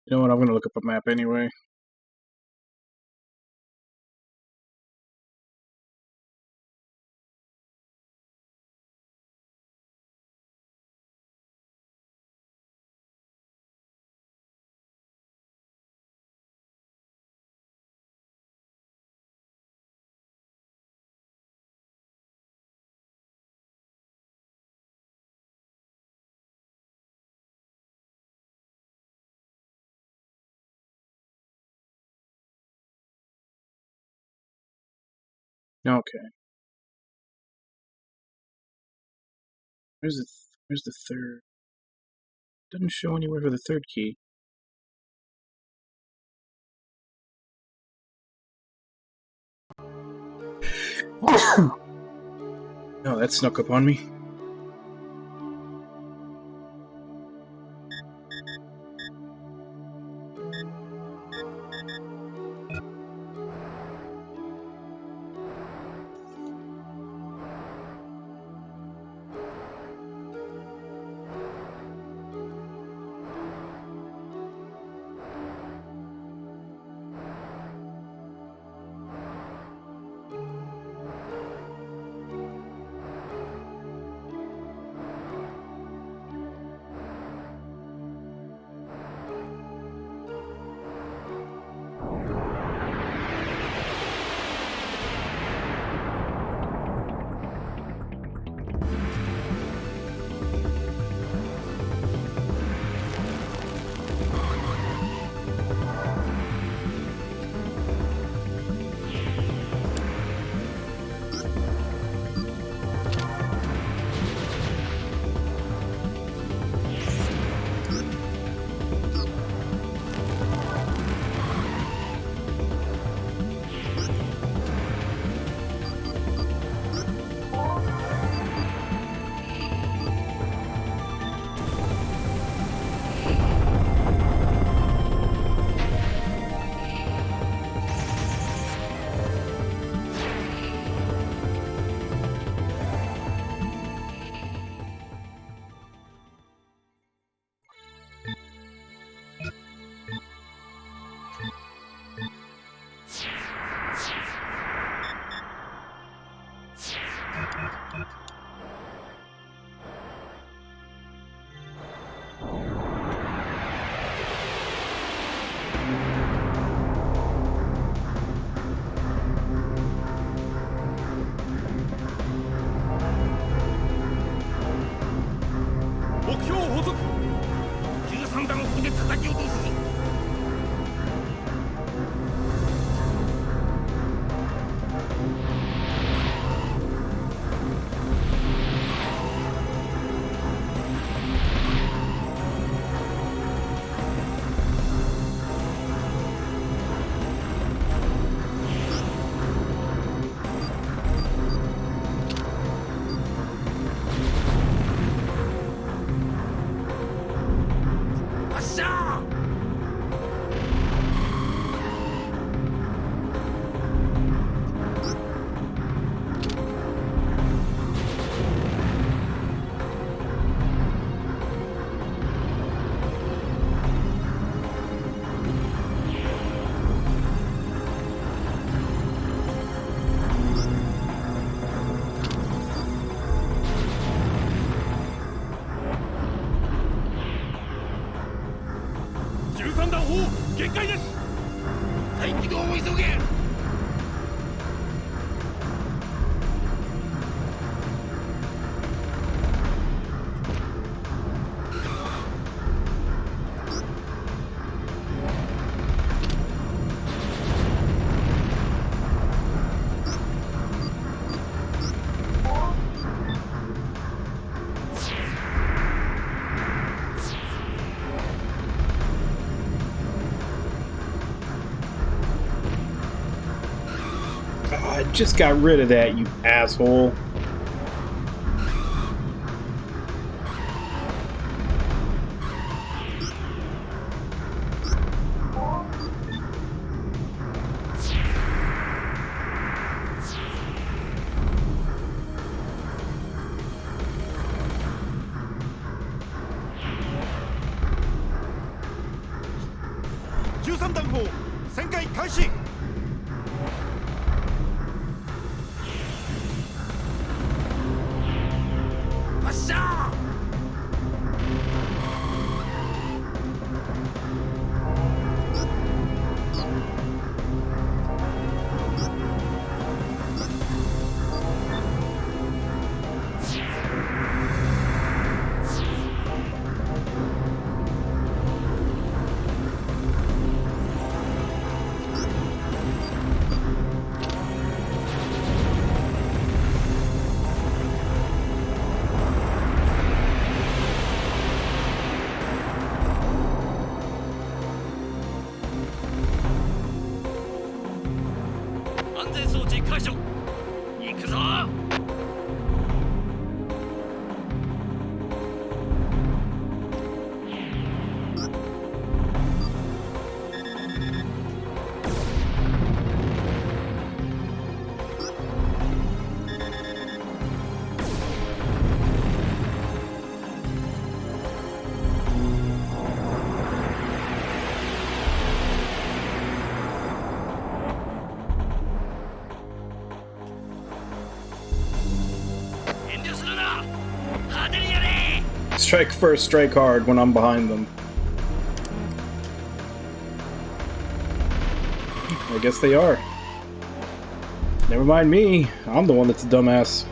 S1: You know what? I'm gonna look up a map anyway. Okay. Where's the third? Doesn't show anywhere for the third key. Oh, that snuck up on me.
S15: 限界です。待機動を急げ。
S1: I just got rid of that, you asshole.13
S15: 弾砲旋回開始。発射。箇所行くぞ。
S1: Strike first, strike hard when I'm behind them. I guess they are. Never mind me. I'm the one that's a dumbass.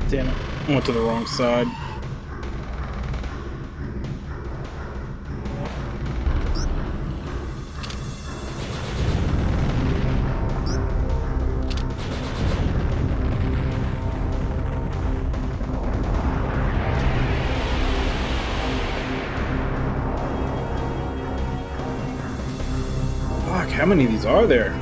S1: Damn it. I went to the wrong side. Fuck, how many of these are there?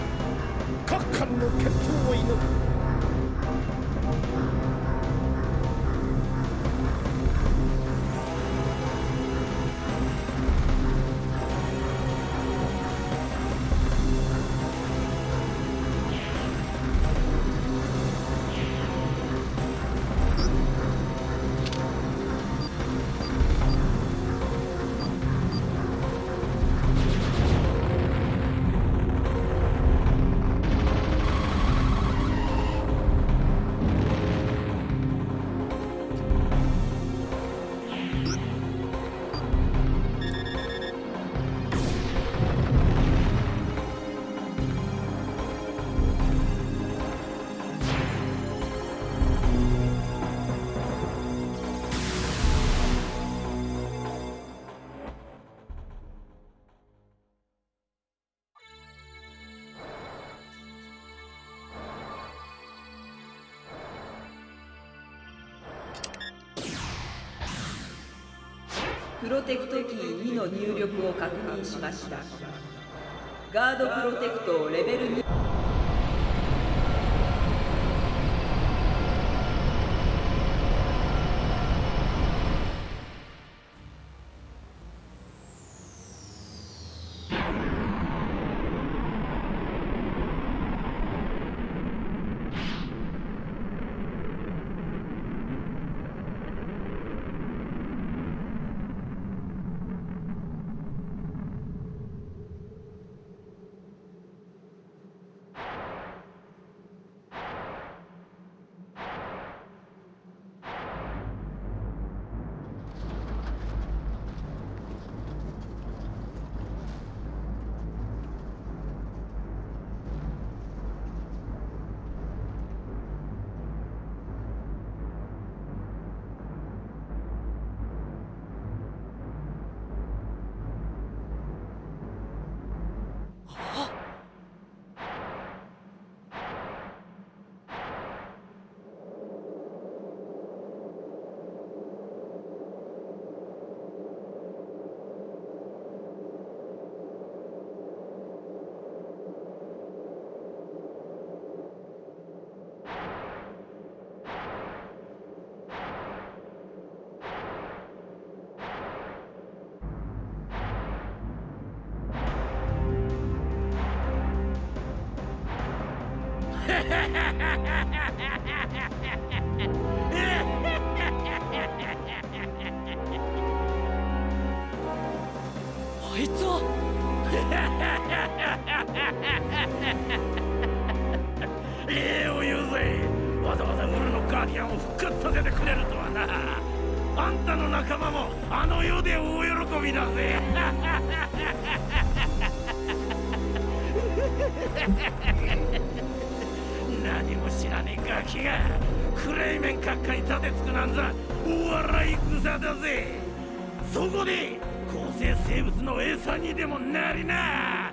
S4: プロテクトキー2の入力を確認しました。ガードプロテクトをレベル2。
S11: あいつは
S12: 礼を言うぜ。わざわざウルのガーディアンを復活させてくれるとはな。あんたの仲間もあの世で大喜びだぜ。何も知らねえガキがクレイメン閣下に立てつくなんざお笑い草だぜ。そこで構成生物の餌にでもなりな。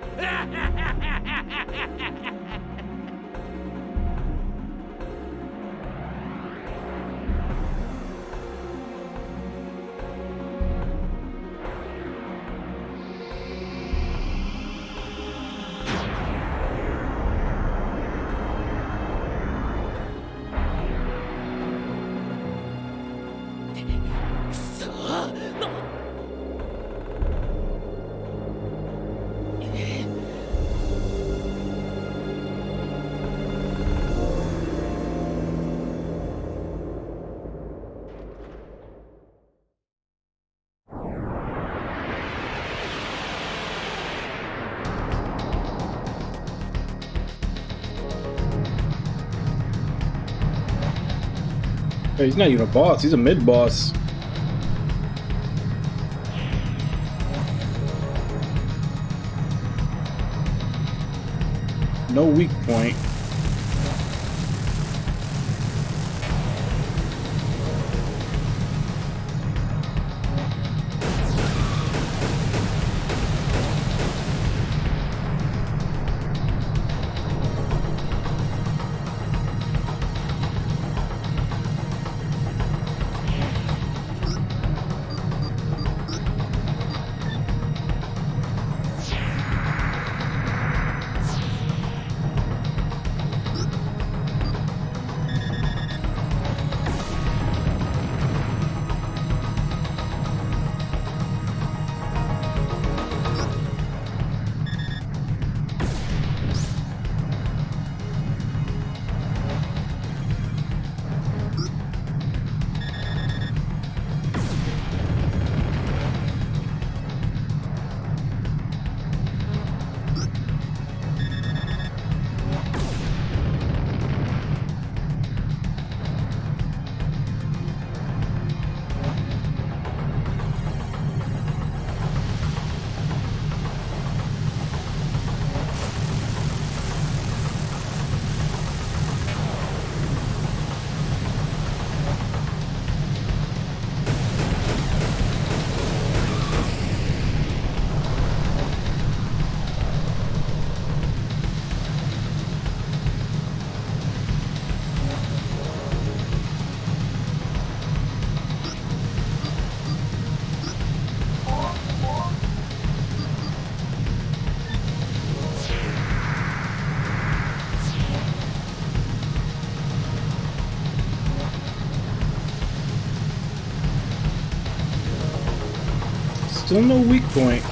S1: Hey, he's not even a boss, he's a mid-boss. No weak point. Still no weak point.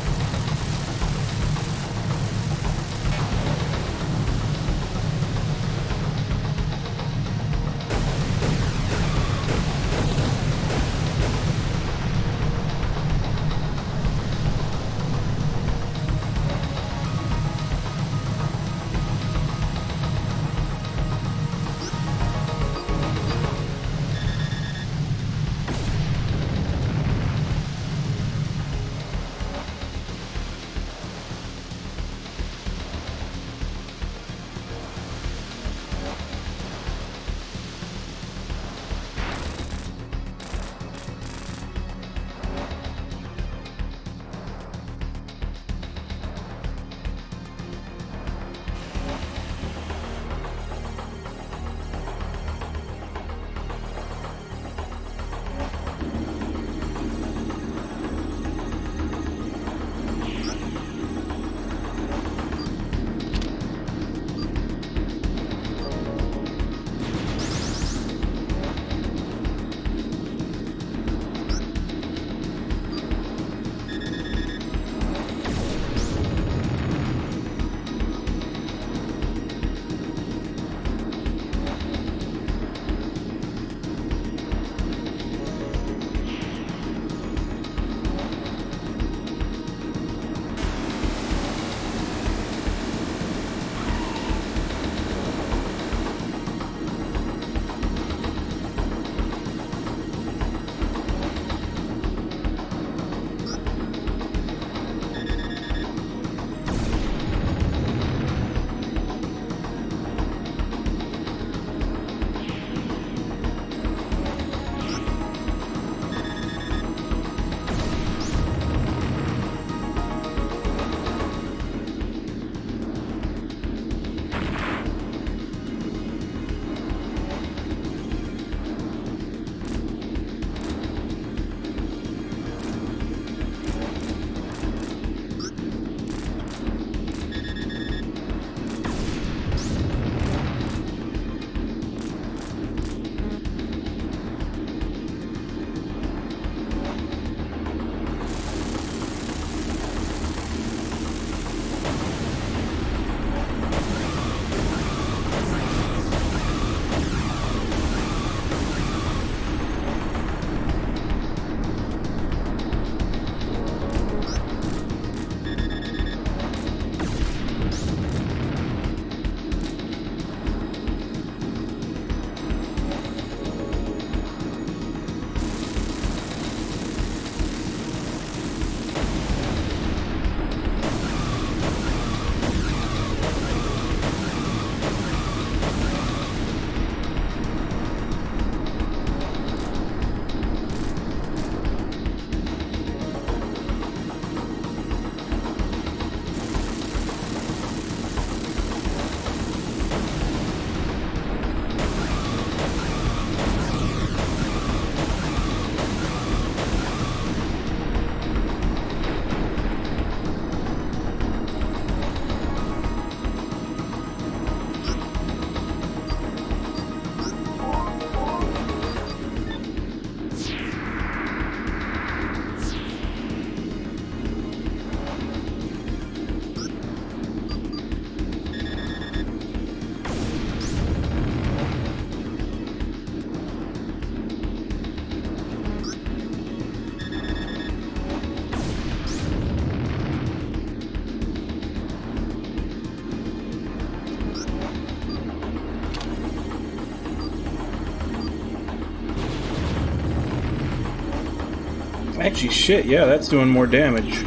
S1: Actually, shit, yeah, that's doing more damage.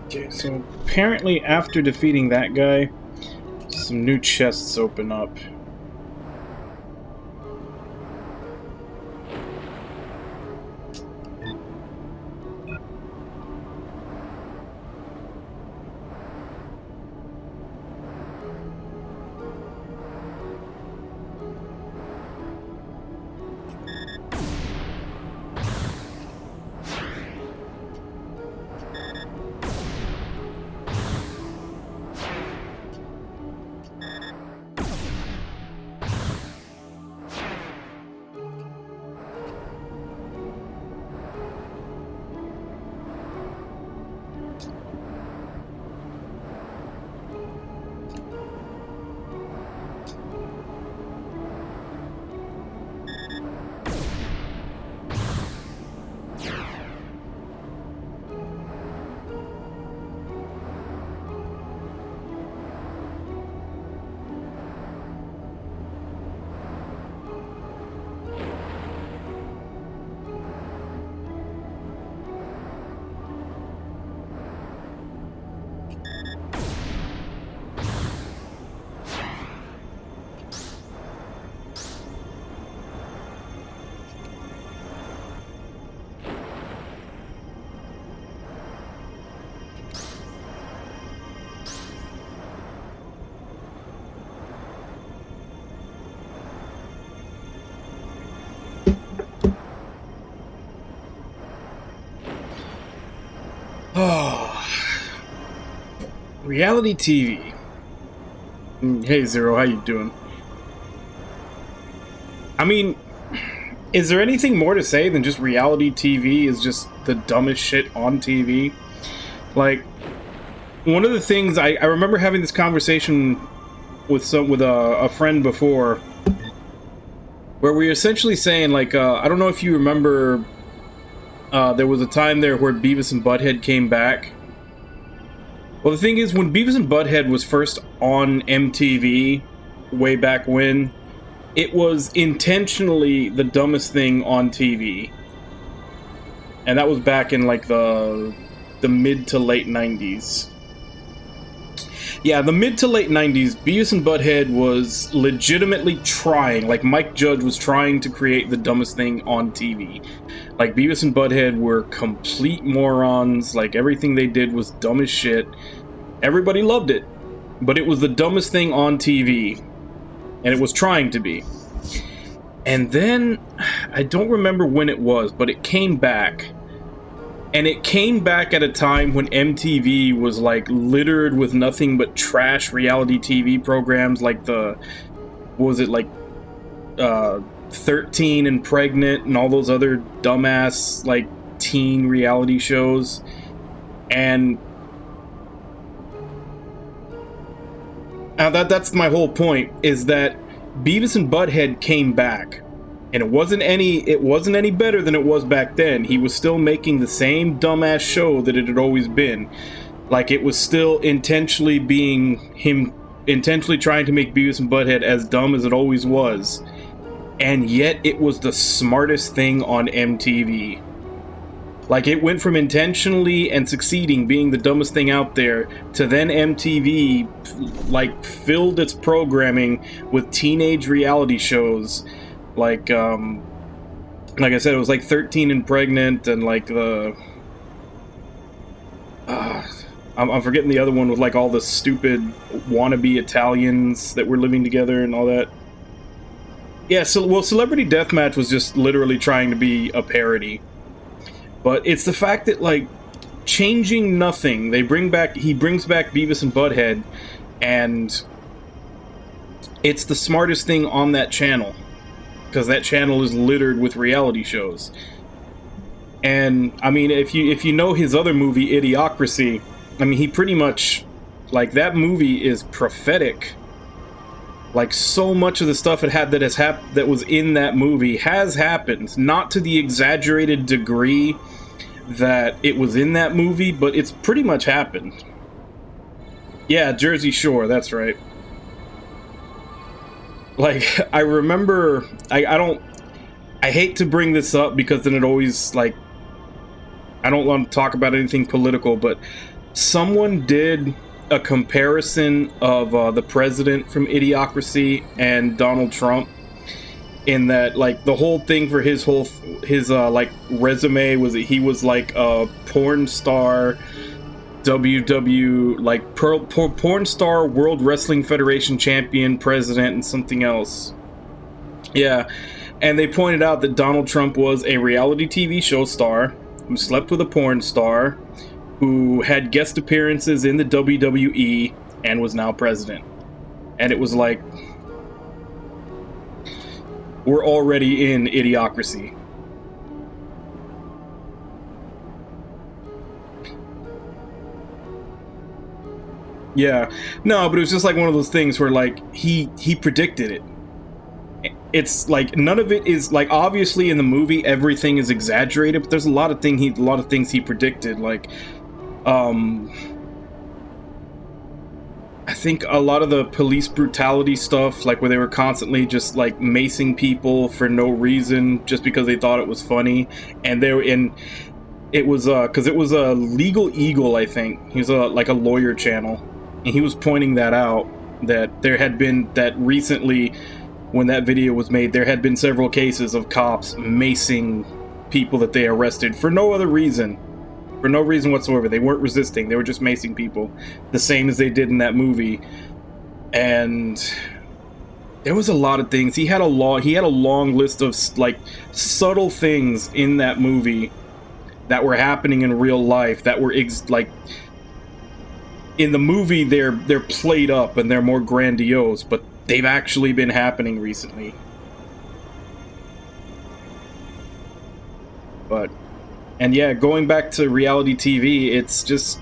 S1: Okay, so apparently after defeating that guy, some new chests open up. Oh, reality TV. Hey Zero, how you doing? I mean, is there anything more to say than just reality TV is just the dumbest shit on TV? Like, one of the things I remember having this conversation with a friend before, where we were essentially saying, like, I don't know if you remember. There was a time there where Beavis and Butthead came back. Well, the thing is, when Beavis and Butthead was first on MTV, way back when, it was intentionally the dumbest thing on TV. And that was back in, like, the mid to late 90s. Yeah, the mid to late 90s, Beavis and Butthead was legitimately trying, like Mike Judge was trying to create the dumbest thing on TV. Like, Beavis and Butthead were complete morons, like, everything they did was dumb as shit. Everybody loved it, but it was the dumbest thing on TV, and it was trying to be. And then, I don't remember when it was, but it came back. And it came back at a time when MTV was, like, littered with nothing but trash reality TV programs, like what was it, like, 13 and Pregnant and all those other dumbass, like, teen reality shows. And that's my whole point, is that Beavis and Butthead came back. And it wasn't any better than it was back then. He was still making the same dumbass show that it had always been. Like, it was still intentionally trying to make Beavis and Butthead as dumb as it always was. And yet it was the smartest thing on MTV. Like, it went from intentionally and succeeding being the dumbest thing out there to then MTV, like, filled its programming with teenage reality shows. Like I said, it was like 13 and Pregnant, and like I'm forgetting the other one with like all the stupid wannabe Italians that were living together and all that. Yeah, so, well, Celebrity Deathmatch was just literally trying to be a parody. But it's the fact that, like, changing nothing, he brings back Beavis and Butthead, and it's the smartest thing on that channel. Because that channel is littered with reality shows. And, I mean, if you know his other movie, Idiocracy, I mean, he pretty much, like, that movie is prophetic. Like, so much of the stuff that was in that movie has happened. Not to the exaggerated degree that it was in that movie, but it's pretty much happened. Yeah, Jersey Shore, that's right. Like, I remember, I hate to bring this up because then it always, like, I don't want to talk about anything political, but someone did a comparison of the president from Idiocracy and Donald Trump, in that like the whole thing for his like resume was that he was like a porn star, like porn star, World Wrestling Federation champion, president, and something else. Yeah, and they pointed out that Donald Trump was a reality TV show star who slept with a porn star, who had guest appearances in the WWE, and was now president. And it was like, we're already in Idiocracy. Yeah, no, but it was just like one of those things where like he predicted it. It's like none of it is like, obviously in the movie everything is exaggerated, but there's a lot of things he predicted. Like, I think a lot of the police brutality stuff, like where they were constantly just like macing people for no reason just because they thought it was funny, and it was because it was a Legal Eagle, I think. He was like a lawyer channel, and he was pointing that out, that there had been that recently, when that video was made, there had been several cases of cops macing people that they arrested for no other reason. For no reason whatsoever. They weren't resisting. They were just macing people, the same as they did in that movie. And there was a lot of things. He had a long list of like subtle things in that movie that were happening in real life that were like, in the movie they're played up and they're more grandiose, but they've actually been happening recently. But, and yeah, going back to reality TV, it's just,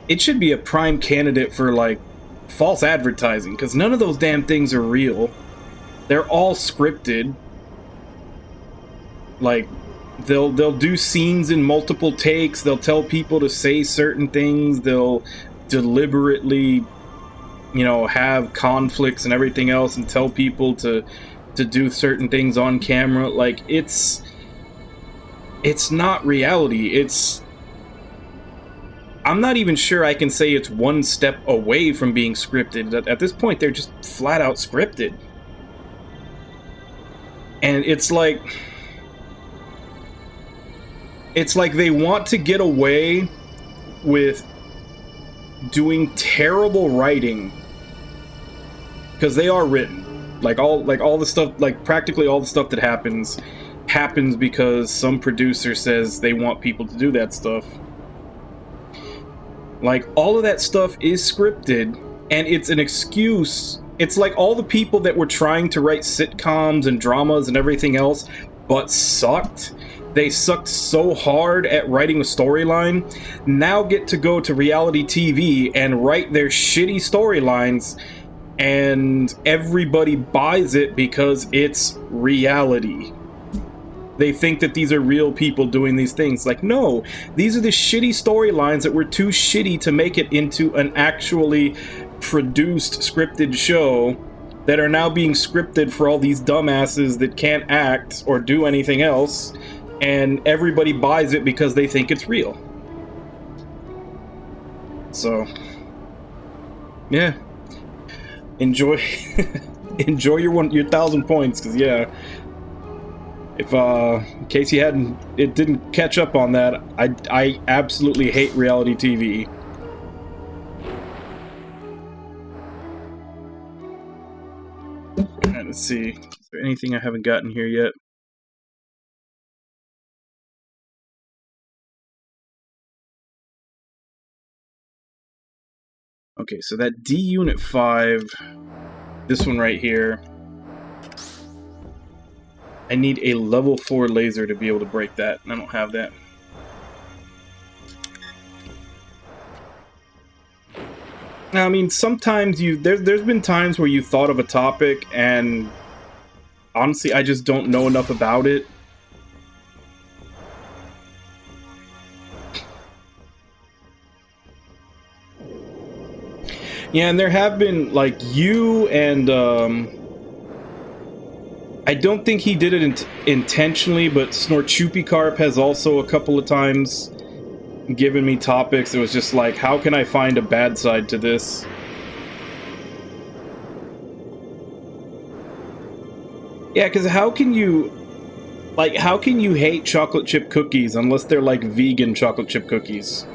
S1: it should be a prime candidate for like false advertising, because none of those damn things are real. They're all scripted. Like, they'll do scenes in multiple takes. They'll tell people to say certain things. They'll deliberately, you know, have conflicts and everything else, and tell people to do certain things on camera. Like, it's not reality. I'm not even sure I can say it's one step away from being scripted. At this point, they're just flat out scripted. And it's like they want to get away with doing terrible writing, because they are written. Like all the stuff, like practically all the stuff that happens because some producer says they want people to do that stuff. Like, all of that stuff is scripted, and it's an excuse. It's like all the people that were trying to write sitcoms and dramas and everything else, but sucked. They sucked so hard at writing a storyline, now get to go to reality TV and write their shitty storylines, and everybody buys it because it's reality. They think that these are real people doing these things. Like, no, these are the shitty storylines that were too shitty to make it into an actually produced scripted show, that are now being scripted for all these dumbasses that can't act or do anything else, and everybody buys it because they think it's real. So, yeah, enjoy enjoy your 1,000 points, because yeah, if in case it didn't catch up on that, I absolutely hate reality TV. Alright, let's see. Is there anything I haven't gotten here yet? Okay, so that D Unit 5, this one right here, I need a level 4 laser to be able to break that, and I don't have that. Now, I mean, sometimes there's been times where you thought of a topic, and honestly, I just don't know enough about it. Yeah, and there have been, like, you and, I don't think he did it intentionally, but Snorchupicarp has also a couple of times giving me topics. It was just like, how can I find a bad side to this? Yeah, because how can you hate chocolate chip cookies unless they're like vegan chocolate chip cookies?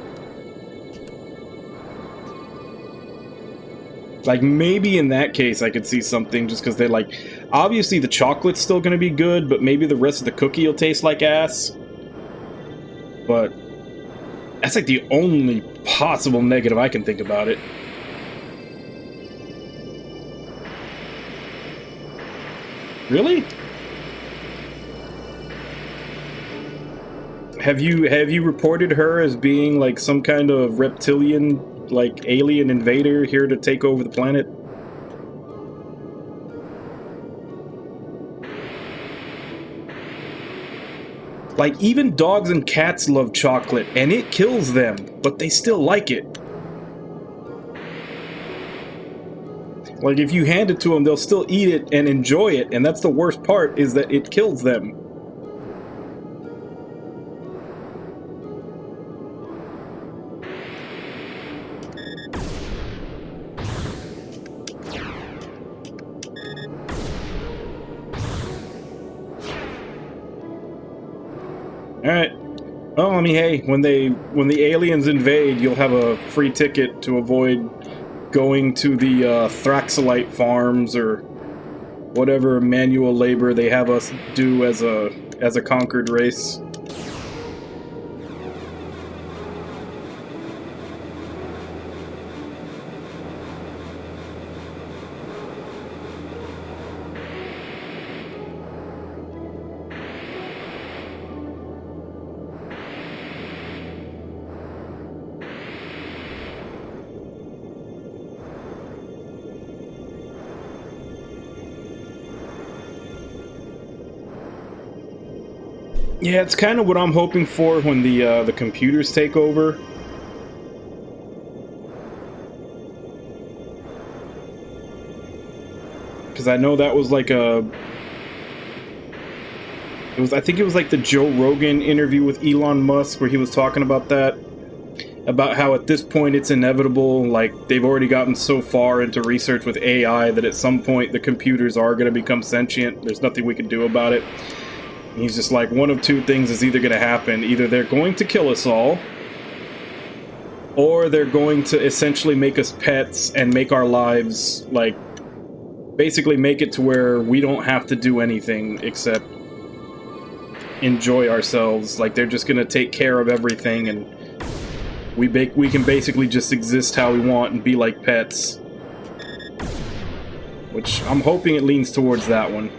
S1: Like, maybe in that case I could see something, just because they're like, obviously the chocolate's still going to be good, but maybe the rest of the cookie will taste like ass. But that's like the only possible negative I can think about it. Really? Have you reported her as being like some kind of reptilian, like alien invader here to take over the planet? Like, even dogs and cats love chocolate, and it kills them, but they still like it. Like, if you hand it to them, they'll still eat it and enjoy it, and that's the worst part, is that it kills them. Alright. Well, I mean, hey, when the aliens invade, you'll have a free ticket to avoid going to the Thraxolite farms or whatever manual labor they have us do as a conquered race. Yeah, it's kind of what I'm hoping for when the computers take over. Because I know that was like I think it was like the Joe Rogan interview with Elon Musk where he was talking about that. About how at this point it's inevitable, like they've already gotten so far into research with AI that at some point the computers are going to become sentient. There's nothing we can do about it. He's just like, one of two things is either going to happen. Either they're going to kill us all, or they're going to essentially make us pets and make our lives, like, basically make it to where we don't have to do anything except enjoy ourselves. Like, they're just going to take care of everything, and we can basically just exist how we want and be like pets. Which, I'm hoping it leans towards that one.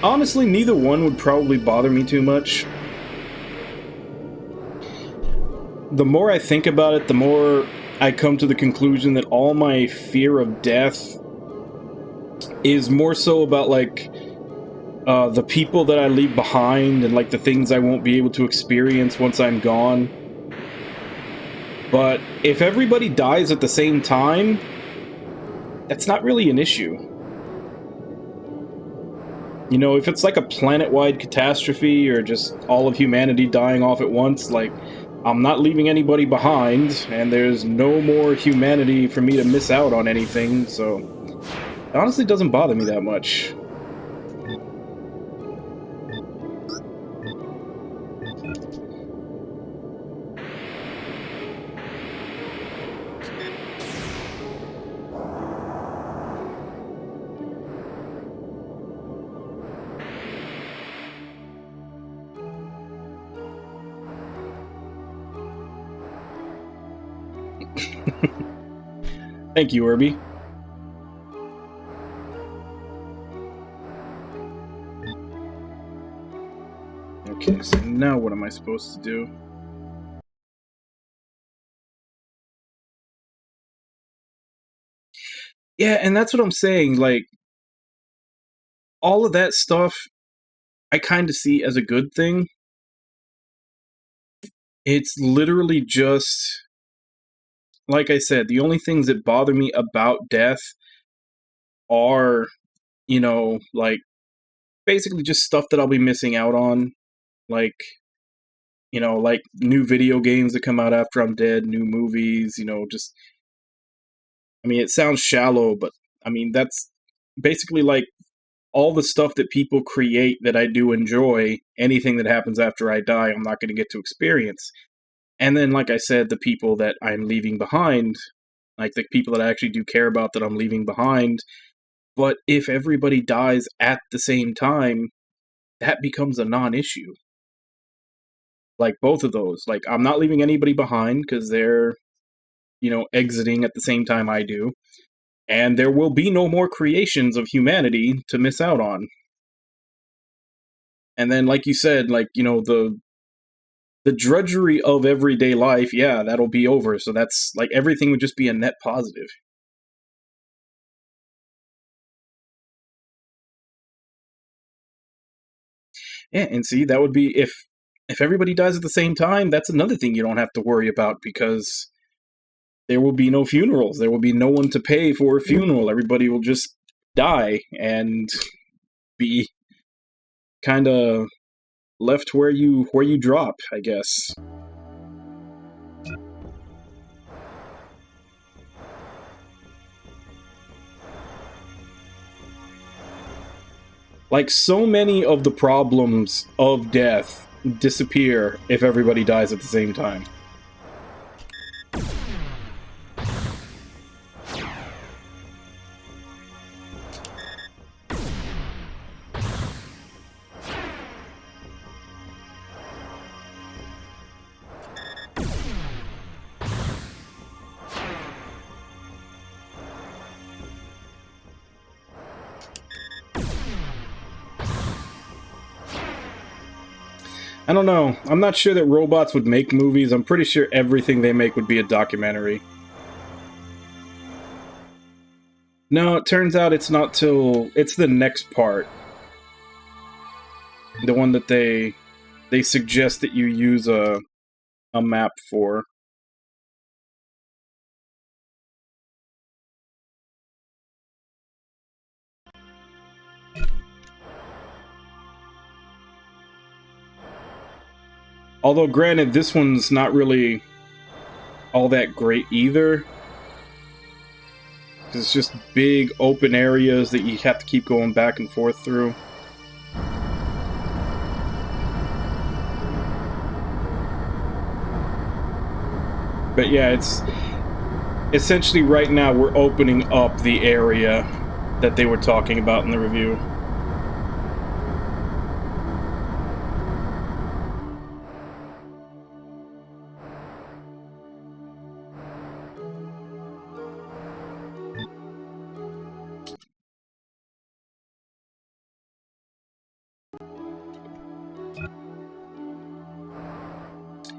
S1: Honestly, neither one would probably bother me too much. The more I think about it, the more I come to the conclusion that all my fear of death is more so about, like, the people that I leave behind and, like, the things I won't be able to experience once I'm gone. But if everybody dies at the same time, that's not really an issue. You know, if it's like a planet-wide catastrophe or just all of humanity dying off at once, like, I'm not leaving anybody behind, and there's no more humanity for me to miss out on anything, so it honestly doesn't bother me that much. Thank you, Irby. Okay, so now what am I supposed to do? Yeah, and that's what I'm saying, like, all of that stuff I kind of see as a good thing. It's literally just, like I said, the only things that bother me about death are you know, like basically just stuff that I'll be missing out on, like, you know, like new video games that come out after I'm dead, new movies, you know, just, I mean, it sounds shallow, but I mean, that's basically like all the stuff that people create that I do enjoy. Anything that happens after I die, I'm not going to get to experience. And then, like I said, the people that I'm leaving behind, like the people that I actually do care about that I'm leaving behind. But if everybody dies at the same time, that becomes a non-issue. Like both of those. Like, I'm not leaving anybody behind because they're, you know, exiting at the same time I do. And there will be no more creations of humanity to miss out on. And then, like you said, like, you know, the drudgery of everyday life, yeah, that'll be over. So that's, like, everything would just be a net positive. Yeah, and see, that would be, if everybody dies at the same time, that's another thing you don't have to worry about, because there will be no funerals. There will be no one to pay for a funeral. Everybody will just die and be kind of left where you drop, I guess. Like, so many of the problems of death disappear if everybody dies at the same time. I don't know. I'm not sure that robots would make movies. I'm pretty sure everything they make would be a documentary. No, it turns out it's not till... It's the next part. The one that they suggest that you use a map for. Although, granted, this one's not really all that great either. Because it's just big, open areas that you have to keep going back and forth through. But yeah, it's... Essentially, right now, we're opening up the area that they were talking about in the review.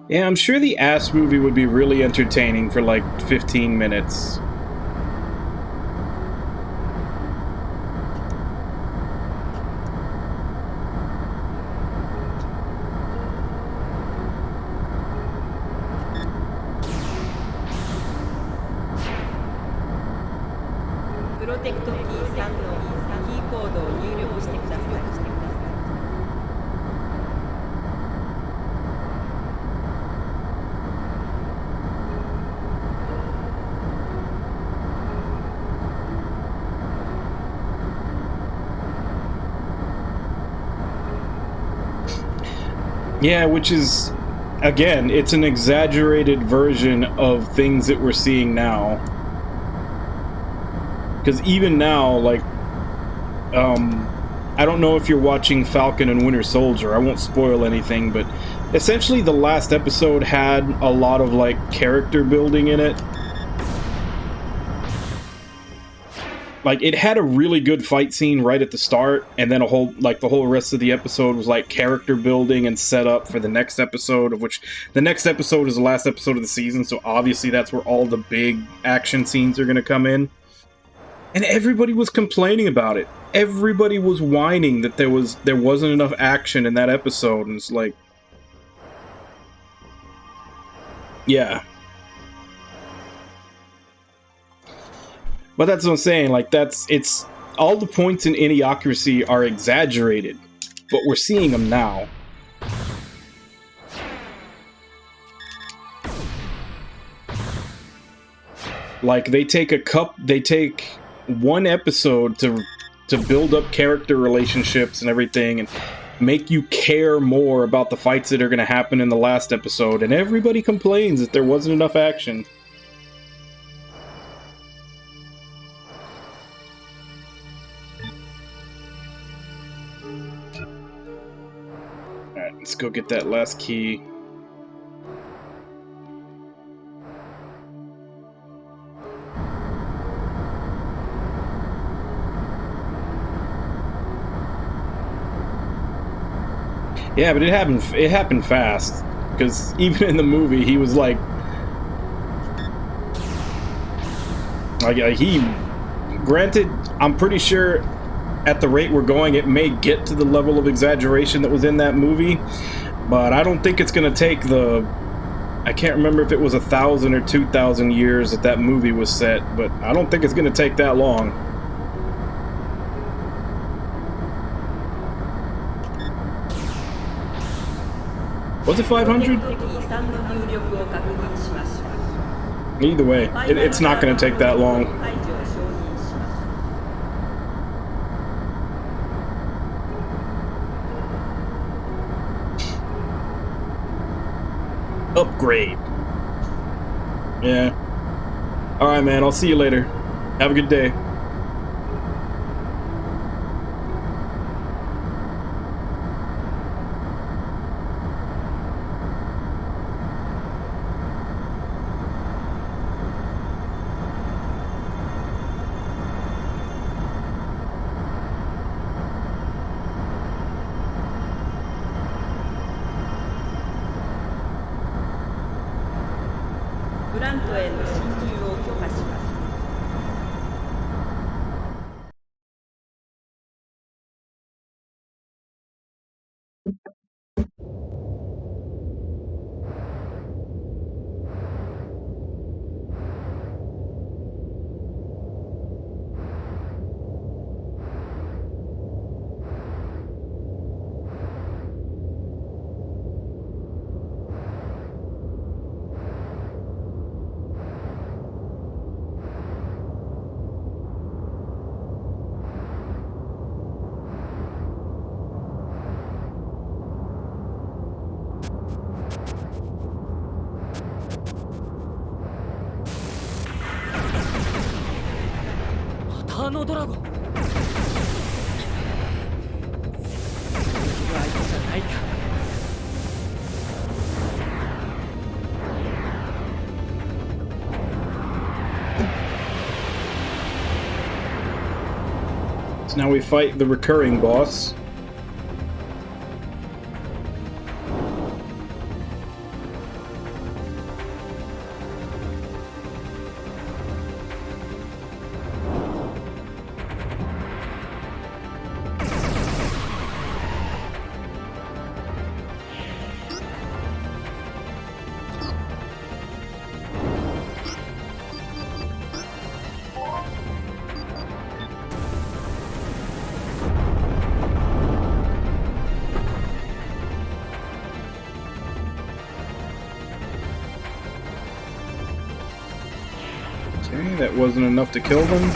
S1: Yeah, I'm sure the ass movie would be really entertaining for like 15 minutes. Yeah, which is, again, it's an exaggerated version of things that we're seeing now. Because even now, like, I don't know if you're watching Falcon and Winter Soldier, I won't spoil anything, but essentially the last episode had a lot of, like, character building in it. Like, it had a really good fight scene right at the start, and then the whole rest of the episode was, like, character building and set up for the next episode, of which the next episode is the last episode of the season, so obviously that's where all the big action scenes are gonna come in. And everybody was complaining about it. Everybody was whining that there wasn't enough action in that episode, and it's like... Yeah. But that's what I'm saying, like, it's all the points in idiocracy are exaggerated, but we're seeing them now. Like they take one episode to build up character relationships and everything, and make you care more about the fights that are going to happen in the last episode, and everybody complains that there wasn't enough action. Alright, let's go get that last key. Yeah, but it happened fast. Because even in the movie, he was like granted, I'm pretty sure at the rate we're going, it may get to the level of exaggeration that was in that movie, but I don't think it's gonna take I can't remember if it was 1,000 or 2,000 years that movie was set, but I don't think it's gonna take that long. Was it 500? Either way, it's not going to take that long. Upgrade. Yeah. Alright, man. I'll see you later. Have a good day. So now we fight the recurring boss. Okay, that wasn't enough to kill them.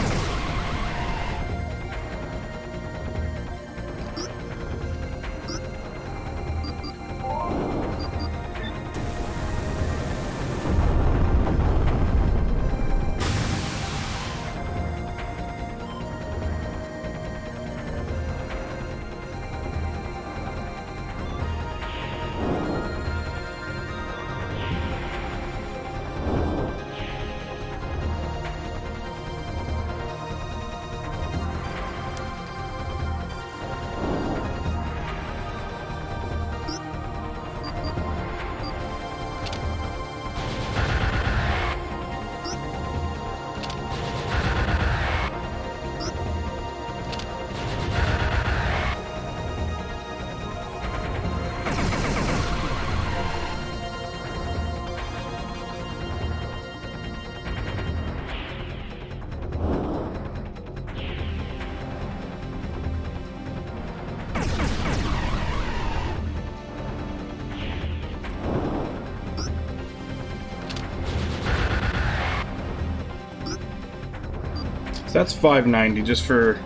S1: So that's 590 just for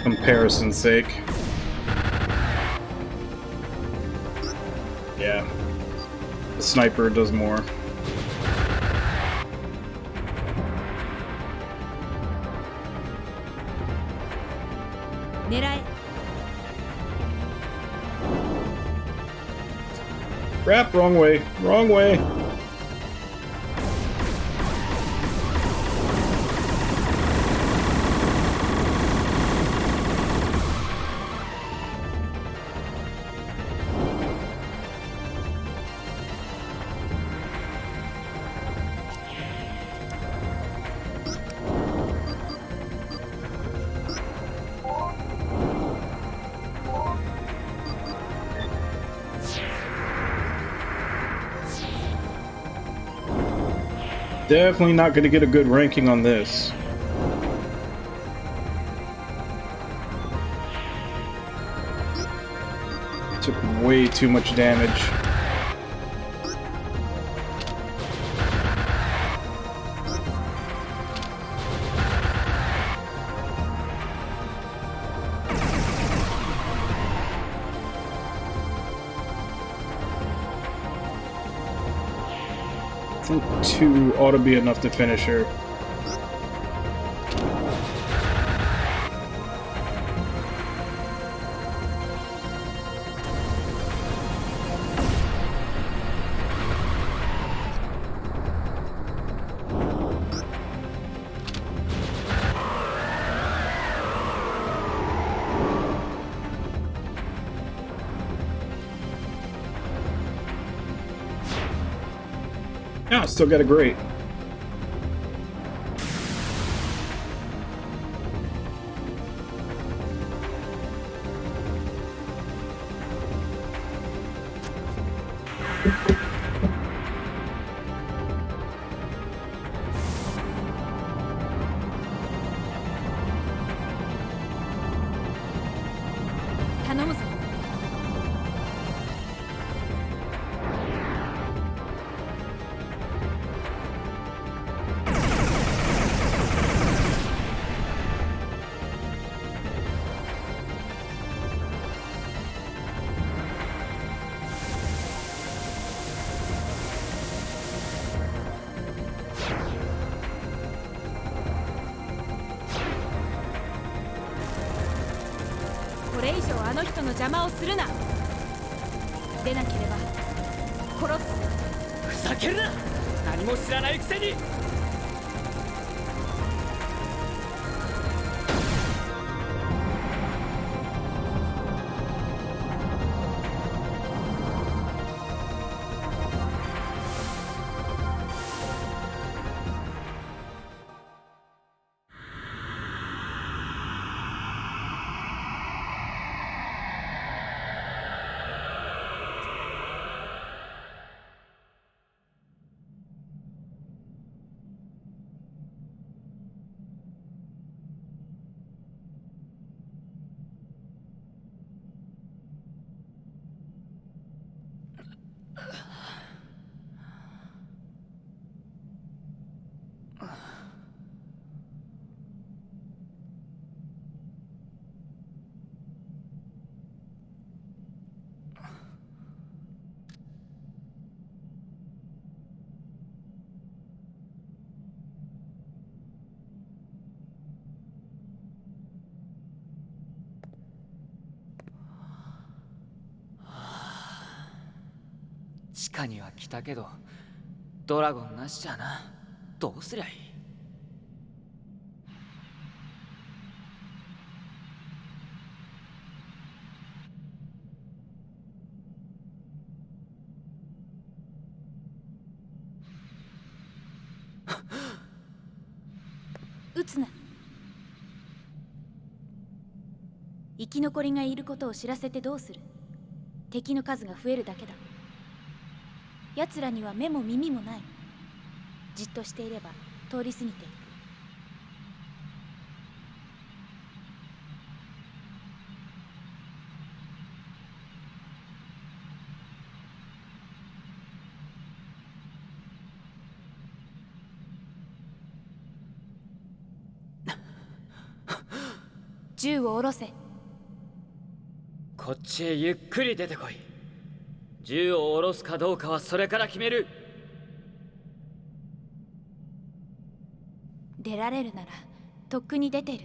S1: comparison's sake. Yeah. The sniper does more. Crap, wrong way. Wrong way. Definitely not going to get a good ranking on this. Took way too much damage. I think 2 ought to be enough to finish her. Yeah, still got a great.
S3: これ以上あの人の邪魔をするな。出なければ殺す。
S11: ふざけるな。何も知らないくせに。地下には来たけどドラゴンなしじゃな。どうすりゃいい。
S3: 撃つな。生き残りがいることを知らせてどうする。敵の数が増えるだけだ。奴らには目も耳もない。じっとしていれば通り過ぎていく。銃を下ろせ。
S11: こっちへゆっくり出てこい。銃を下ろすかどうかはそれから決める。
S3: 出られるならとっくに出てる。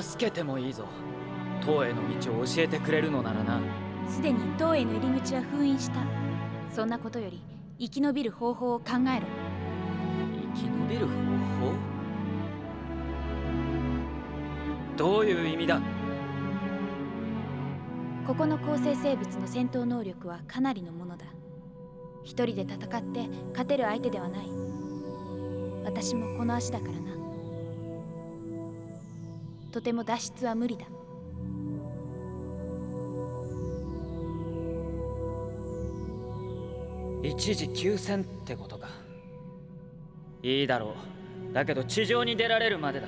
S11: 助けてもいいぞ。塔への道を教えてくれるのならな。
S3: すでに塔への入り口は封印した。そんなことより生き延びる方法を考えろ。
S11: 生き延びる方法？どういう意味だ？
S3: ここの構成生物の戦闘能力はかなりのものだ。一人で戦って勝てる相手ではない。私もこの足だからな。とても脱出は無理だ。
S11: 一時休戦ってことか。いいだろう。だけど地上に出られるまでだ。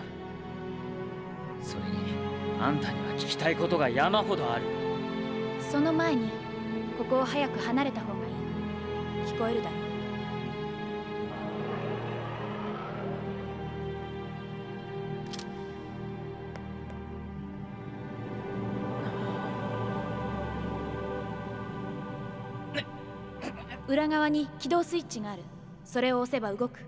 S11: それにあんたには聞きたいことが山ほどある。
S3: その前にここを早く離れた方がいい。聞こえるだろう。裏側に起動スイッチがある。それを押せば動く。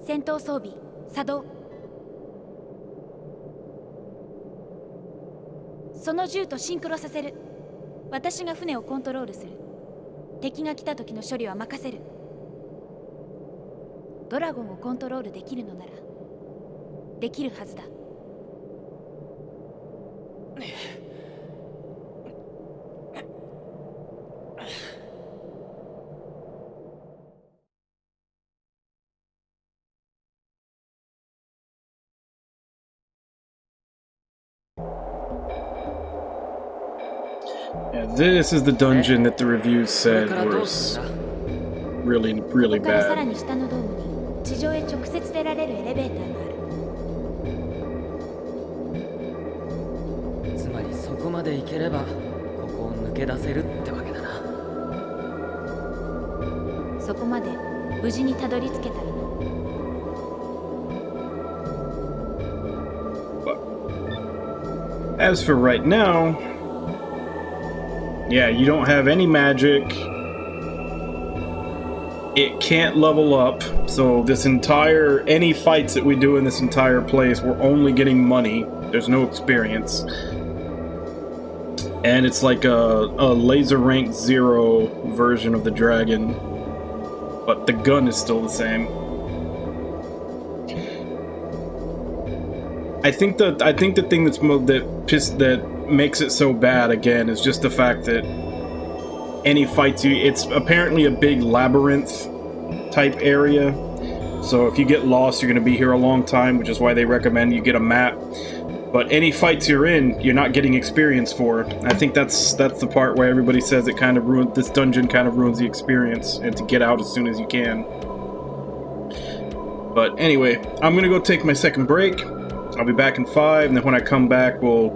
S3: 戦闘装備作動。その銃とシンクロさせる。私が船をコントロールする。敵が来た時の処理は任せる。ドラゴンをコントロールできるのならできるはずだ。
S1: Yeah, this is the dungeon that the reviews said was really, really
S3: ここからさら
S1: bad.
S3: に下のドームに地上へ直接出られるエレベーターがある。
S11: つまりそこまで行ければここを抜け出せるってわけだな。
S3: そこまで無事にたどり着けたらな。
S1: As for right now, yeah, you don't have any magic. It can't level up, so any fights that we do in this entire place, we're only getting money. There's no experience. And it's like a laser rank 0 version of the dragon, but the gun is still the same. I think the thing that makes it so bad again is just the fact that any fights it's apparently a big labyrinth type area, so if you get lost you're going to be here a long time, which is why they recommend you get a map. But any fights you're in, you're not getting experience for. I think that's the part where everybody says it kind of this dungeon kind of ruins the experience, and to get out as soon as you can. But anyway, I'm gonna go take my second break. I'll be back in 5, and then when I come back, we'll,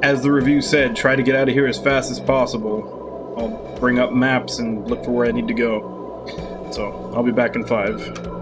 S1: as the review said, try to get out of here as fast as possible. I'll bring up maps and look for where I need to go. So, I'll be back in 5.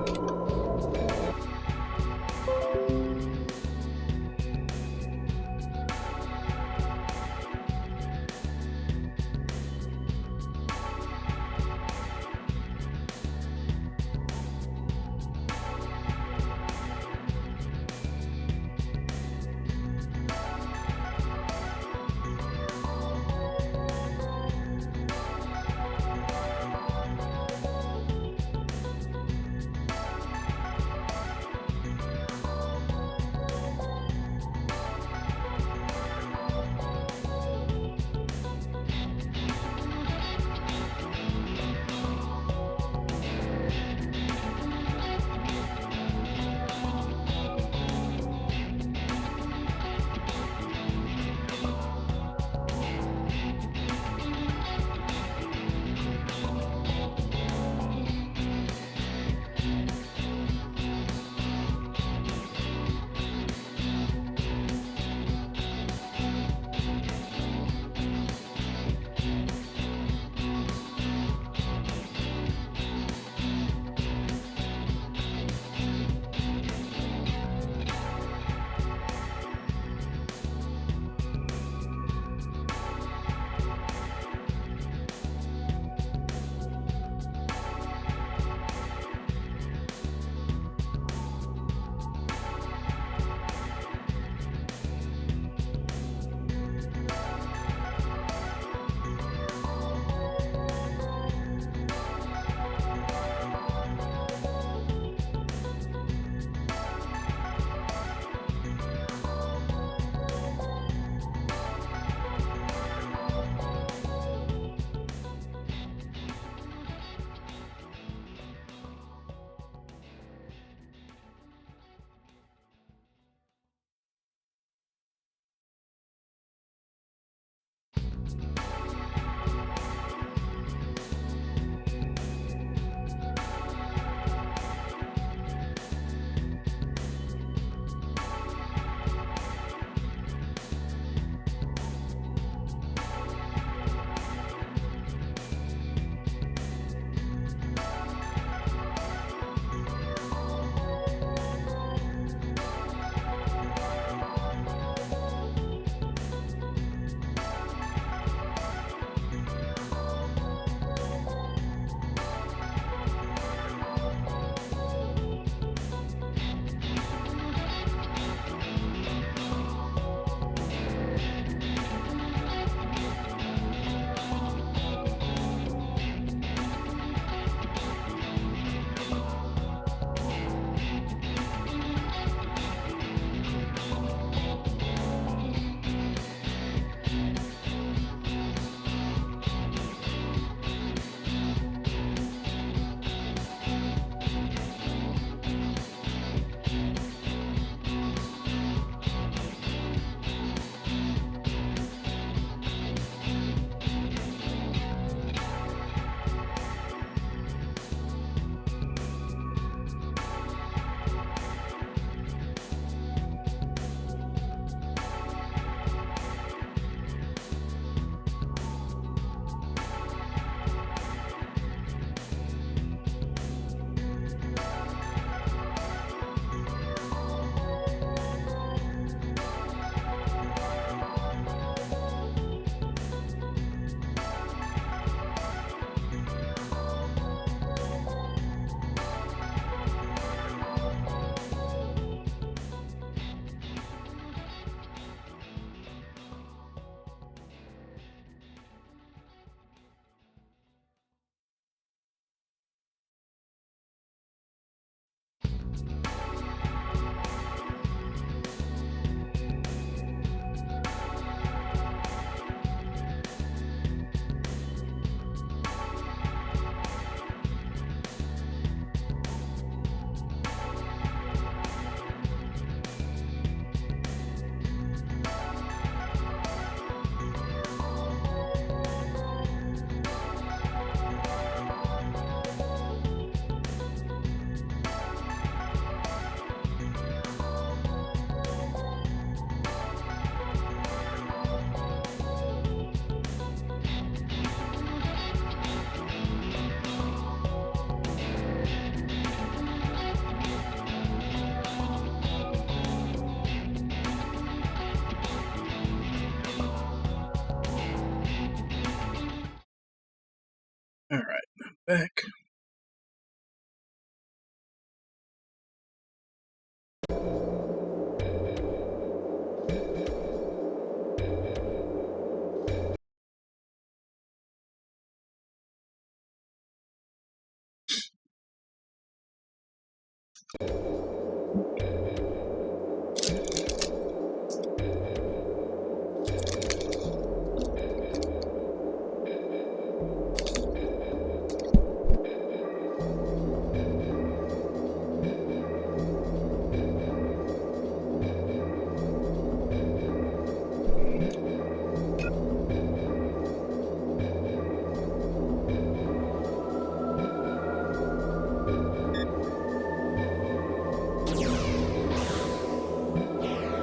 S1: Alright, back.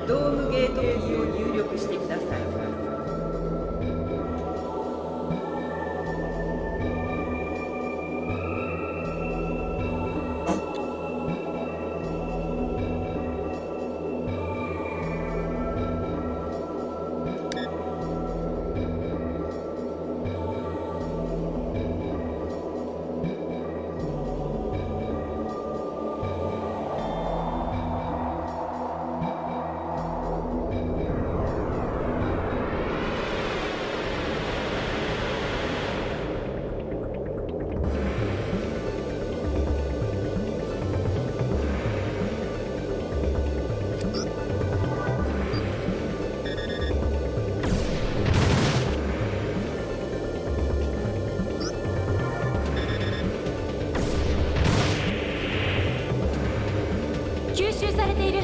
S4: ドームゲートキーを入力してください。
S3: 吸収されている。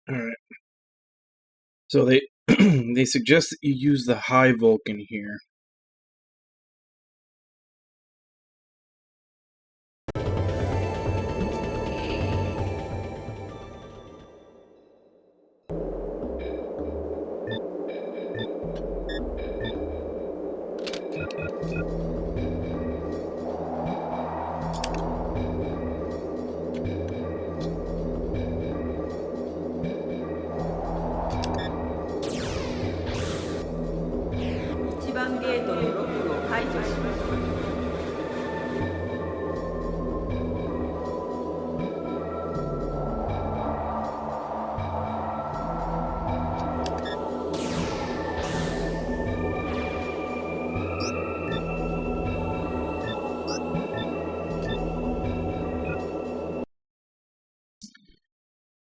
S1: Alright. So they they suggest that you use the high Vulcan here.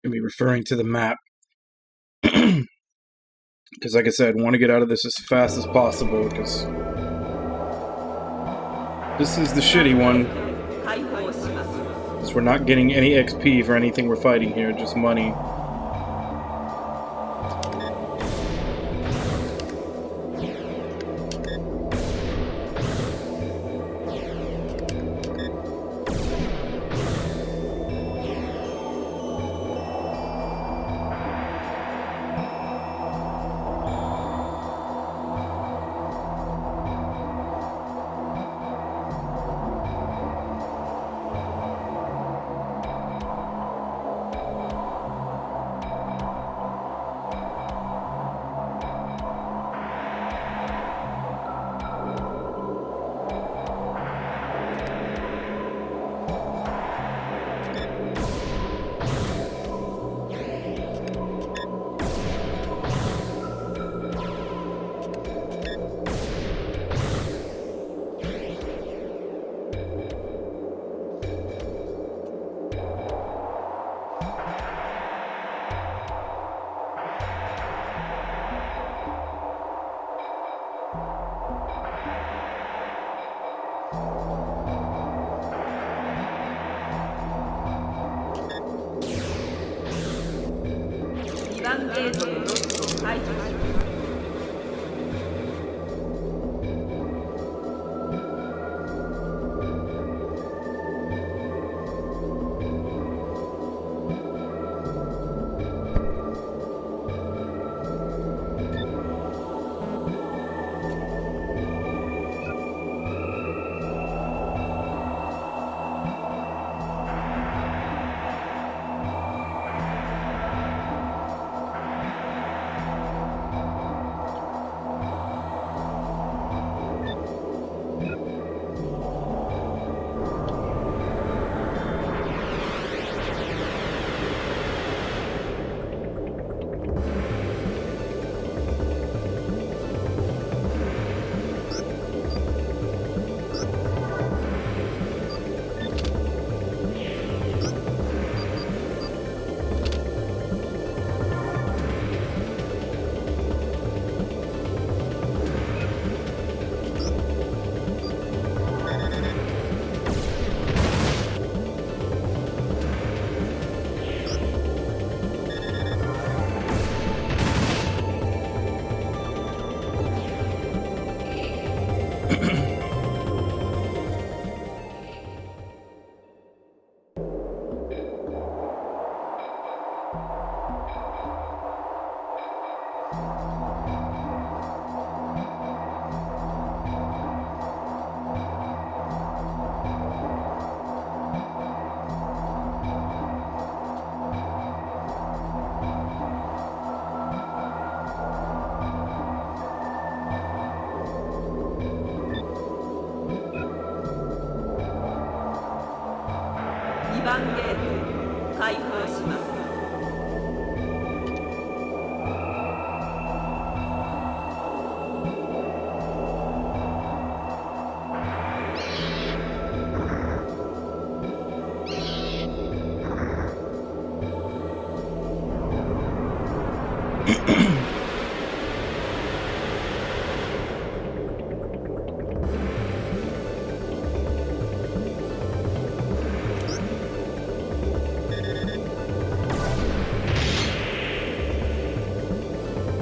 S1: Gonna be referring to the map. Because like I said, I want to get out of this as fast as possible, because this is the shitty one. Because we're not getting any XP for anything we're fighting here, just money.
S4: 番ゲートのロックを解除します。2番ゲート開放します。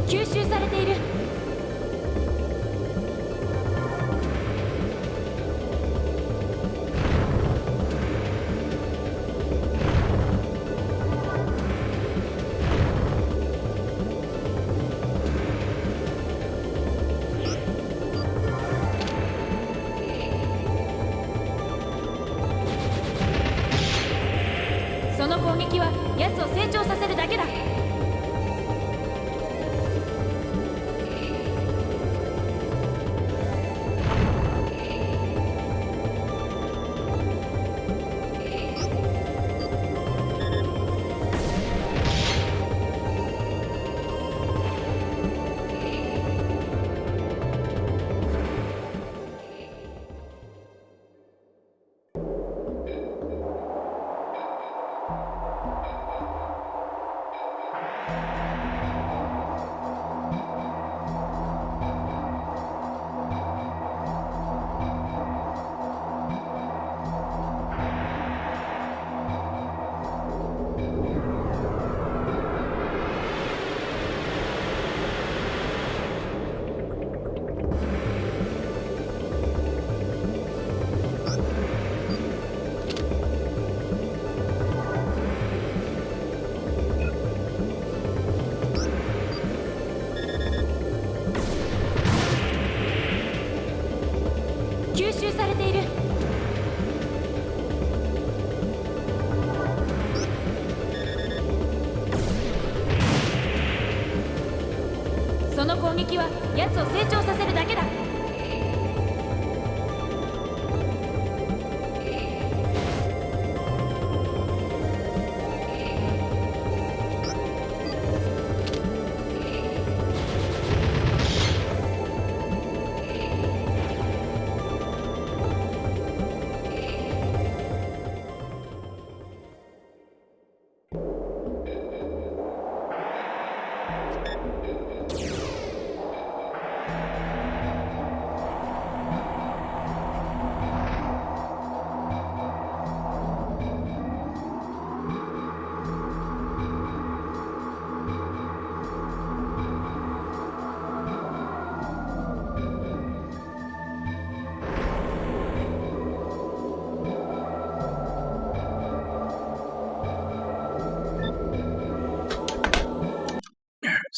S3: 吸収されている。その攻撃は奴を成長させるだけだ。吸収されている。その攻撃は奴を成長させるだけだ。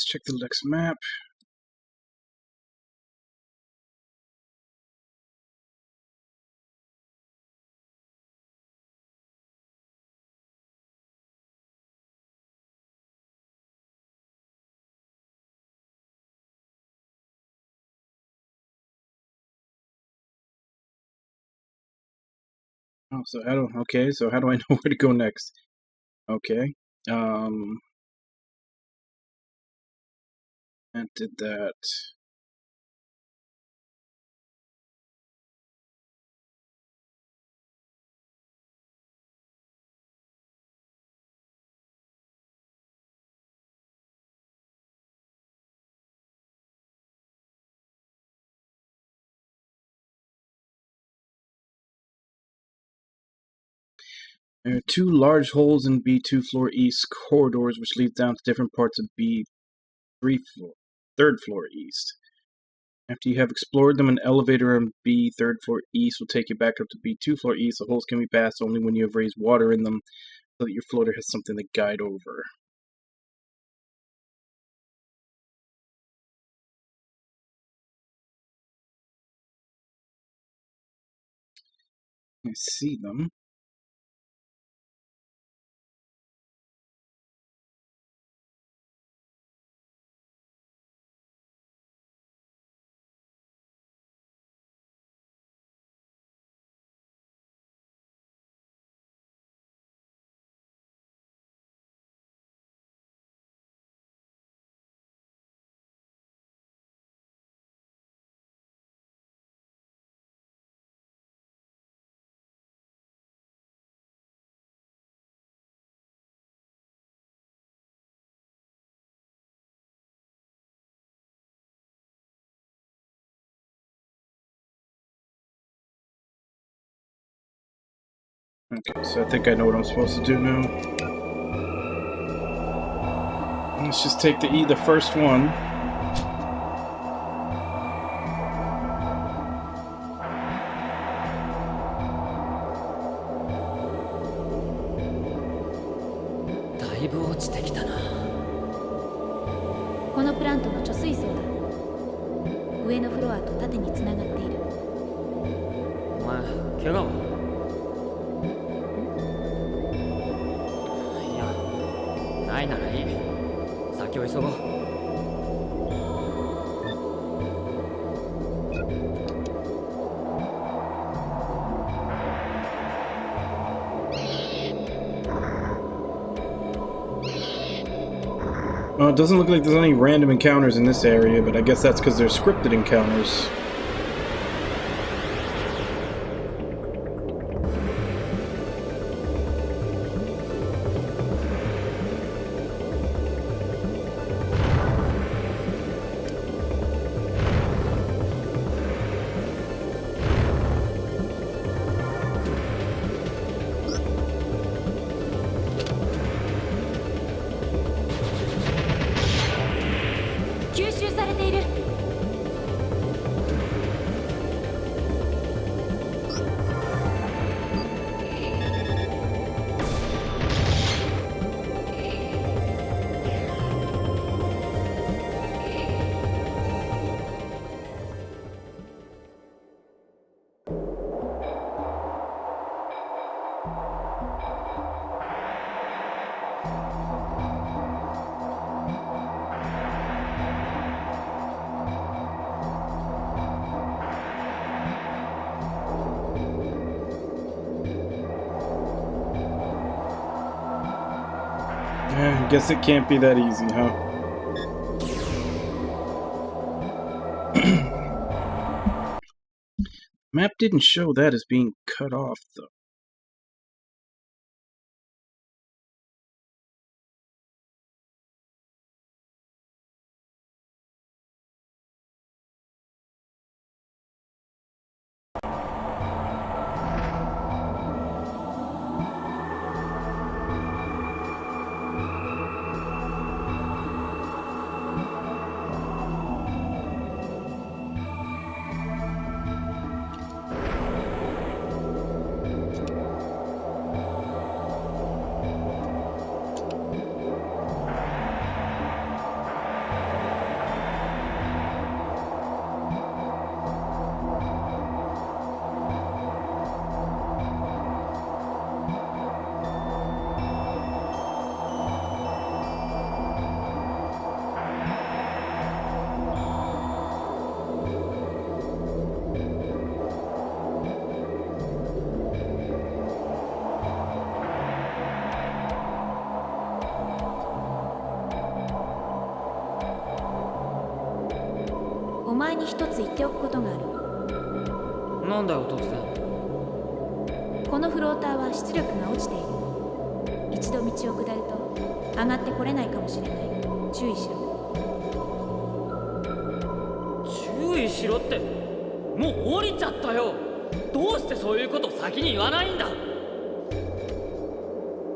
S1: check the next map. Oh, so how do I know where to go next? Okay. And did that. There are 2 large holes in B2 floor east corridors which lead down to different parts of B3 floor, 3rd floor east. After you have explored them, an elevator on B 3rd floor east will take you back up to B2 floor east. The holes can be passed only when you have raised water in them so that your floater has something to guide over. I see them. Okay, so I think I know what I'm supposed to do now. Let's just take the first one. Well, it doesn't look like there's any random encounters in this area, but I guess that's because they're scripted encounters. I guess it can't be that easy, huh? Map didn't show that as being cut off, though.
S3: に一つ言っておくことがある。
S11: なんだよ突然。
S3: このフローターは出力が落ちている。一度道を下ると上がってこれないかもしれない。注意しろ。
S11: 注意しろって、もう降りちゃったよ。どうしてそういうこと先に言わないんだ。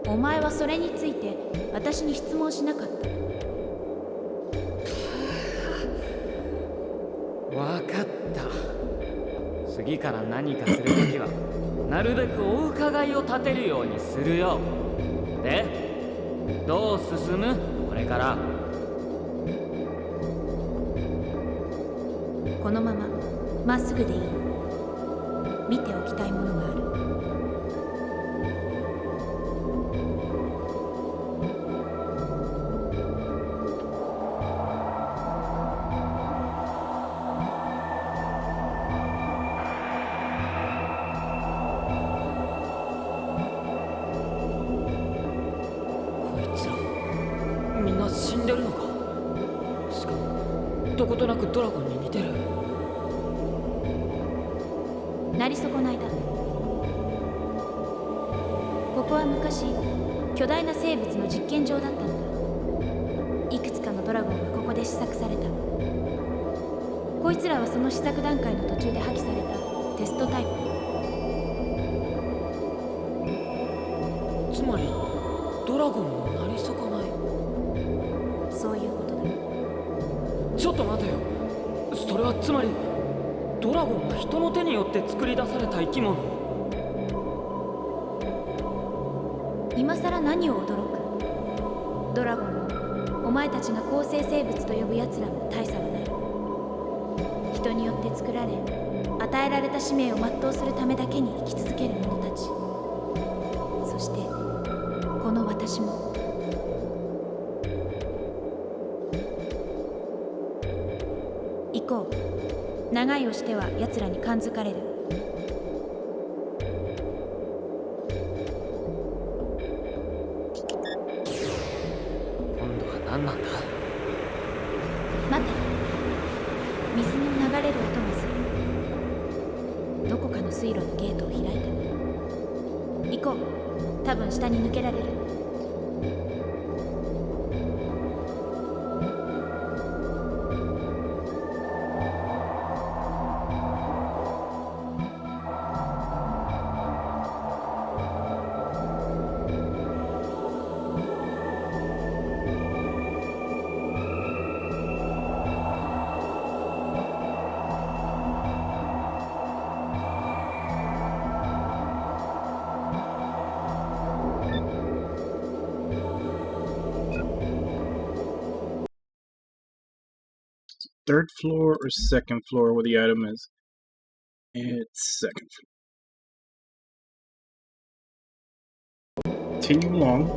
S3: お前はそれについて私に質問しなかった。
S11: わかった。次から何かするときはなるべくお伺いを立てるようにするよ。で、どう進む？これから。
S3: このまままっすぐでいい。見ておきたいものがある。
S11: みんな死んでるのか。しかもどことなくドラゴンに似てる。
S3: なり損ないだ。ここは昔巨大な生物の実験場だったのだ。いくつかのドラゴンがここで試作された。こいつらはその試作段階の途中で破棄されたテストタイプ。
S11: つまりドラゴンのなり損ない。
S3: そういうことだ。
S11: ちょっと待てよ。それはつまりドラゴンは人の手によって作り出された生き物。
S3: 今さら何を驚く。ドラゴンもお前たちが構成生物と呼ぶ奴らも大差はない。人によって作られ与えられた使命を全うするためだけに生き続ける者たち。そしてこの私も。行こう。長いをしては奴らに感づかれる。
S11: 今度は何なんだ。
S3: 待て。水の流れる音がする。どこかの水路のゲートを開いた。行こう。多分下に抜けられる。
S1: Third floor or second floor where the item is? It's second floor. Continue along.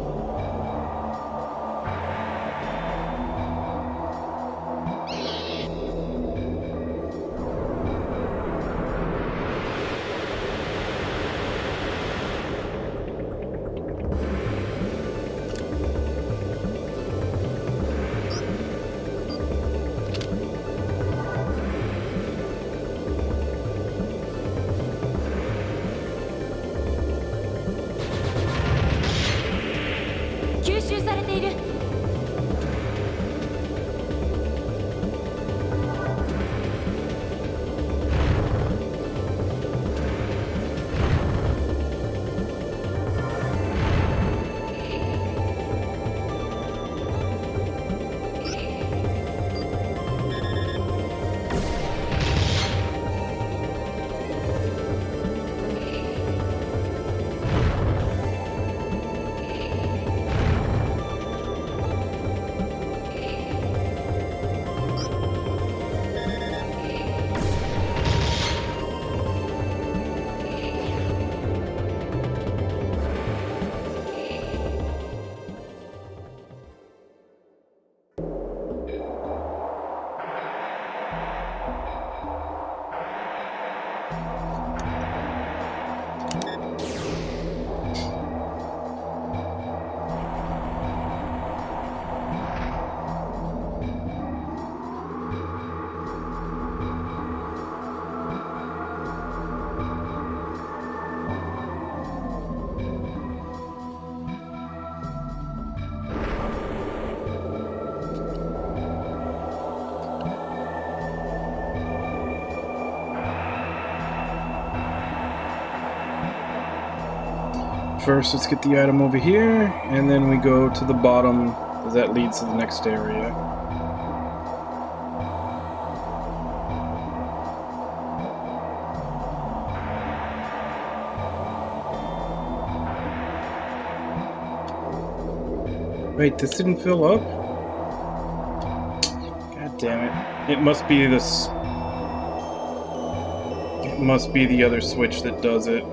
S1: first, let's get the item over here, and then we go to the bottom, because that leads to the next area. Wait, this didn't fill up? God damn it. It must be this... It must be the other switch that does it.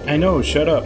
S1: I know, shut up.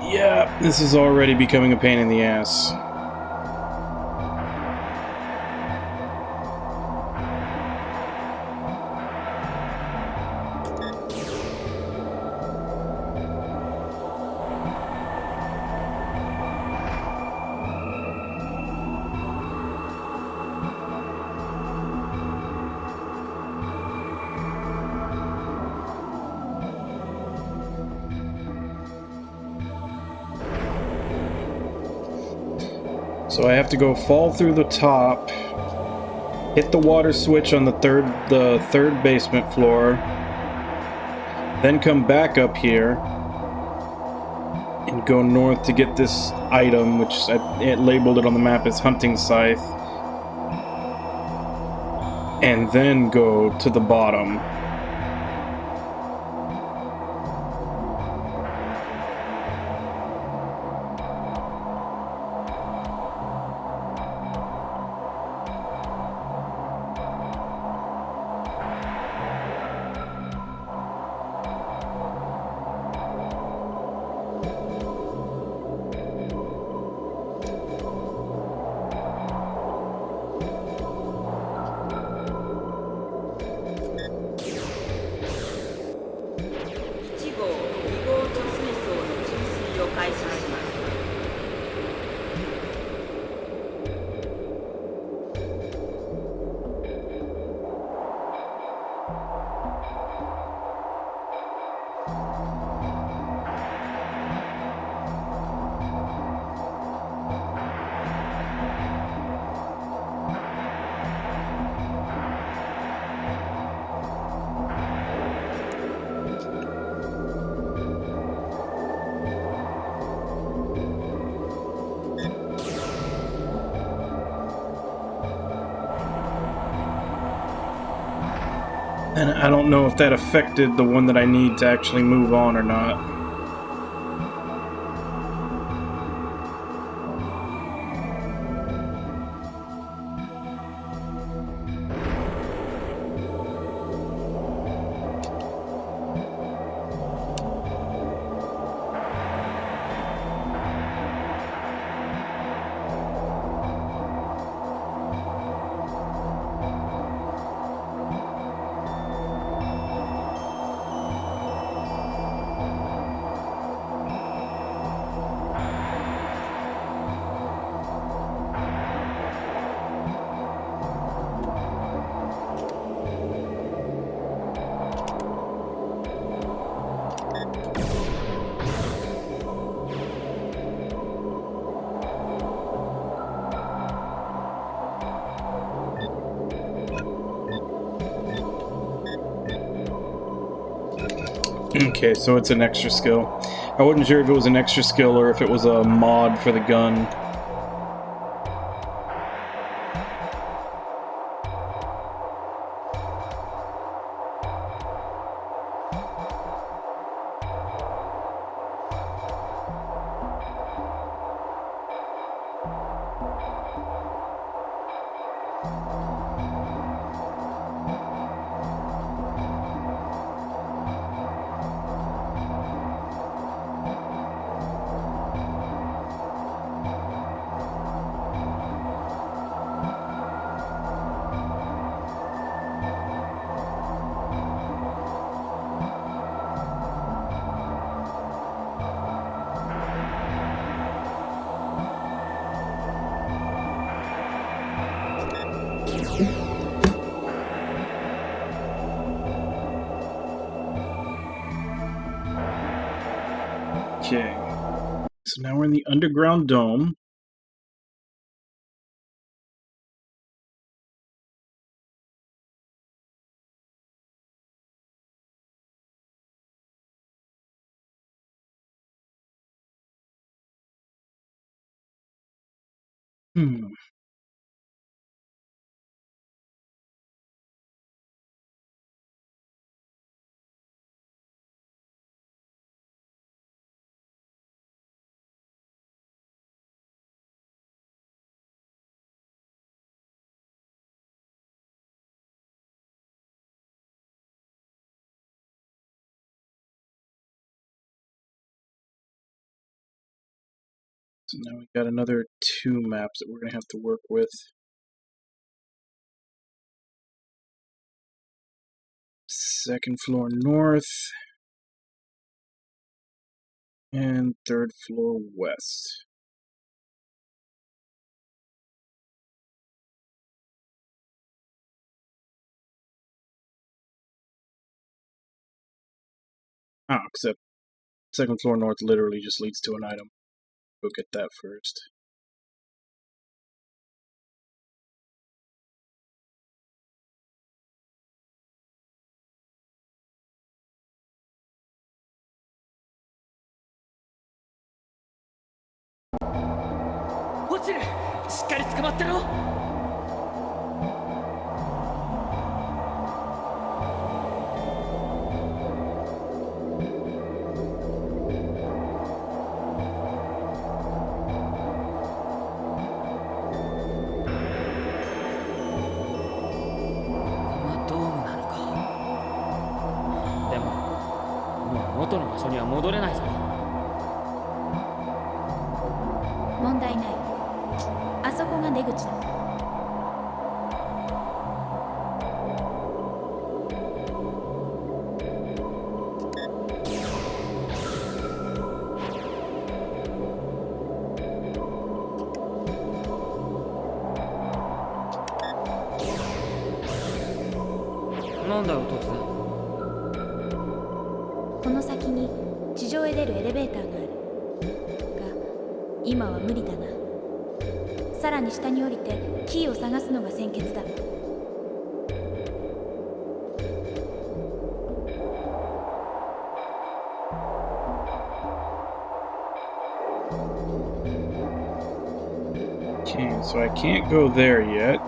S1: Yeah, this is already becoming a pain in the ass. So I have to go fall through the top, hit the water switch on the third basement floor, then come back up here and go north to get this item, which it labeled it on the map as Hunting Scythe, and then go to the bottom. And I don't know if that affected the one that I need to actually move on or not. Okay, so it's an extra skill. I wasn't sure if it was an extra skill or if it was a mod for the gun. Okay, so now we're in the underground dome. So now we got another 2 maps that we're going to have to work with. Second floor north and third floor west. Oh, except second floor north literally just leads to an item. Go get that first.
S11: 落ちる。しっかり捕まってろ。元の場所には戻れないぞ。
S3: 問題ない。あそこが出口だ。
S11: なんだよ突然。
S3: この先に地上へ出るエレベーターがあるが、今は無理だな。さらに下に降りてキーを探すのが先決だ。
S1: Okay, so I can't go there yet.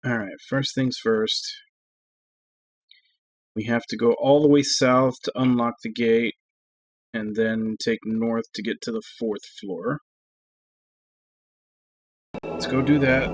S1: Alright, first things first. We have to go all the way south to unlock the gate, and then take north to get to the 4th floor. Let's go do that.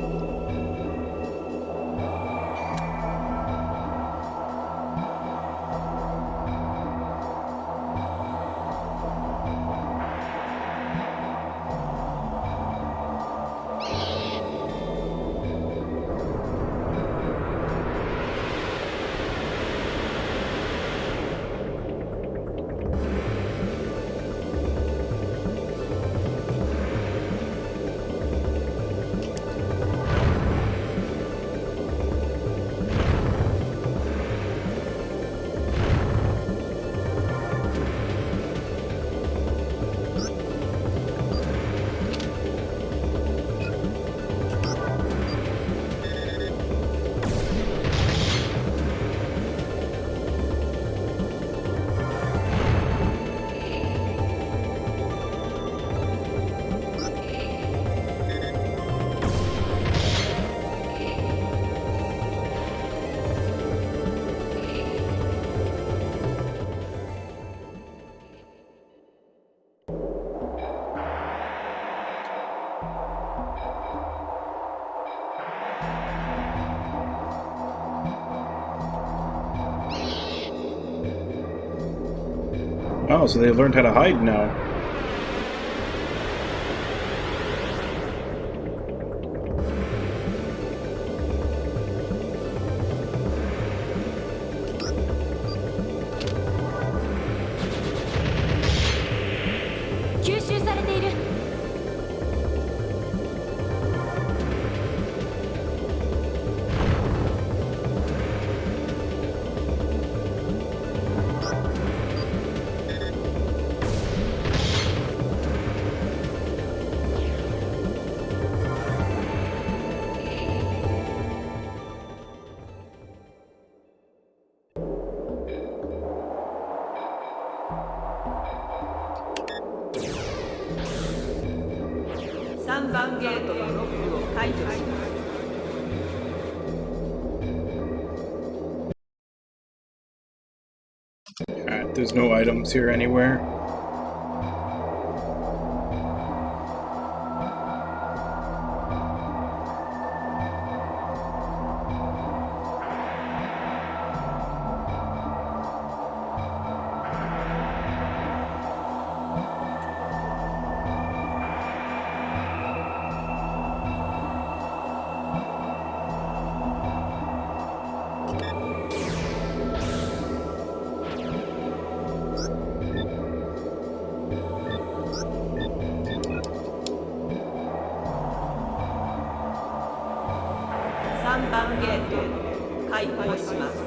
S1: Oh, so they learned how to hide now.3
S4: 番ゲートのロックを解除します。
S1: Alright, there's no items here anywhere.3
S4: 番ゲート開放します。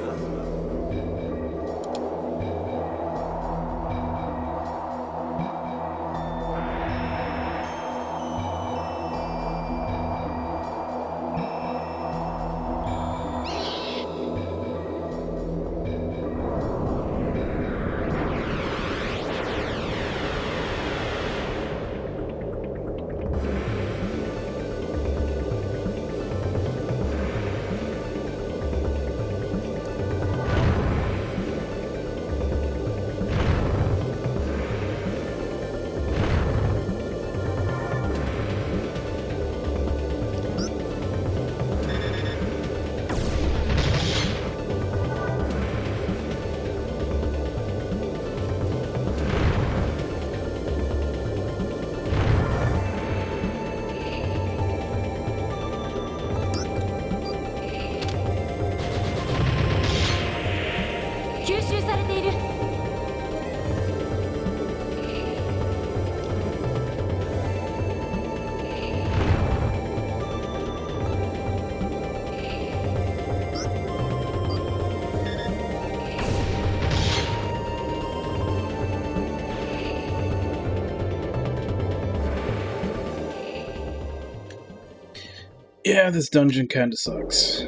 S1: Yeah, this dungeon kinda sucks.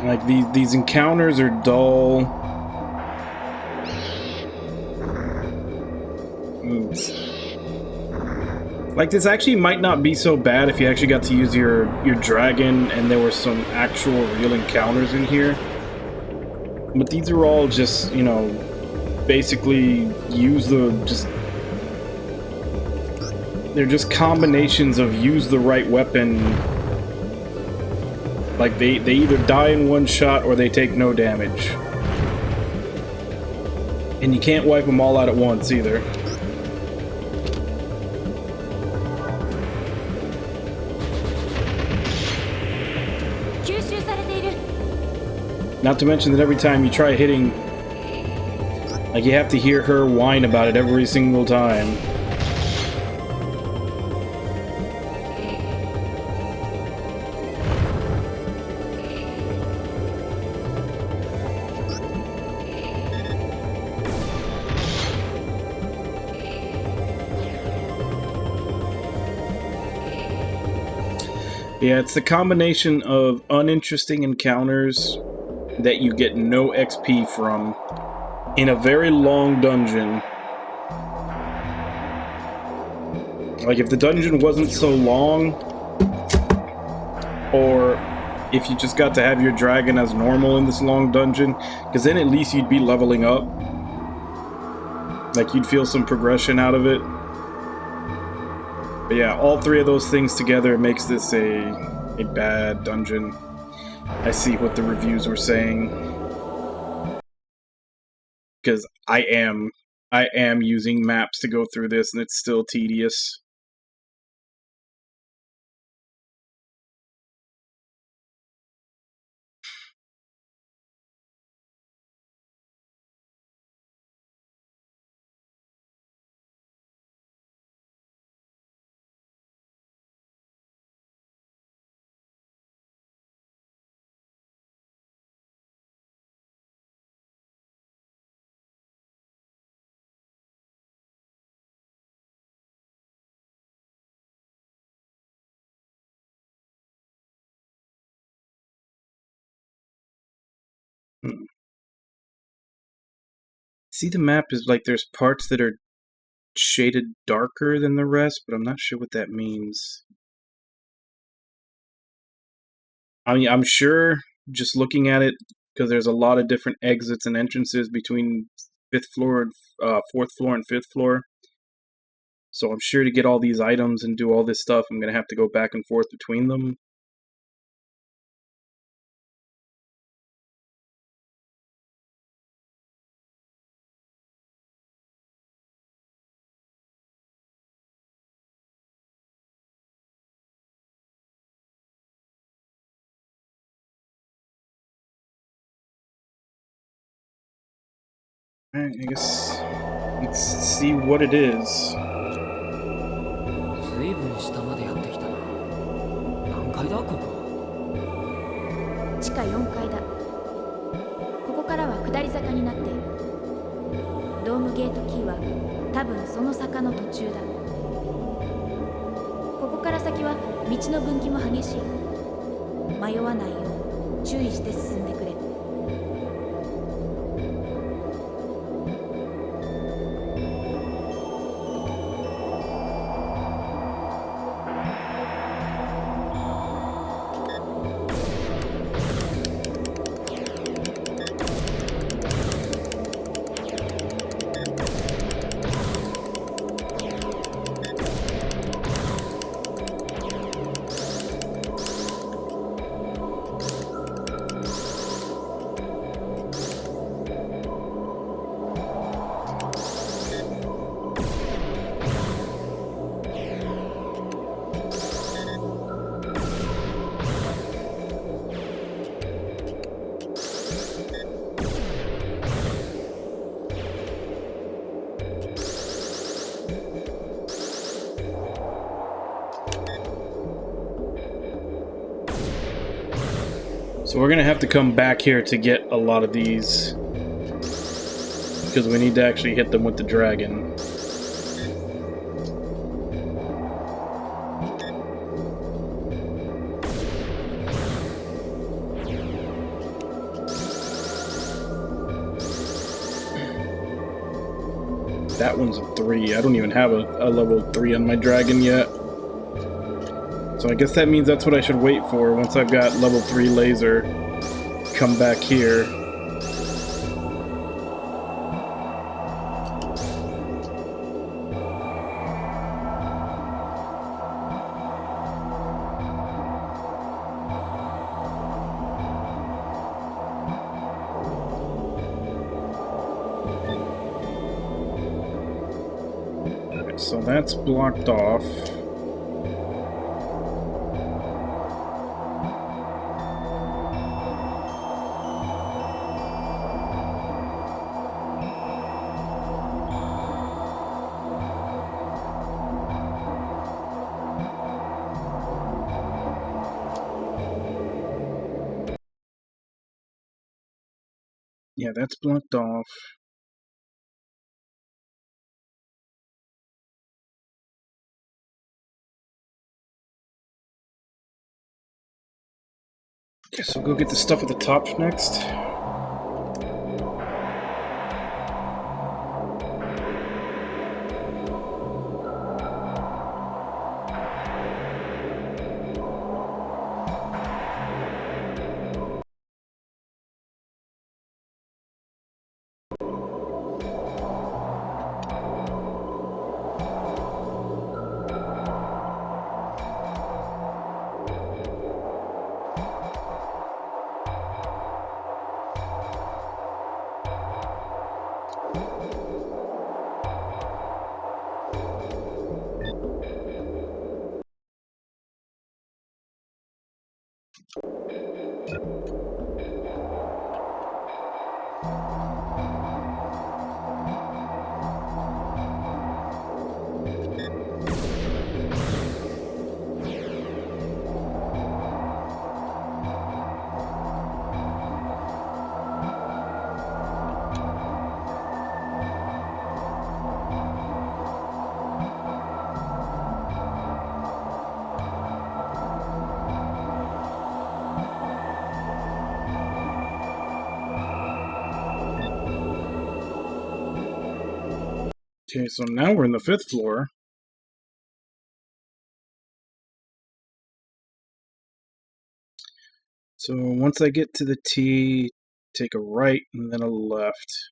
S1: Like, these encounters are dull. Oops. Like, this actually might not be so bad if you actually got to use your dragon and there were some actual real encounters in here. But these are all just, you know, basically use they're just combinations of use the right weapon. Like they either die in one shot or they take no damage. And you can't wipe them all out at once either. Not to mention that every time you try hitting, like you have to hear her whine about it every single time. Yeah, it's the combination of uninteresting encounters that you get no XP from in a very long dungeon. Like if the dungeon wasn't so long, or if you just got to have your dragon as normal in this long dungeon, because then at least you'd be leveling up. Like you'd feel some progression out of it. But yeah, all three of those things together makes this a bad dungeon. I see what the reviews were saying. Because I am using maps to go through this and it's still tedious. See, the map is like there's parts that are shaded darker than the rest, but I'm not sure what that means. I mean, I'm sure just looking at it, because there's a lot of different exits and entrances between 4th floor and 5th floor. So I'm sure to get all these items and do all this stuff, I'm going to have to go back and forth between them. Alright, I guess let's see what it is.
S11: 随分下までやってきたな。何階だここ？
S3: 地下4階だ。ここからは下り坂になっている。ドームゲートキーは多分その坂の途中だ。ここから先は道の分岐も激しい。迷わないよう注意して進んでくれ。
S1: So we're gonna have to come back here to get a lot of these, because we need to actually hit them with the dragon. That one's a 3. I don't even have a level 3 on my dragon yet. So I guess that means that's what I should wait for once I've got level 3 laser. Come back here. so that's blocked off. Yeah, that's blocked off. Guess we'll go get the stuff at the top next. Okay, so now we're in the 5th floor. So once I get to the T, take a right and then a left.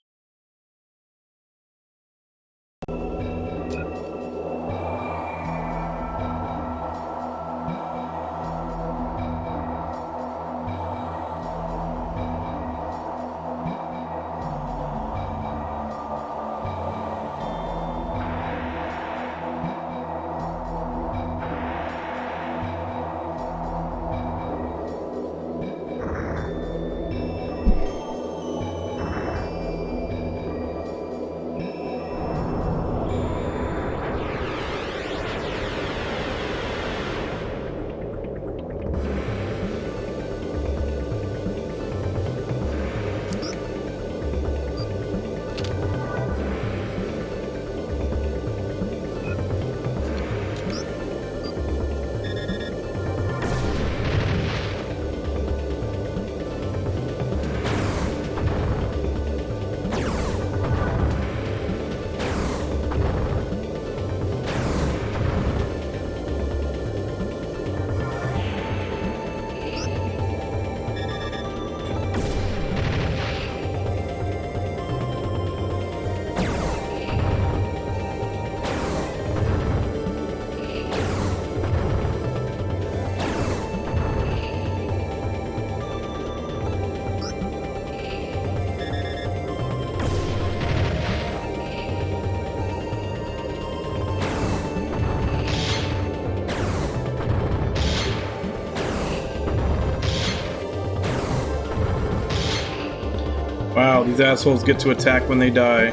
S1: Wow, these assholes get to attack when they die.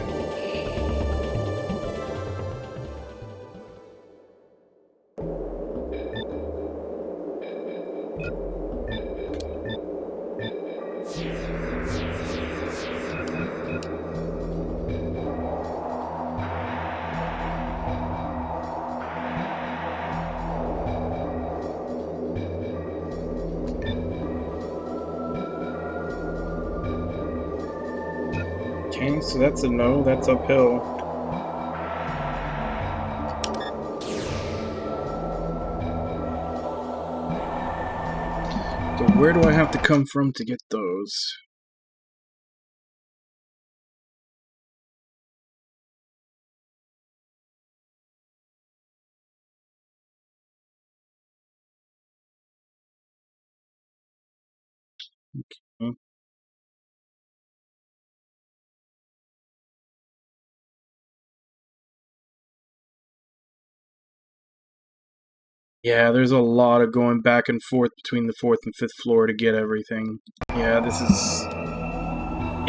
S1: Okay, so that's a no, that's uphill. So where do I have to come from to get those? Okay. Yeah, there's a lot of going back and forth between the 4th and 5th floor to get everything. Yeah, this is...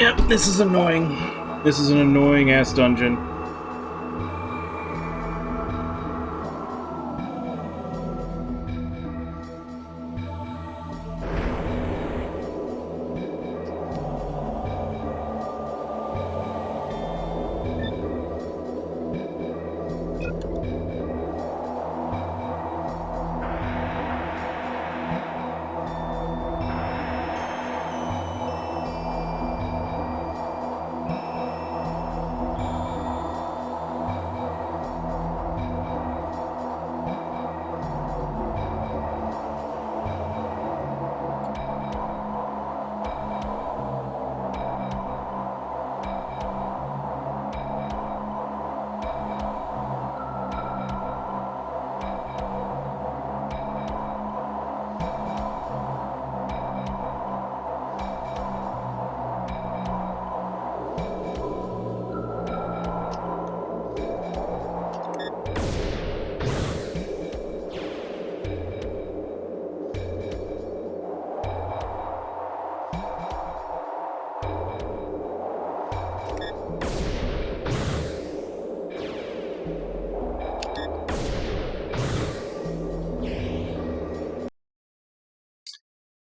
S1: Yep, this is annoying. This is an annoying-ass dungeon.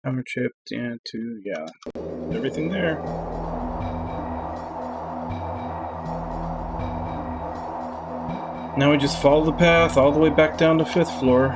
S1: Hammer chipped into, yeah, everything there. Now we just follow the path all the way back down to 5th floor.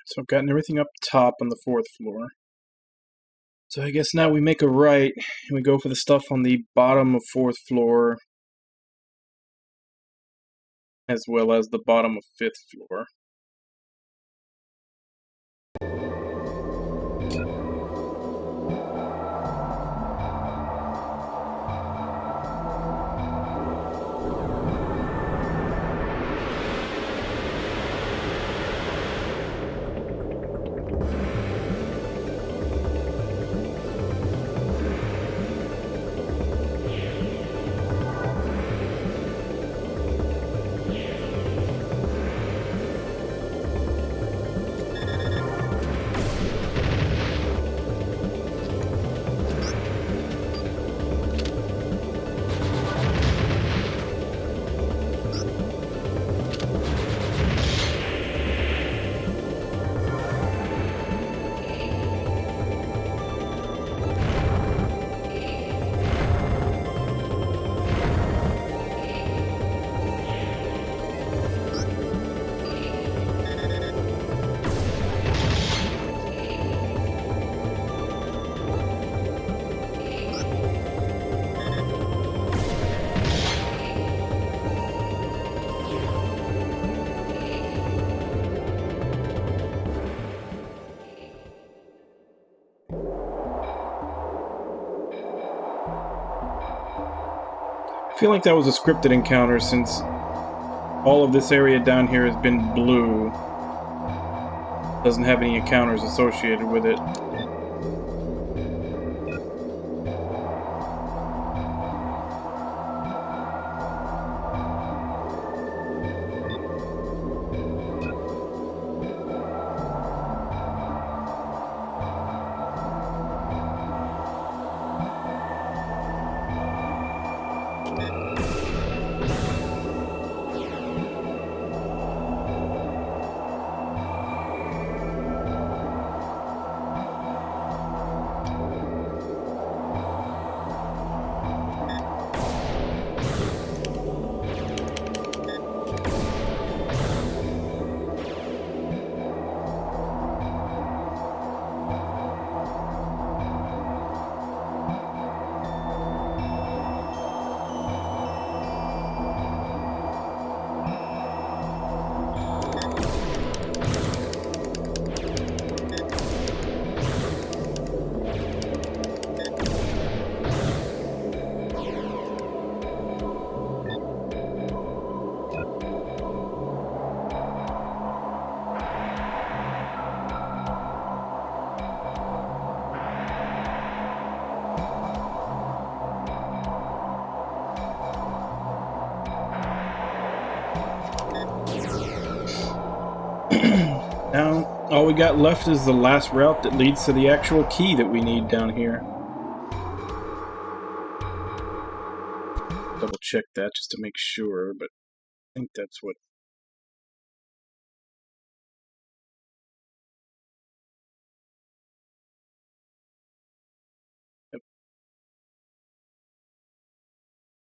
S1: So I've gotten everything up top on the 4th floor. So I guess now we make a right, and we go for the stuff on the bottom of 4th floor, as well as the bottom of 5th floor. I feel like that was a scripted encounter since all of this area down here has been blue. Doesn't have any encounters associated with it. Now, all we got left is the last route that leads to the actual key that we need down here. Double check that just to make sure, but I think that's what... Yep.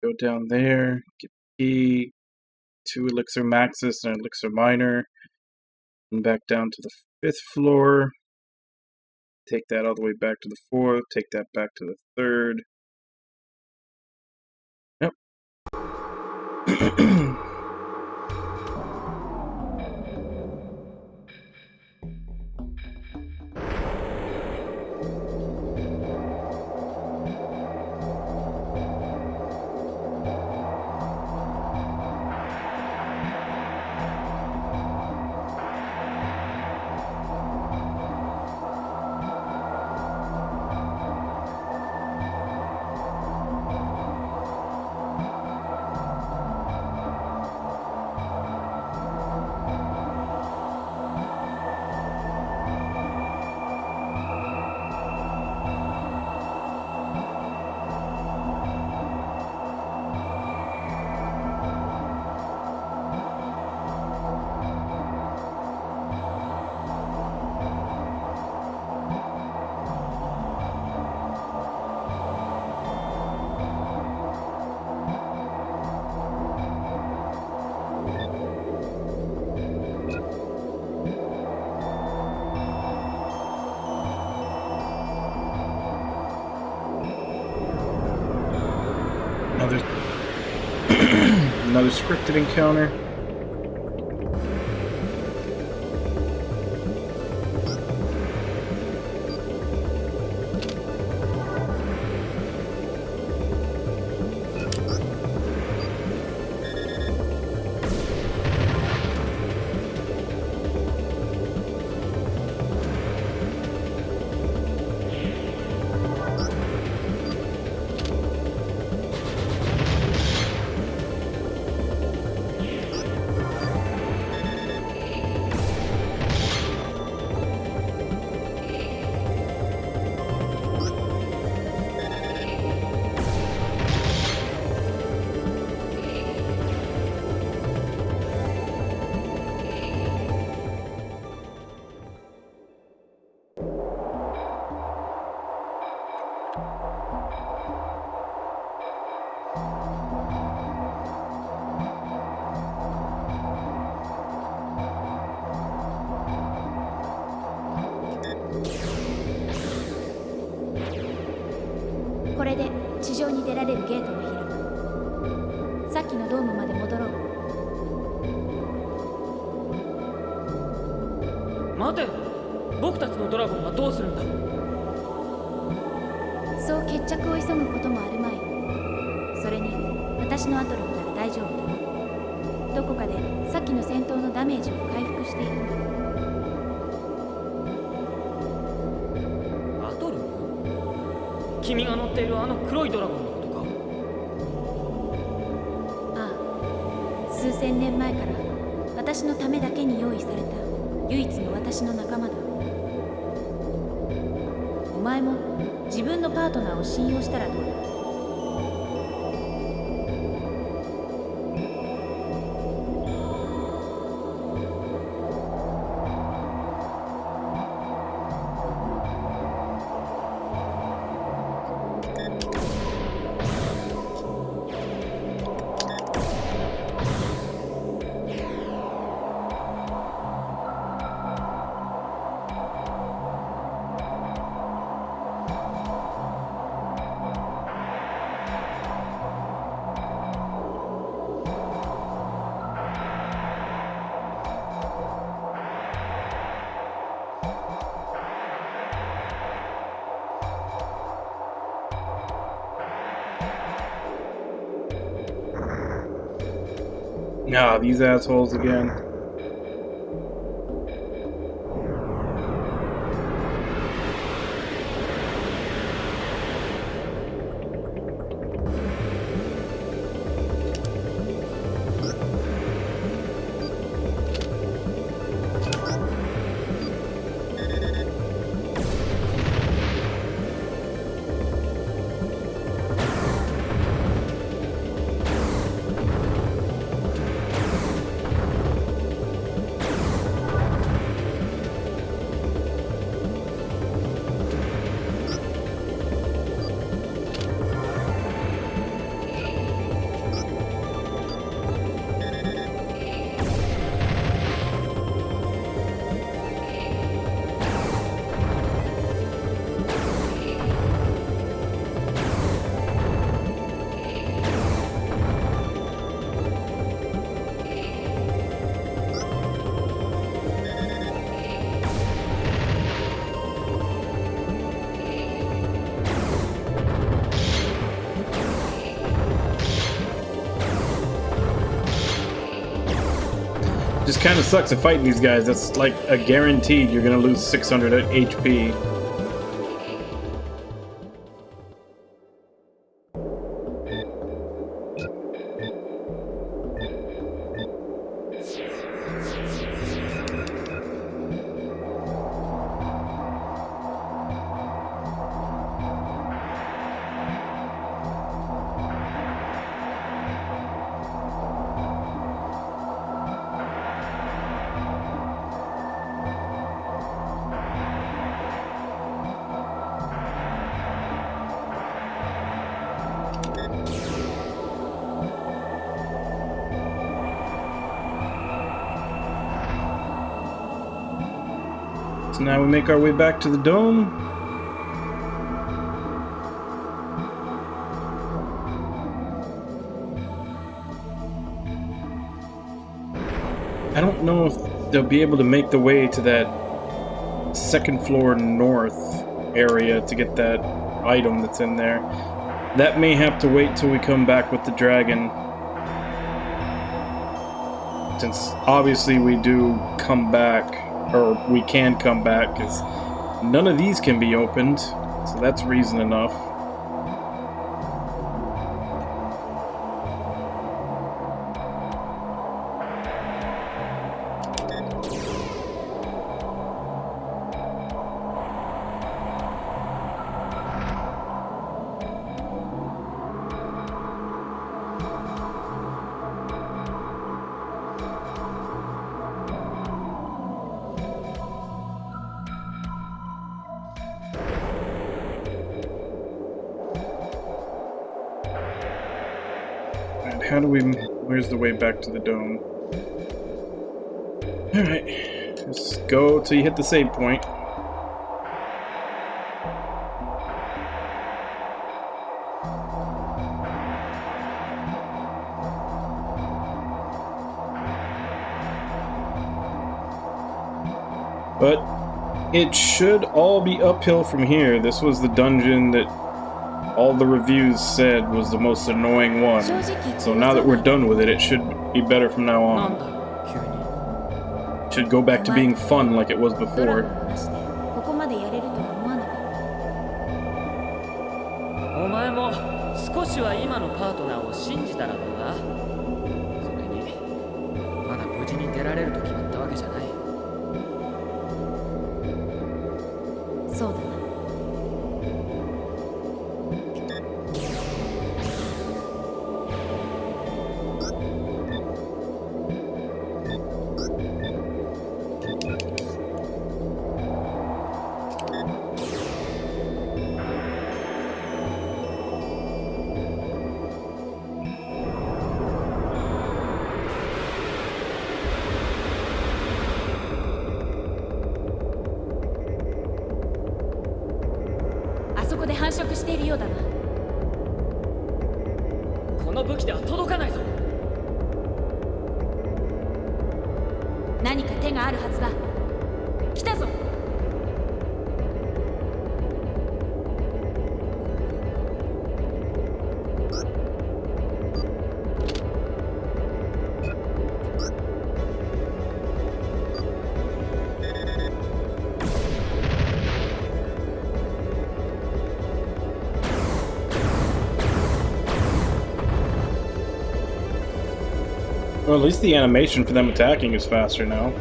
S1: Go down there, get the key, 2 elixir maxis and an elixir minor, and back down to the 5th floor. Take that all the way back to the 4th, take that back to the 3rd. Yep. Another scripted encounter.
S3: これで地上に出られるゲートが開く。さっきのドームまで戻ろう。
S11: 待て、僕たちのドラゴンはどうするんだ。
S3: そう決着を急ぐこともあるまい。それに私私のアトロンなら大丈夫だ。どこかでさっきの戦闘のダメージを回復しているんだ。
S11: アトル？君が乗っているあの黒いドラゴンのことか？
S3: ああ、数千年前から私のためだけに用意された唯一の私の仲間だ。お前も自分のパートナーを信用したらどうだ。
S1: Ah, these assholes again. Just kind of sucks at fighting these guys. That's like a guaranteed you're gonna lose 600 HP. So now we make our way back to the dome. I don't know if they'll be able to make the way to that second floor north area to get that item that's in there. That may have to wait till we come back with the dragon. Since obviously we do come back, or we can come back, because none of these can be opened, so that's reason enough. How do we... Where's the way back to the dome? Alright. Let's go till you hit the save point. But it should all be uphill from here. This was the dungeon that all the reviews said was the most annoying one. So now that we're done with it, it should be better from now on. It should go back to being fun like it was before.
S3: ここまでやれるとは思わなかった。
S11: お前も少しは今のパートナーを信じたらどうだ？それにまだ無事に出られると決まったわけじゃない。
S3: そうだな。あそこで繁殖しているようだな。
S11: この武器では届かないぞ。
S3: 何か手があるはずだ。来たぞ。
S1: Well, at least the animation for them attacking is faster now.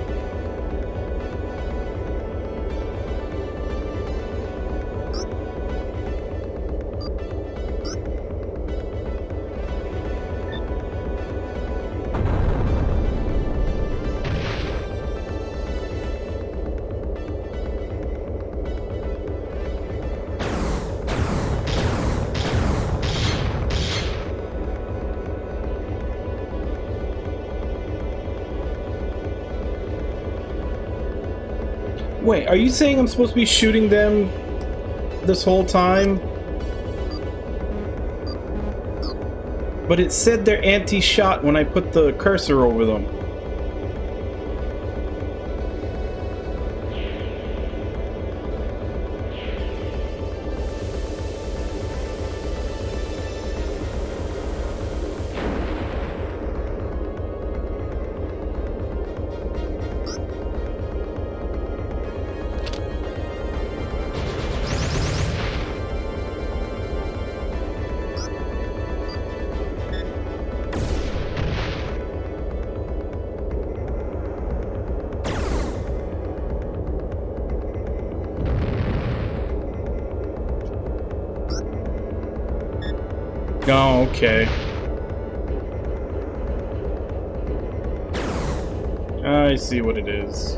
S1: Wait, are you saying I'm supposed to be shooting them this whole time? But it said they're anti-shot when I put the cursor over them. Oh, okay. I see what it is.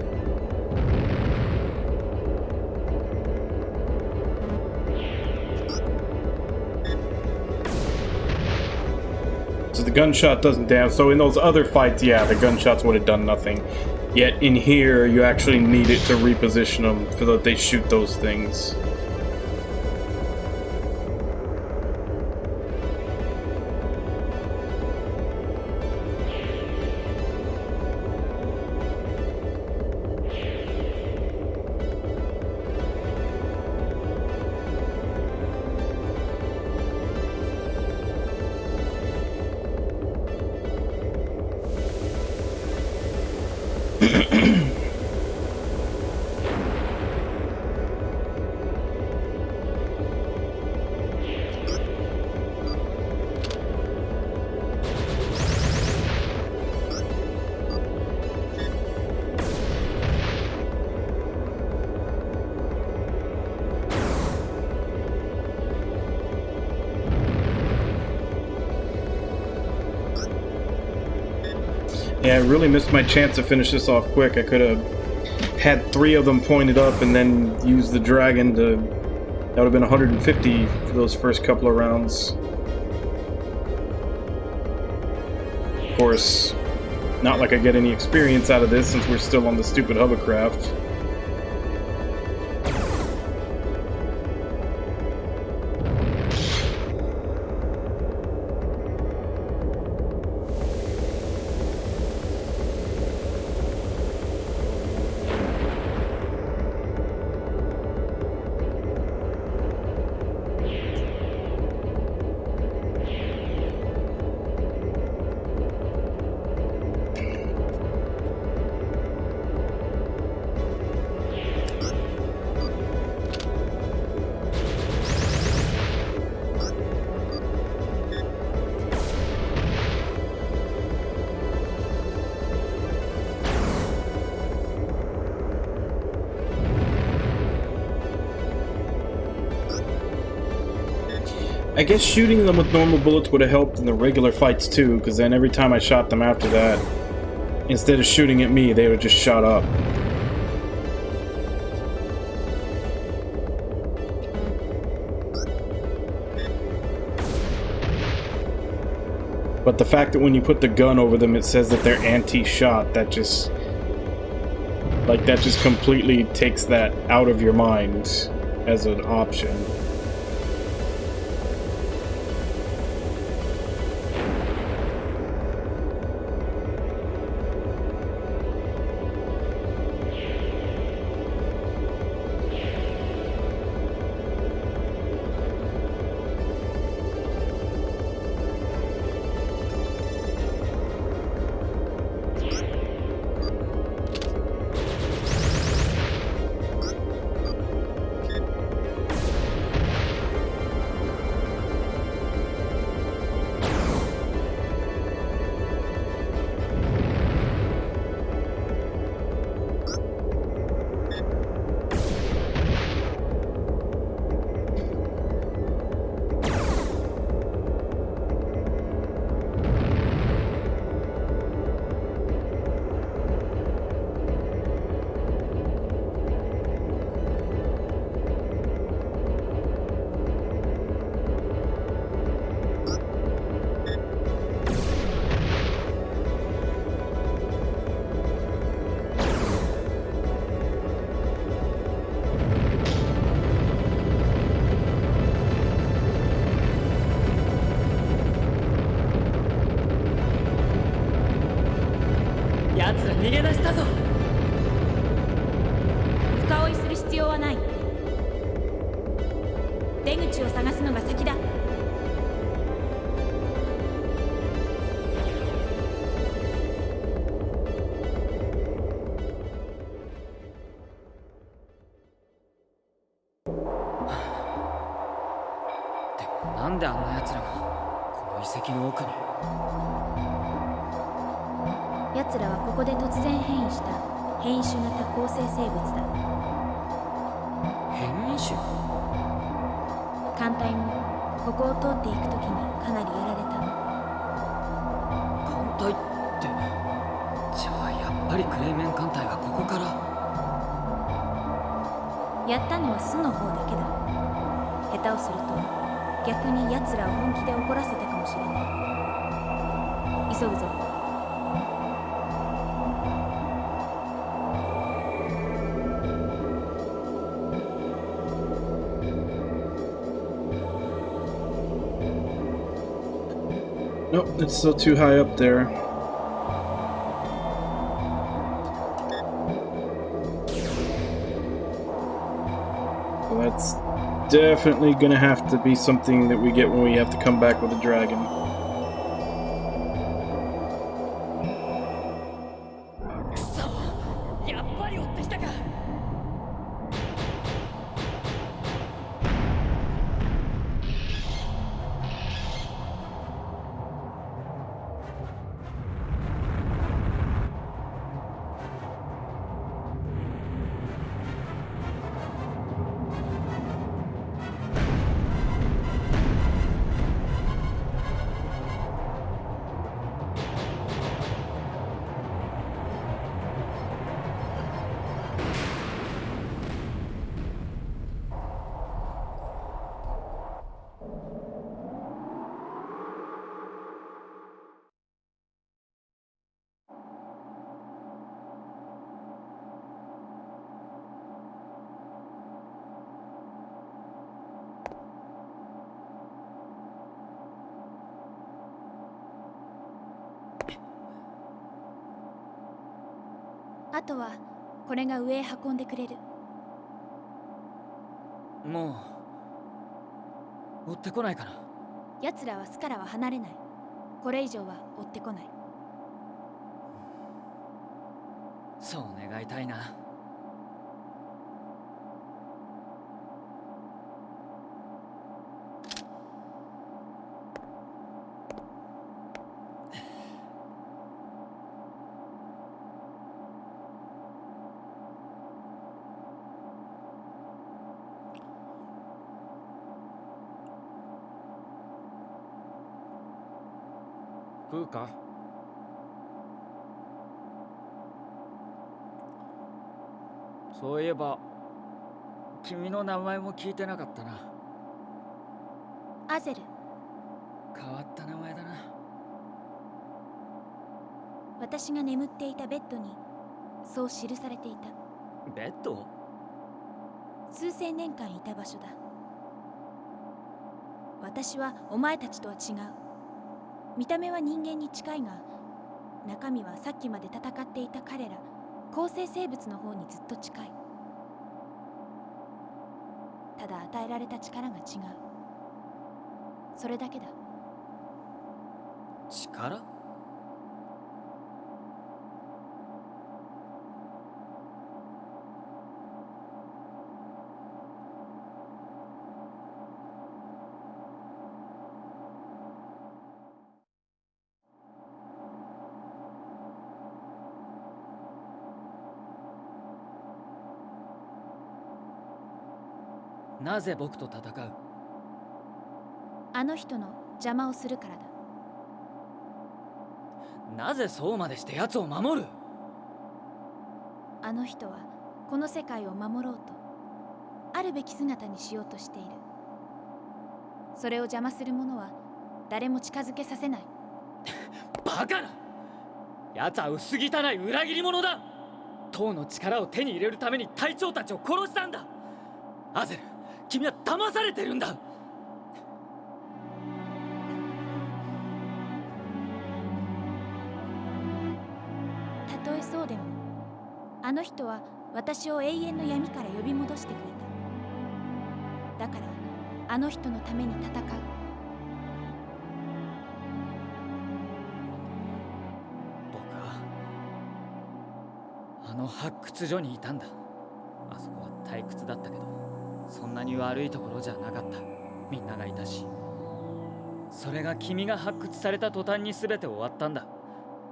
S1: So the gunshot doesn't damage. So in those other fights, yeah, the gunshots would have done nothing. Yet in here, you actually need it to reposition them so that they shoot those things. Yeah, I really missed my chance to finish this off quick. I could have had 3 of them pointed up and then used the dragon to... That would have been 150 for those first couple of rounds. Of course, not like I get any experience out of this since we're still on the stupid hovercraft. I guess shooting them with normal bullets would have helped in the regular fights too, because then every time I shot them after that, instead of shooting at me, they would just shot up. But the fact that when you put the gun over them, it says that they're anti-shot, that just completely takes that out of your mind as an option.
S3: 奴ら逃げ出したぞ。深追いする必要はない。出口を探すのが先だ。
S11: なんであんな奴らがこの遺跡の奥に。
S3: 奴らはここで突然変異した変異種型構成生物だ。
S11: 変異種？
S3: 艦隊もここを通っていくときにかなりやられた。
S11: 艦隊って、じゃあやっぱりクレイメン艦隊がここから。
S3: やったのは巣の方だけだ。下手をすると逆に奴らを本気で怒らせたかもしれない。急ぐぞ。
S1: Nope, it's still too high up there. So that's definitely gonna have to be something that we get when we have to come back with a dragon.
S3: あとはこれが上へ運んでくれる。
S11: もう追ってこないかな。
S3: 奴らは巣からは離れない。これ以上は追ってこない。
S11: そう願いたいな。食うか？そういえば君の名前も聞いてなかったな。
S3: アゼル。
S11: 変わった名前だな。
S3: 私が眠っていたベッドにそう記されていた。
S11: ベッド？
S3: 数千年間いた場所だ。私はお前たちとは違う。見た目は人間に近いが、中身はさっきまで戦っていた彼ら構成生物の方にずっと近い。ただ与えられた力が違う。それだけだ。
S11: 力？なぜ僕と戦う？
S3: あの人の邪魔をするからだ。
S11: なぜそうまでして奴を守る？
S3: あの人はこの世界を守ろうとあるべき姿にしようとしている。それを邪魔する者は誰も近づけさせない。
S11: バカな！奴は薄汚い裏切り者だ。党の力を手に入れるために隊長たちを殺したんだ。アゼル、君は騙されてるんだ。
S3: たとえそうでも、あの人は私を永遠の闇から呼び戻してくれた。だからあの人のために戦う。
S11: 僕はあの発掘所にいたんだ。あそこは退屈だったけど、そんなに悪いところじゃなかった。みんながいたし。それが君が発掘された途端に全て終わったんだ。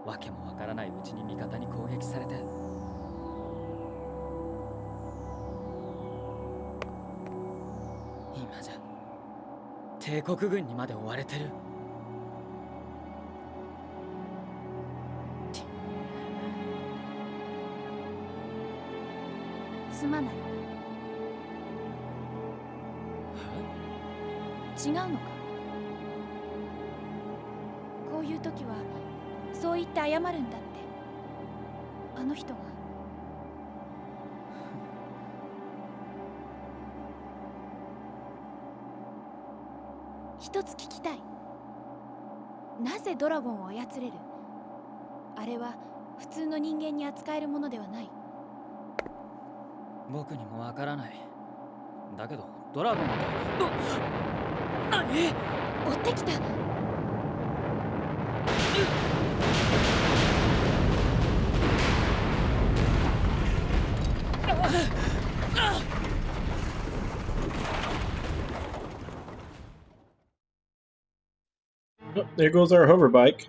S11: わけもわからないうちに味方に攻撃されて。今じゃ帝国軍にまで追われてる。
S3: すまない。違うのか？こういう時はそう言って謝るんだって。あの人が。一つ聞きたい。なぜドラゴンを操れる？あれは普通の人間に扱えるものではない。
S11: 僕にもわからない。だけどドラゴンって何？
S3: 追ってきた。
S1: Oh, there goes our hover bike.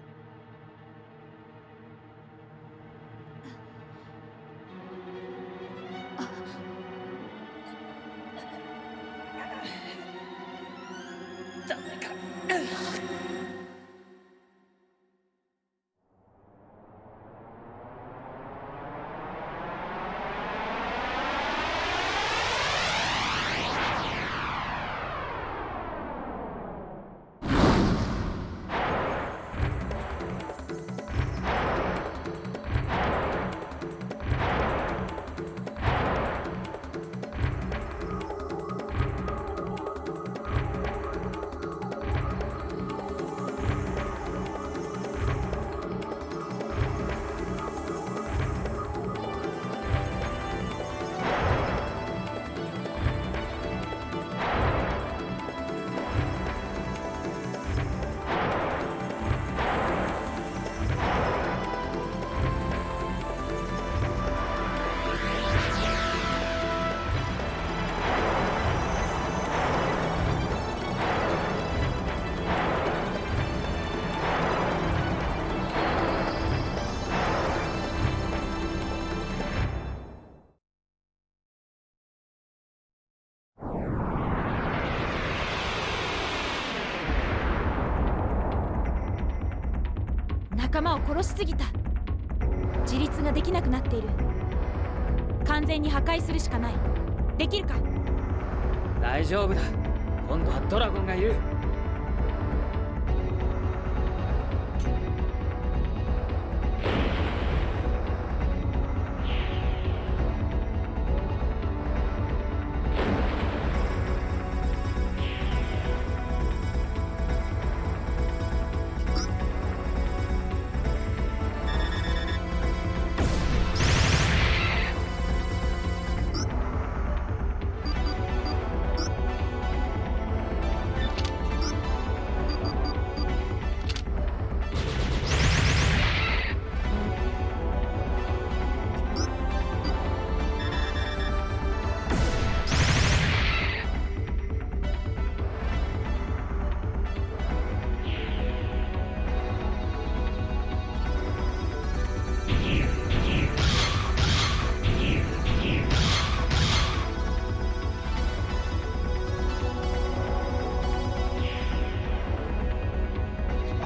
S3: 仲間を殺しすぎた。自立ができなくなっている。完全に破壊するしかない。できるか？
S11: 大丈夫だ。今度はドラゴンがいる。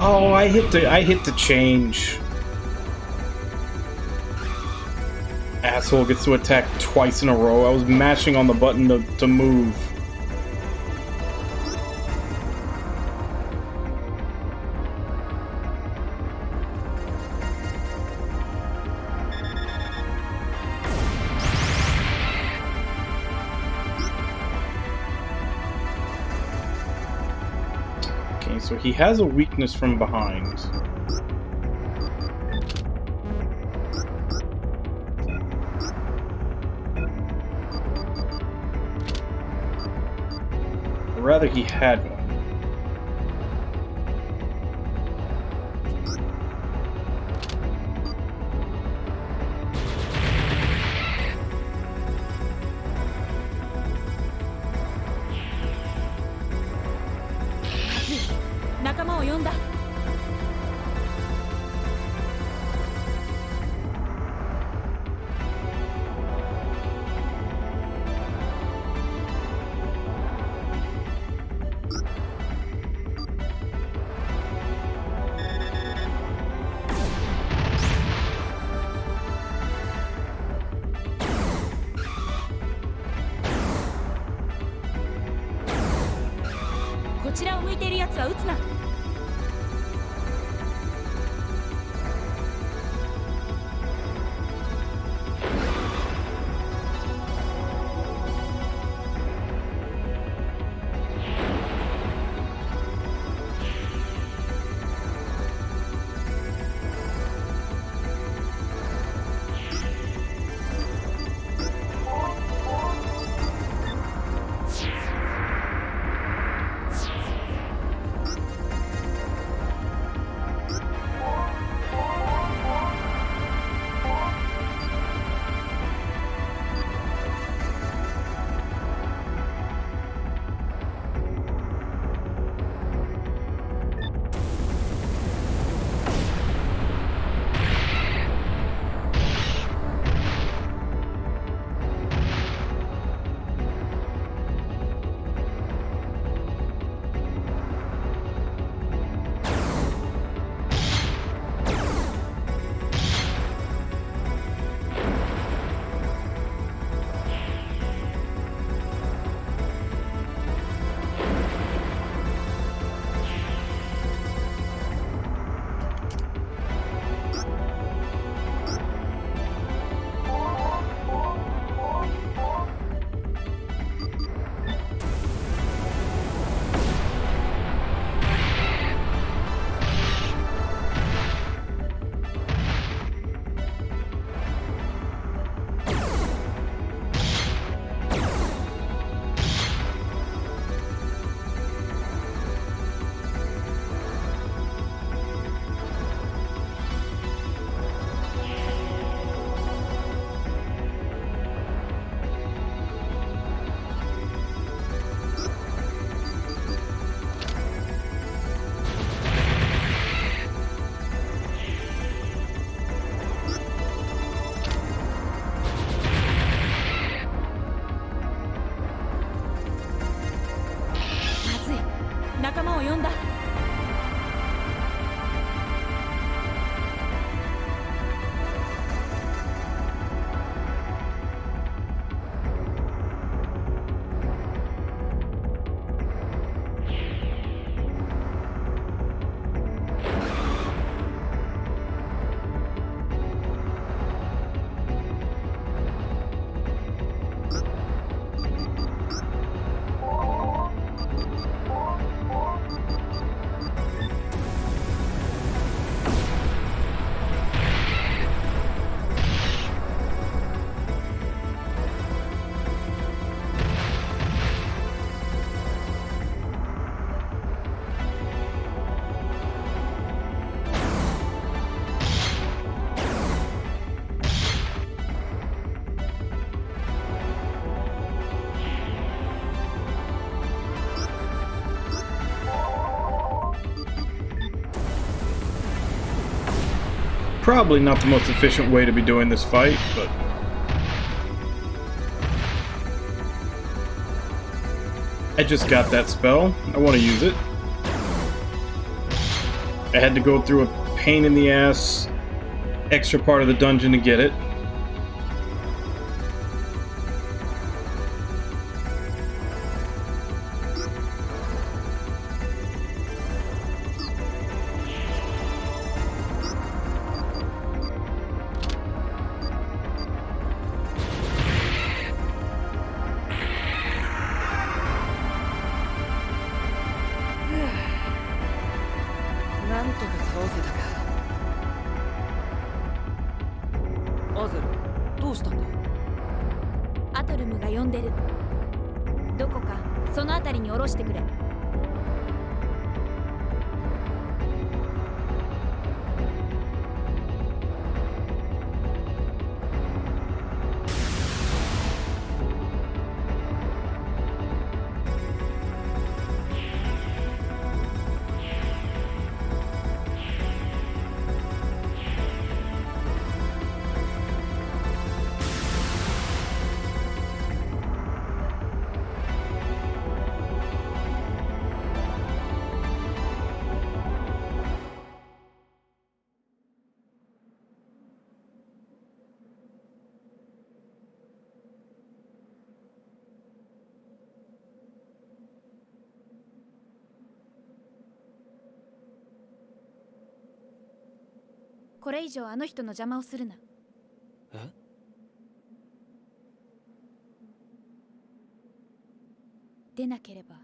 S1: Oh, I hit the change. Asshole gets to attack twice in a row. I was mashing on the button to move. Okay, so he has a weakness from behind. Or rather, he had one.
S3: Kazu, 仲間を呼んだ。こちらを向いているやつは撃つな。仲間を呼んだ。
S1: Probably not the most efficient way to be doing this fight, but... I just got that spell. I want to use it. I had to go through a pain in the ass extra part of the dungeon to get it.
S3: アトルムが呼んでる。どこかその辺りに降ろしてくれ。これ以上あの人の邪魔をするな。
S10: え？
S3: 出なければ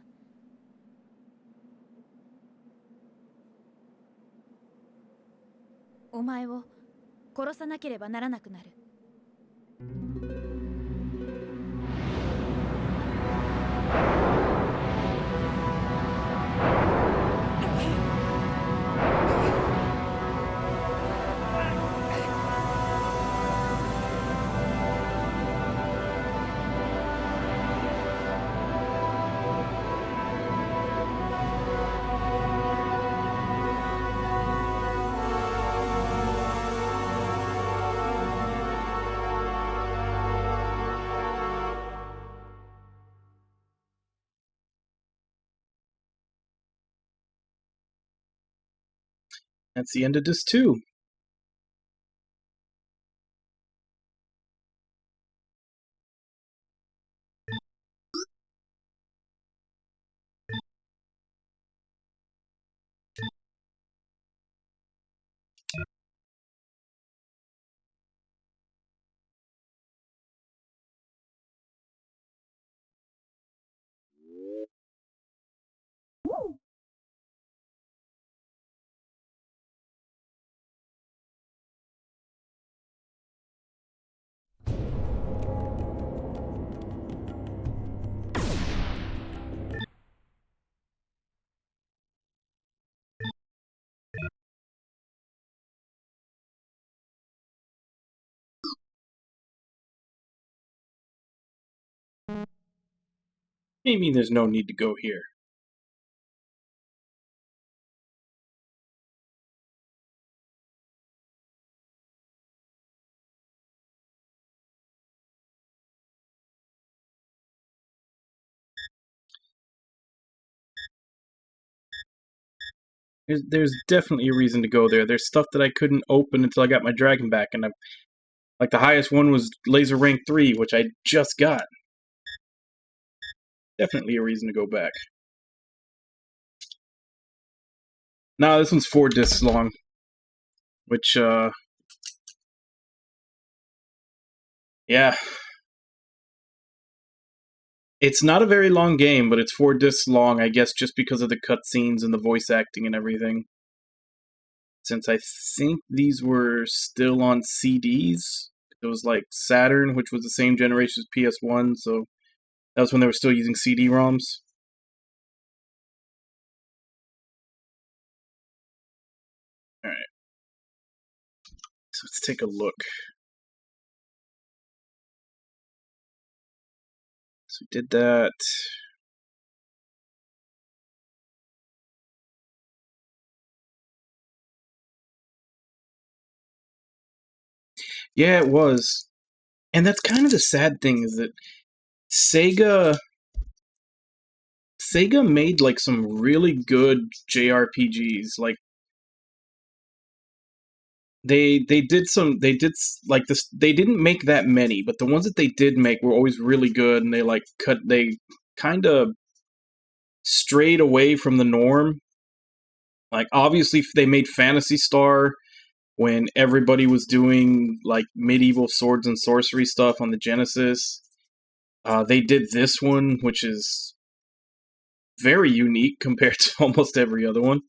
S3: お前を殺さなければならなくなる。
S1: That's the end of this too. Maybe there's no need to go here. There's definitely a reason to go there. There's stuff that I couldn't open until I got my dragon back, and like the highest one was laser rank 3, which I just got. Definitely a reason to go back. Nah, this one's 4 discs long, which yeah. It's not a very long game, but it's 4 discs long, I guess just because of the cutscenes and the voice acting and everything. Since I think these were still on CDs. It was like Saturn, which was the same generation as PS1, so that was when they were still using CD-ROMs. Alright. So let's take a look. So we did that. Yeah, it was. And that's kind of the sad thing, is that Sega made like some really good JRPGs. Like they did like this. They didn't make that many, but the ones that they did make were always really good, and they kind of strayed away from the norm. Like obviously they made Phantasy Star when everybody was doing like medieval swords and sorcery stuff on the Genesis. They did this one, which is very unique compared to almost every other one.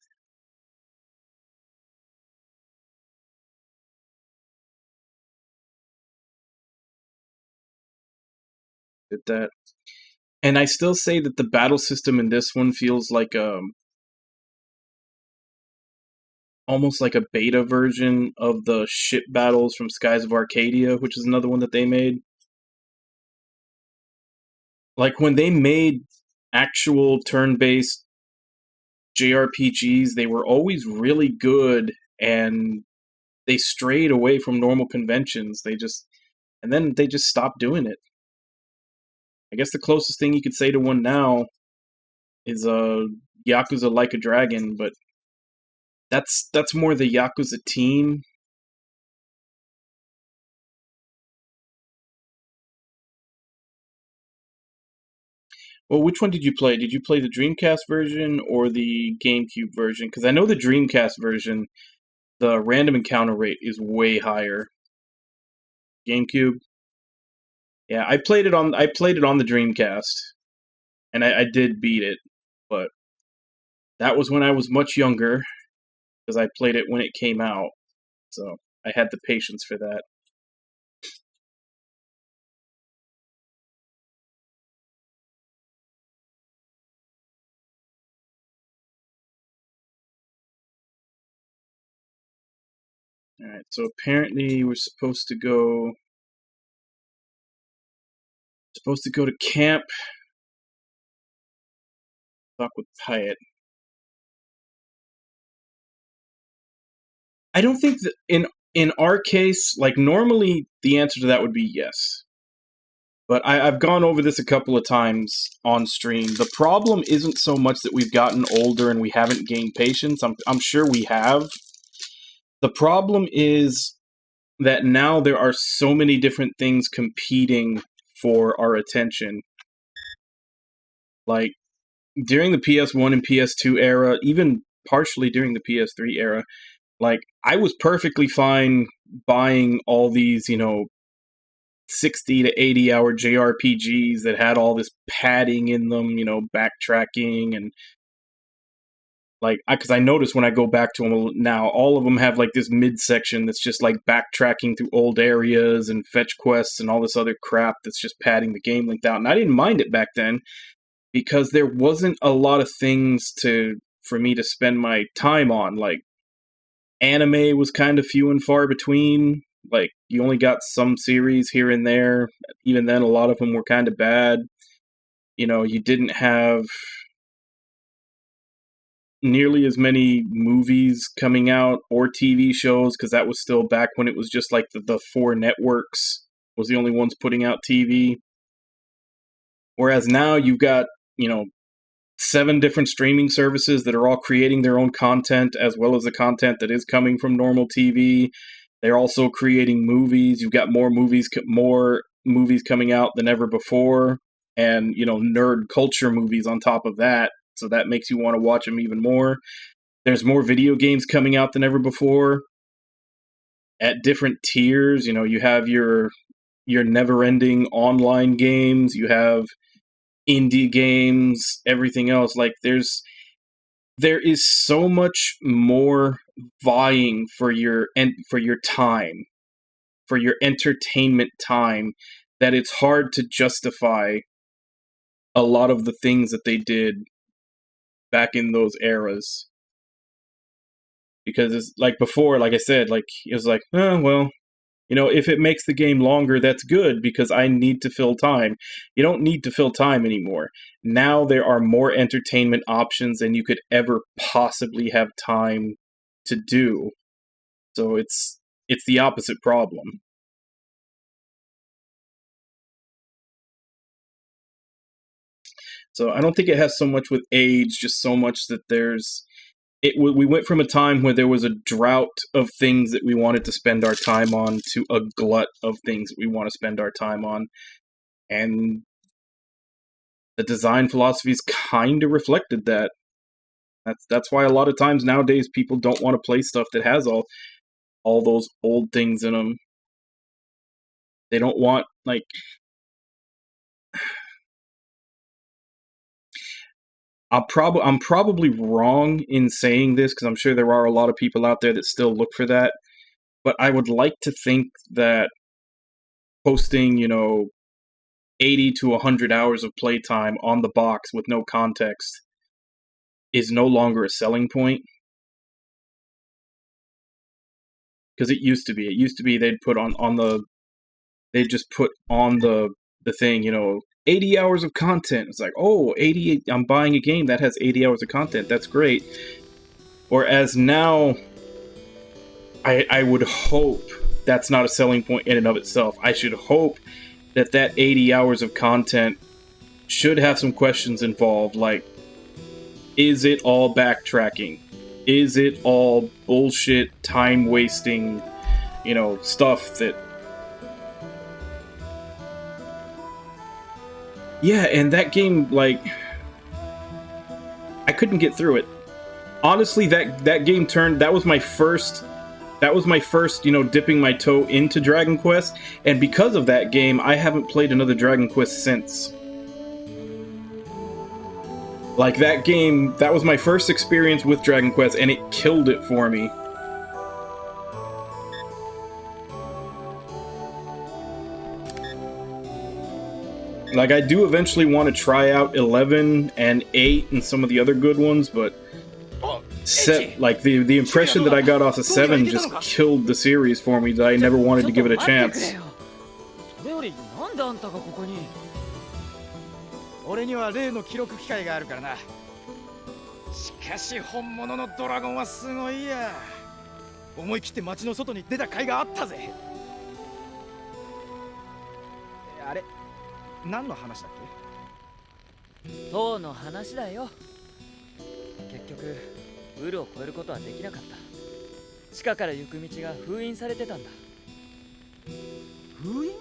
S1: Did that. And I still say that the battle system in this one feels like almost like a beta version of the ship battles from Skies of Arcadia, which is another one that they made. Like when they made actual turn-based JRPGs, they were always really good, and they strayed away from normal conventions. And then they just stopped doing it. I guess the closest thing you could say to one now is Yakuza Like a Dragon, but that's more the Yakuza team. Well, which one did you play? Did you play the Dreamcast version or the GameCube version? Because I know the Dreamcast version, the random encounter rate is way higher. GameCube? Yeah, I played it on the Dreamcast, and I did beat it, but that was when I was much younger, because I played it when it came out, so I had the patience for that. Alright, so apparently we're supposed to go to camp, talk with Pyatt. I don't think that in our case, like normally the answer to that would be yes. But I've gone over this a couple of times on stream. The problem isn't so much that we've gotten older and we haven't gained patience. I'm sure we have. The problem is that now there are so many different things competing for our attention. Like, during the PS1 and PS2 era, even partially during the PS3 era, like, I was perfectly fine buying all these, 60 to 80 hour JRPGs that had all this padding in them, backtracking, and like, because I notice when I go back to them now, all of them have like this midsection that's just like backtracking through old areas and fetch quests and all this other crap that's just padding the game length out. And I didn't mind it back then because there wasn't a lot of things for me to spend my time on. Like, anime was kind of few and far between. Like, you only got some series here and there. Even then, a lot of them were kind of bad. You didn't have nearly as many movies coming out or TV shows, because that was still back when it was just like the four networks was the only ones putting out TV. Whereas now you've got, 7 different streaming services that are all creating their own content, as well as the content that is coming from normal TV. They're also creating movies. You've got more movies coming out than ever before, and nerd culture movies on top of that. So that makes you want to watch them even more. There's more video games coming out than ever before at different tiers. You have your never-ending online games. You have indie games, everything else. Like, there is so much more vying for your time, for your entertainment time, that it's hard to justify a lot of the things that they did back in those eras. Because it's like before, like I said, like it was like, oh, well, if it makes the game longer, that's good because I need to fill time. You don't need to fill time anymore. Now there are more entertainment options than you could ever possibly have time to do. So it's the opposite problem. So I don't think it has so much with age, just so much that we went from a time where there was a drought of things that we wanted to spend our time on to a glut of things that we want to spend our time on. And the design philosophies kind of reflected that. That's why a lot of times nowadays people don't want to play stuff that has all those old things in them. They don't want, like, I'm probably wrong in saying this because I'm sure there are a lot of people out there that still look for that, but I would like to think that posting, 80 to 100 hours of playtime on the box with no context is no longer a selling point. Because it used to be. It used to be they'd put they'd just put on the thing, 80 hours of content. It's like, oh, 80, I'm buying a game that has 80 hours of content. That's great. Whereas now, I would hope that's not a selling point in and of itself. I should hope that 80 hours of content should have some questions involved, like, is it all backtracking? Is it all bullshit, time-wasting, stuff that... Yeah, and that game, like, I couldn't get through it. Honestly, that game that was my first, dipping my toe into Dragon Quest, and because of that game, I haven't played another Dragon Quest since. Like, that game, that was my first experience with Dragon Quest, and it killed it for me. Like, I do eventually want to try out 11 and 8 and some of the other good ones, but the impression that I got off of 7 just killed the series for me, that I never wanted to give it a chance.
S7: 俺には例の記録機械があるからな。しかし本物のドラゴンはすごいや。思い切って街の外に出た甲斐があったぜ。あれ、何の話だっけ？
S11: 塔の話だよ。結局ウルを越えることはできなかった。地下から行く道が封印されてたんだ。
S7: 封印？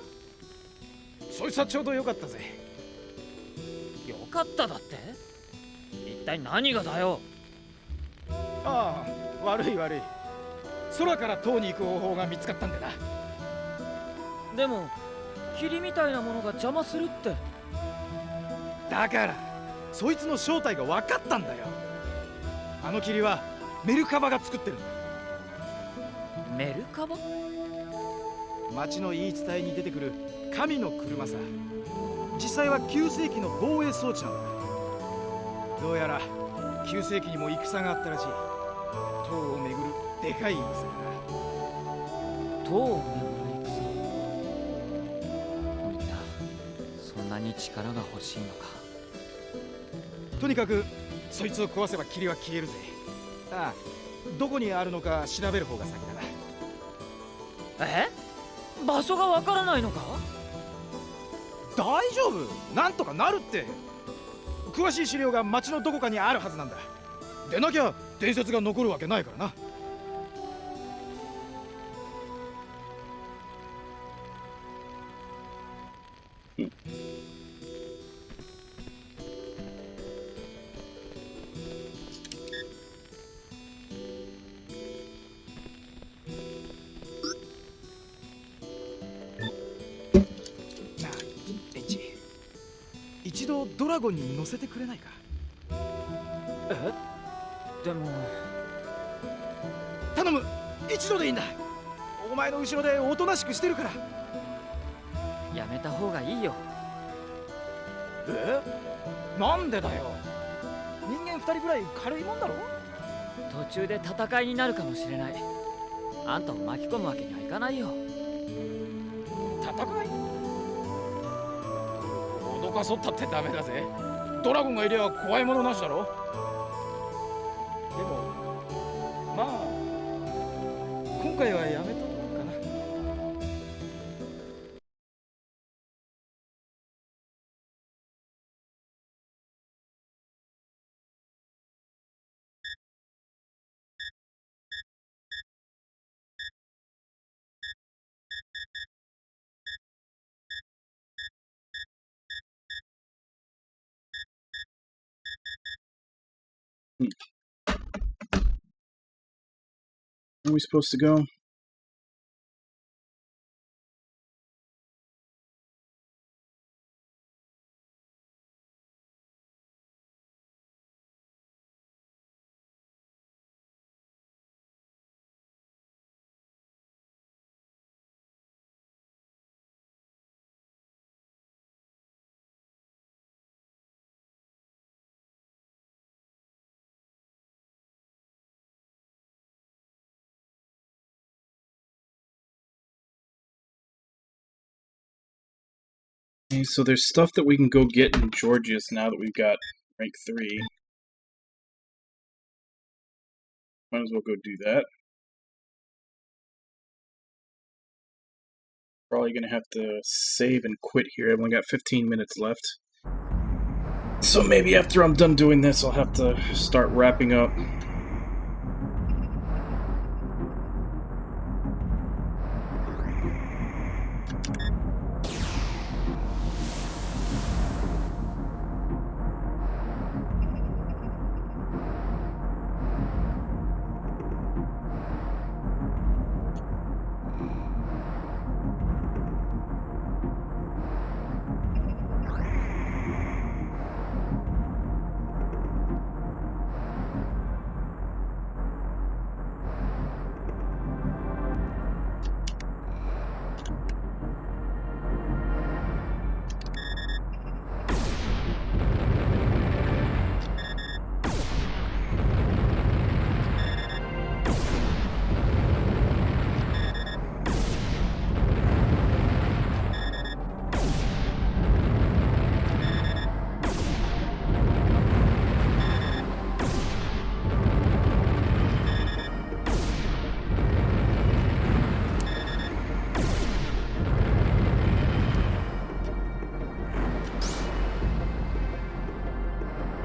S7: そいつはちょうどよかったぜ。
S11: よかっただって？一体何がだよ。
S7: ああ、悪い悪い。空から塔に行く方法が見つかったんでな。
S11: でも霧みたいなものが邪魔するって。
S7: だからそいつの正体が分かったんだよ。あの霧はメルカバが作ってるんだ。
S11: メルカバ？
S7: 町の言い伝えに出てくる神の車さ。実際は9世紀の防衛装置なんだ。どうやら9世紀にも戦があったらしい。塔を巡るでかい戦だ。
S11: 塔を巡る戦？みんなそんなに力が欲しいのか。
S7: とにかくそいつを壊せば霧は消えるぜ。ああ、どこにあるのか調べる方が先だな。
S11: え？場所がわからないのか？
S7: 大丈夫、なんとかなるって。詳しい資料が町のどこかにあるはずなんだ。でなきゃ伝説が残るわけないからな。一度ドラゴンに乗せてくれないか？
S11: え？でも
S7: 頼む、一度でいいんだ。お前の後ろでおとなしくしてるから。
S11: やめた方がいいよ。
S7: え？なんでだよ。人間2人ぐらい軽いもんだろ。
S11: 途中で戦いになるかもしれない。あんたを巻き込むわけにはいかないよ。
S7: 戦い？脅かそったってダメだぜ。ドラゴンがいりゃ怖いものなしだろ。でもまあ今回はやめと
S1: Where are we supposed to go? Okay, so there's stuff that we can go get in Georgius now that we've got rank 3. Might as well go do that. Probably gonna have to save and quit here. I've only got 15 minutes left. So maybe after I'm done doing this, I'll have to start wrapping up.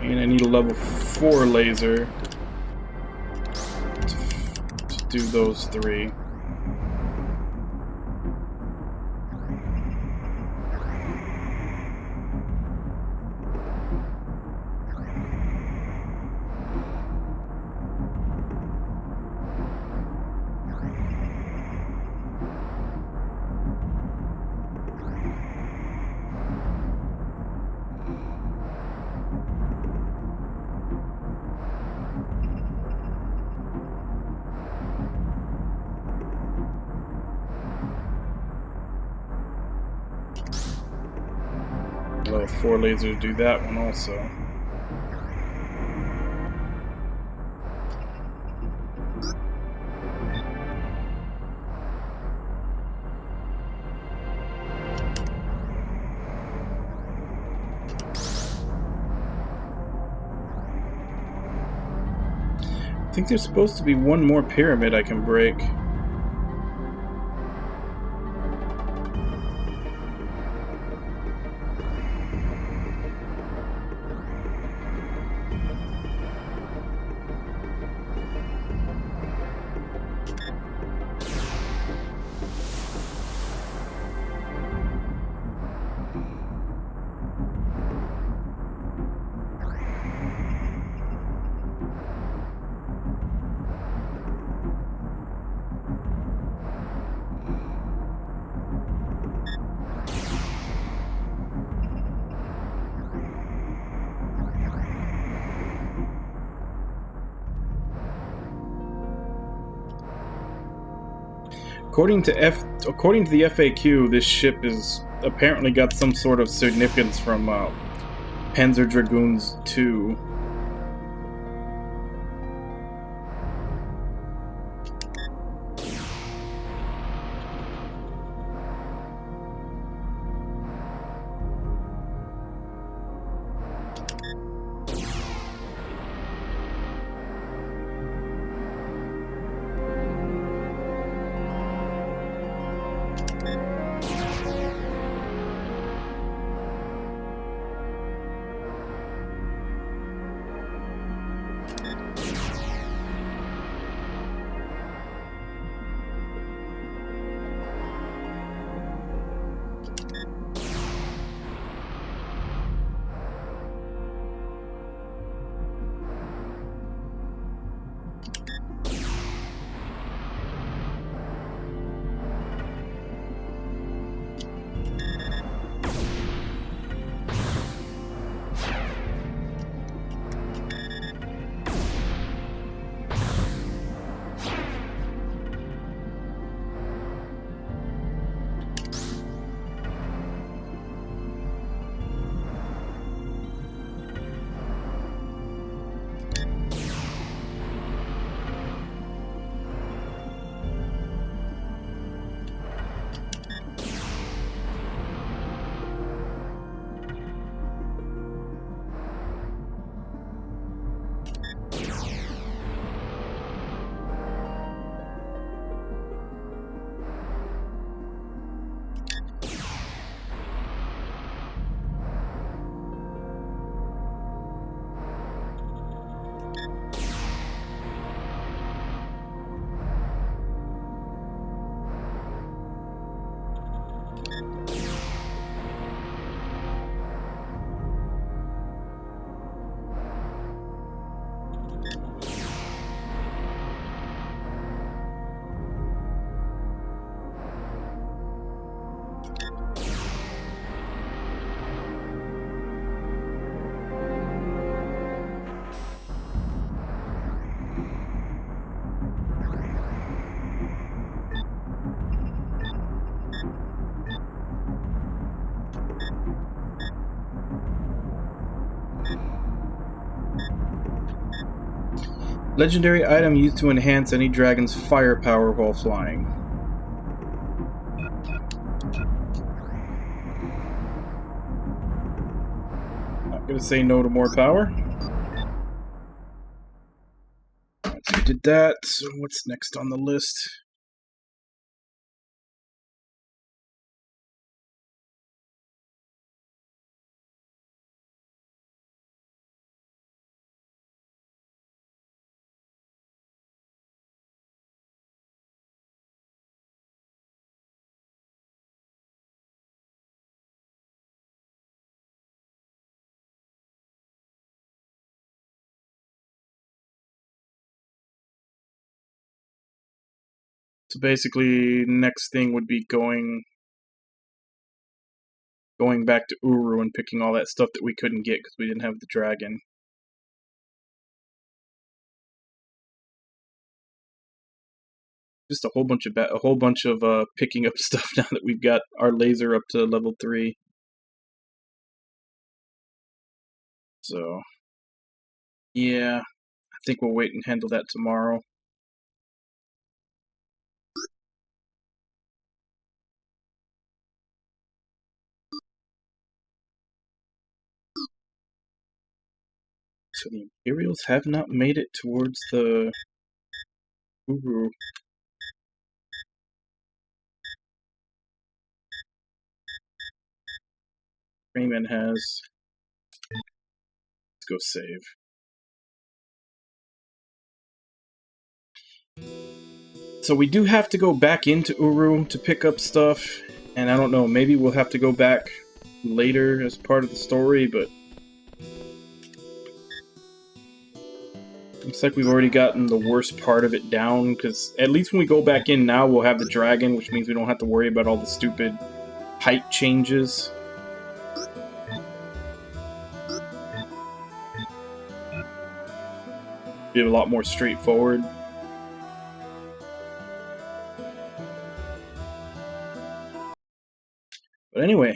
S1: And I need a level 4 laser to do those 3. Level 4 laser to do that one also. I think there's supposed to be one more pyramid I can break. According to the FAQ, this ship is apparently got some sort of significance from Panzer Dragoons 2. Legendary item used to enhance any dragon's firepower while flying. Not gonna say no to more power. So we did that. So what's next on the list? So basically, next thing would be going back to Uru and picking all that stuff that we couldn't get because we didn't have the dragon. Just a whole bunch of picking up stuff now that we've got our laser up to level 3. So yeah, I think we'll wait and handle that tomorrow. So the Imperials have not made it towards the Uru. Rayman has. Let's go save. So we do have to go back into Uru to pick up stuff, and I don't know, maybe we'll have to go back later as part of the story, but looks like we've already gotten the worst part of it down, because at least when we go back in now, we'll have the dragon, which means we don't have to worry about all the stupid height changes. Be a lot more straightforward. But anyway,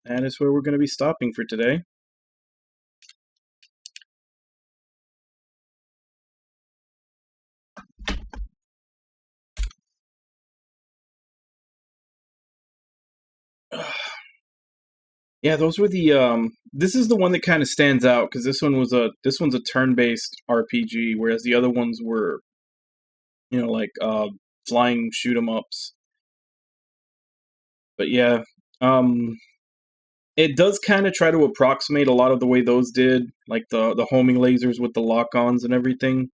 S1: that is where we're going to be stopping for today. Yeah, those were the this is the one that kind of stands out because this one's a turn-based RPG, whereas the other ones were, you know, like flying shoot 'em ups. But yeah, it does kind of try to approximate a lot of the way those did, like the homing lasers with the lock-ons and everything.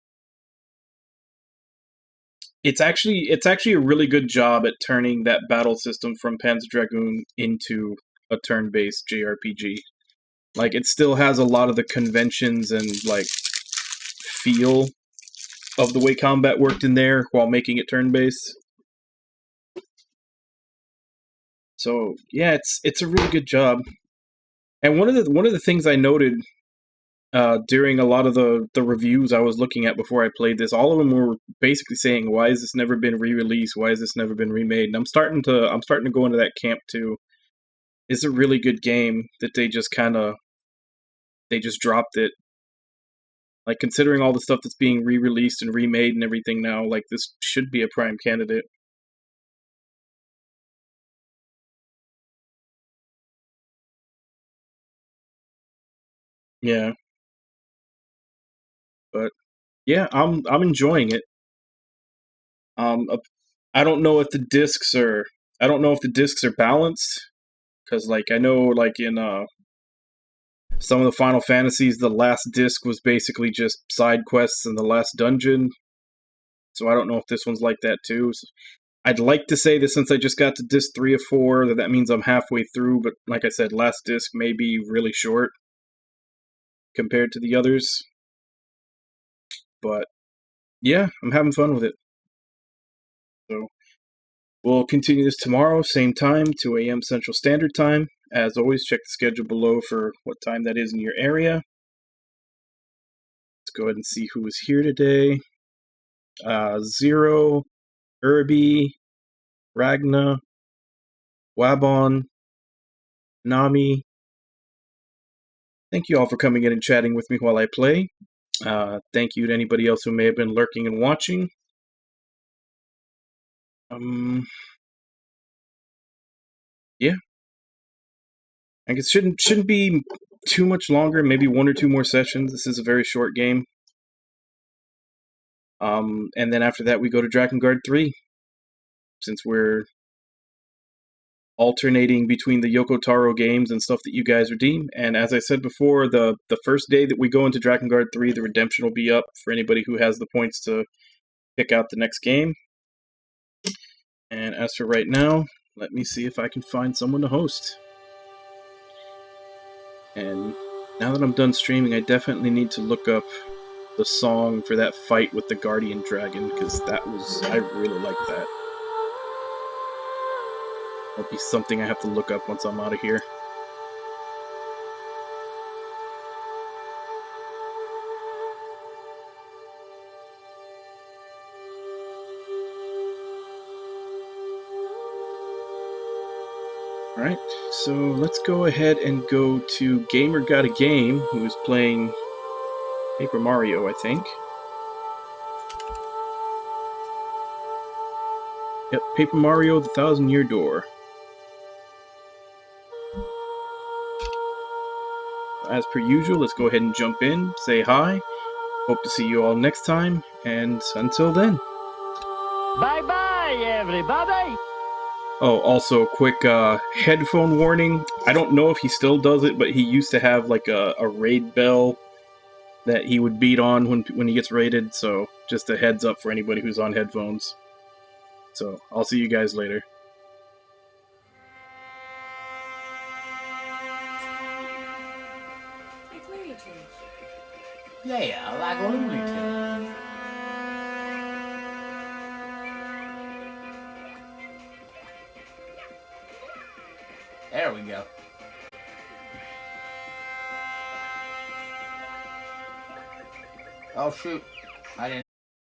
S1: It's actually a really good job at turning that battle system from Panzer Dragoon into a turn-based JRPG. Like, it still has a lot of the conventions and, like, feel of the way combat worked in there while making it turn-based. So, yeah, it's a really good job. And one of the things I noted during a lot of the reviews I was looking at before I played this, all of them were basically saying, "Why has this never been re-released? Why has this never been remade?" And I'm starting to go into that camp too. It's a really good game that they just dropped it. Like, considering all the stuff that's being re-released and remade and everything now, like, this should be a prime candidate. Yeah. But yeah, I'm enjoying it. I don't know if the discs are balanced, because like I know like in some of the Final Fantasies, the last disc was basically just side quests in the last dungeon. So I don't know if this one's like that too. So I'd like to say that since I just got to disc 3 of 4, that means I'm halfway through. But like I said, last disc may be really short compared to the others. But yeah, I'm having fun with it. So we'll continue this tomorrow, same time, 2 a.m. Central Standard Time. As always, check the schedule below for what time that is in your area. Let's go ahead and see who is here today. Zero, Irby, Ragna, Wabon, Nami. Thank you all for coming in and chatting with me while I play. Thank you to anybody else who may have been lurking and watching. Yeah. I guess shouldn't be too much longer. Maybe 1 or 2 more sessions. This is a very short game. And then after that, we go to Drakengard 3. Since we're alternating between the Yoko Taro games and stuff that you guys redeem. And as I said before, the first day that we go into Drakengard 3, the redemption will be up for anybody who has the points to pick out the next game. And as for right now, let me see if I can find someone to host. And now that I'm done streaming, I definitely need to look up the song for that fight with the Guardian Dragon, because I really like that. That'll be something I have to look up once I'm out of here. Alright, so let's go ahead and go to Gamer Got a Game, who is playing Paper Mario, I think. Yep, Paper Mario, the Thousand-Year Door. As per usual, let's go ahead and jump in, say hi. Hope to see you all next time, and until then.
S11: Bye-bye, everybody!
S1: Oh, also, quick headphone warning. I don't know if he still does it, but he used to have like a raid bell that he would beat on when he gets raided, so just a heads up for anybody who's on headphones. So, I'll see you guys later.
S8: Yeah, like Looney Tunes. There we go. Oh shoot, I didn't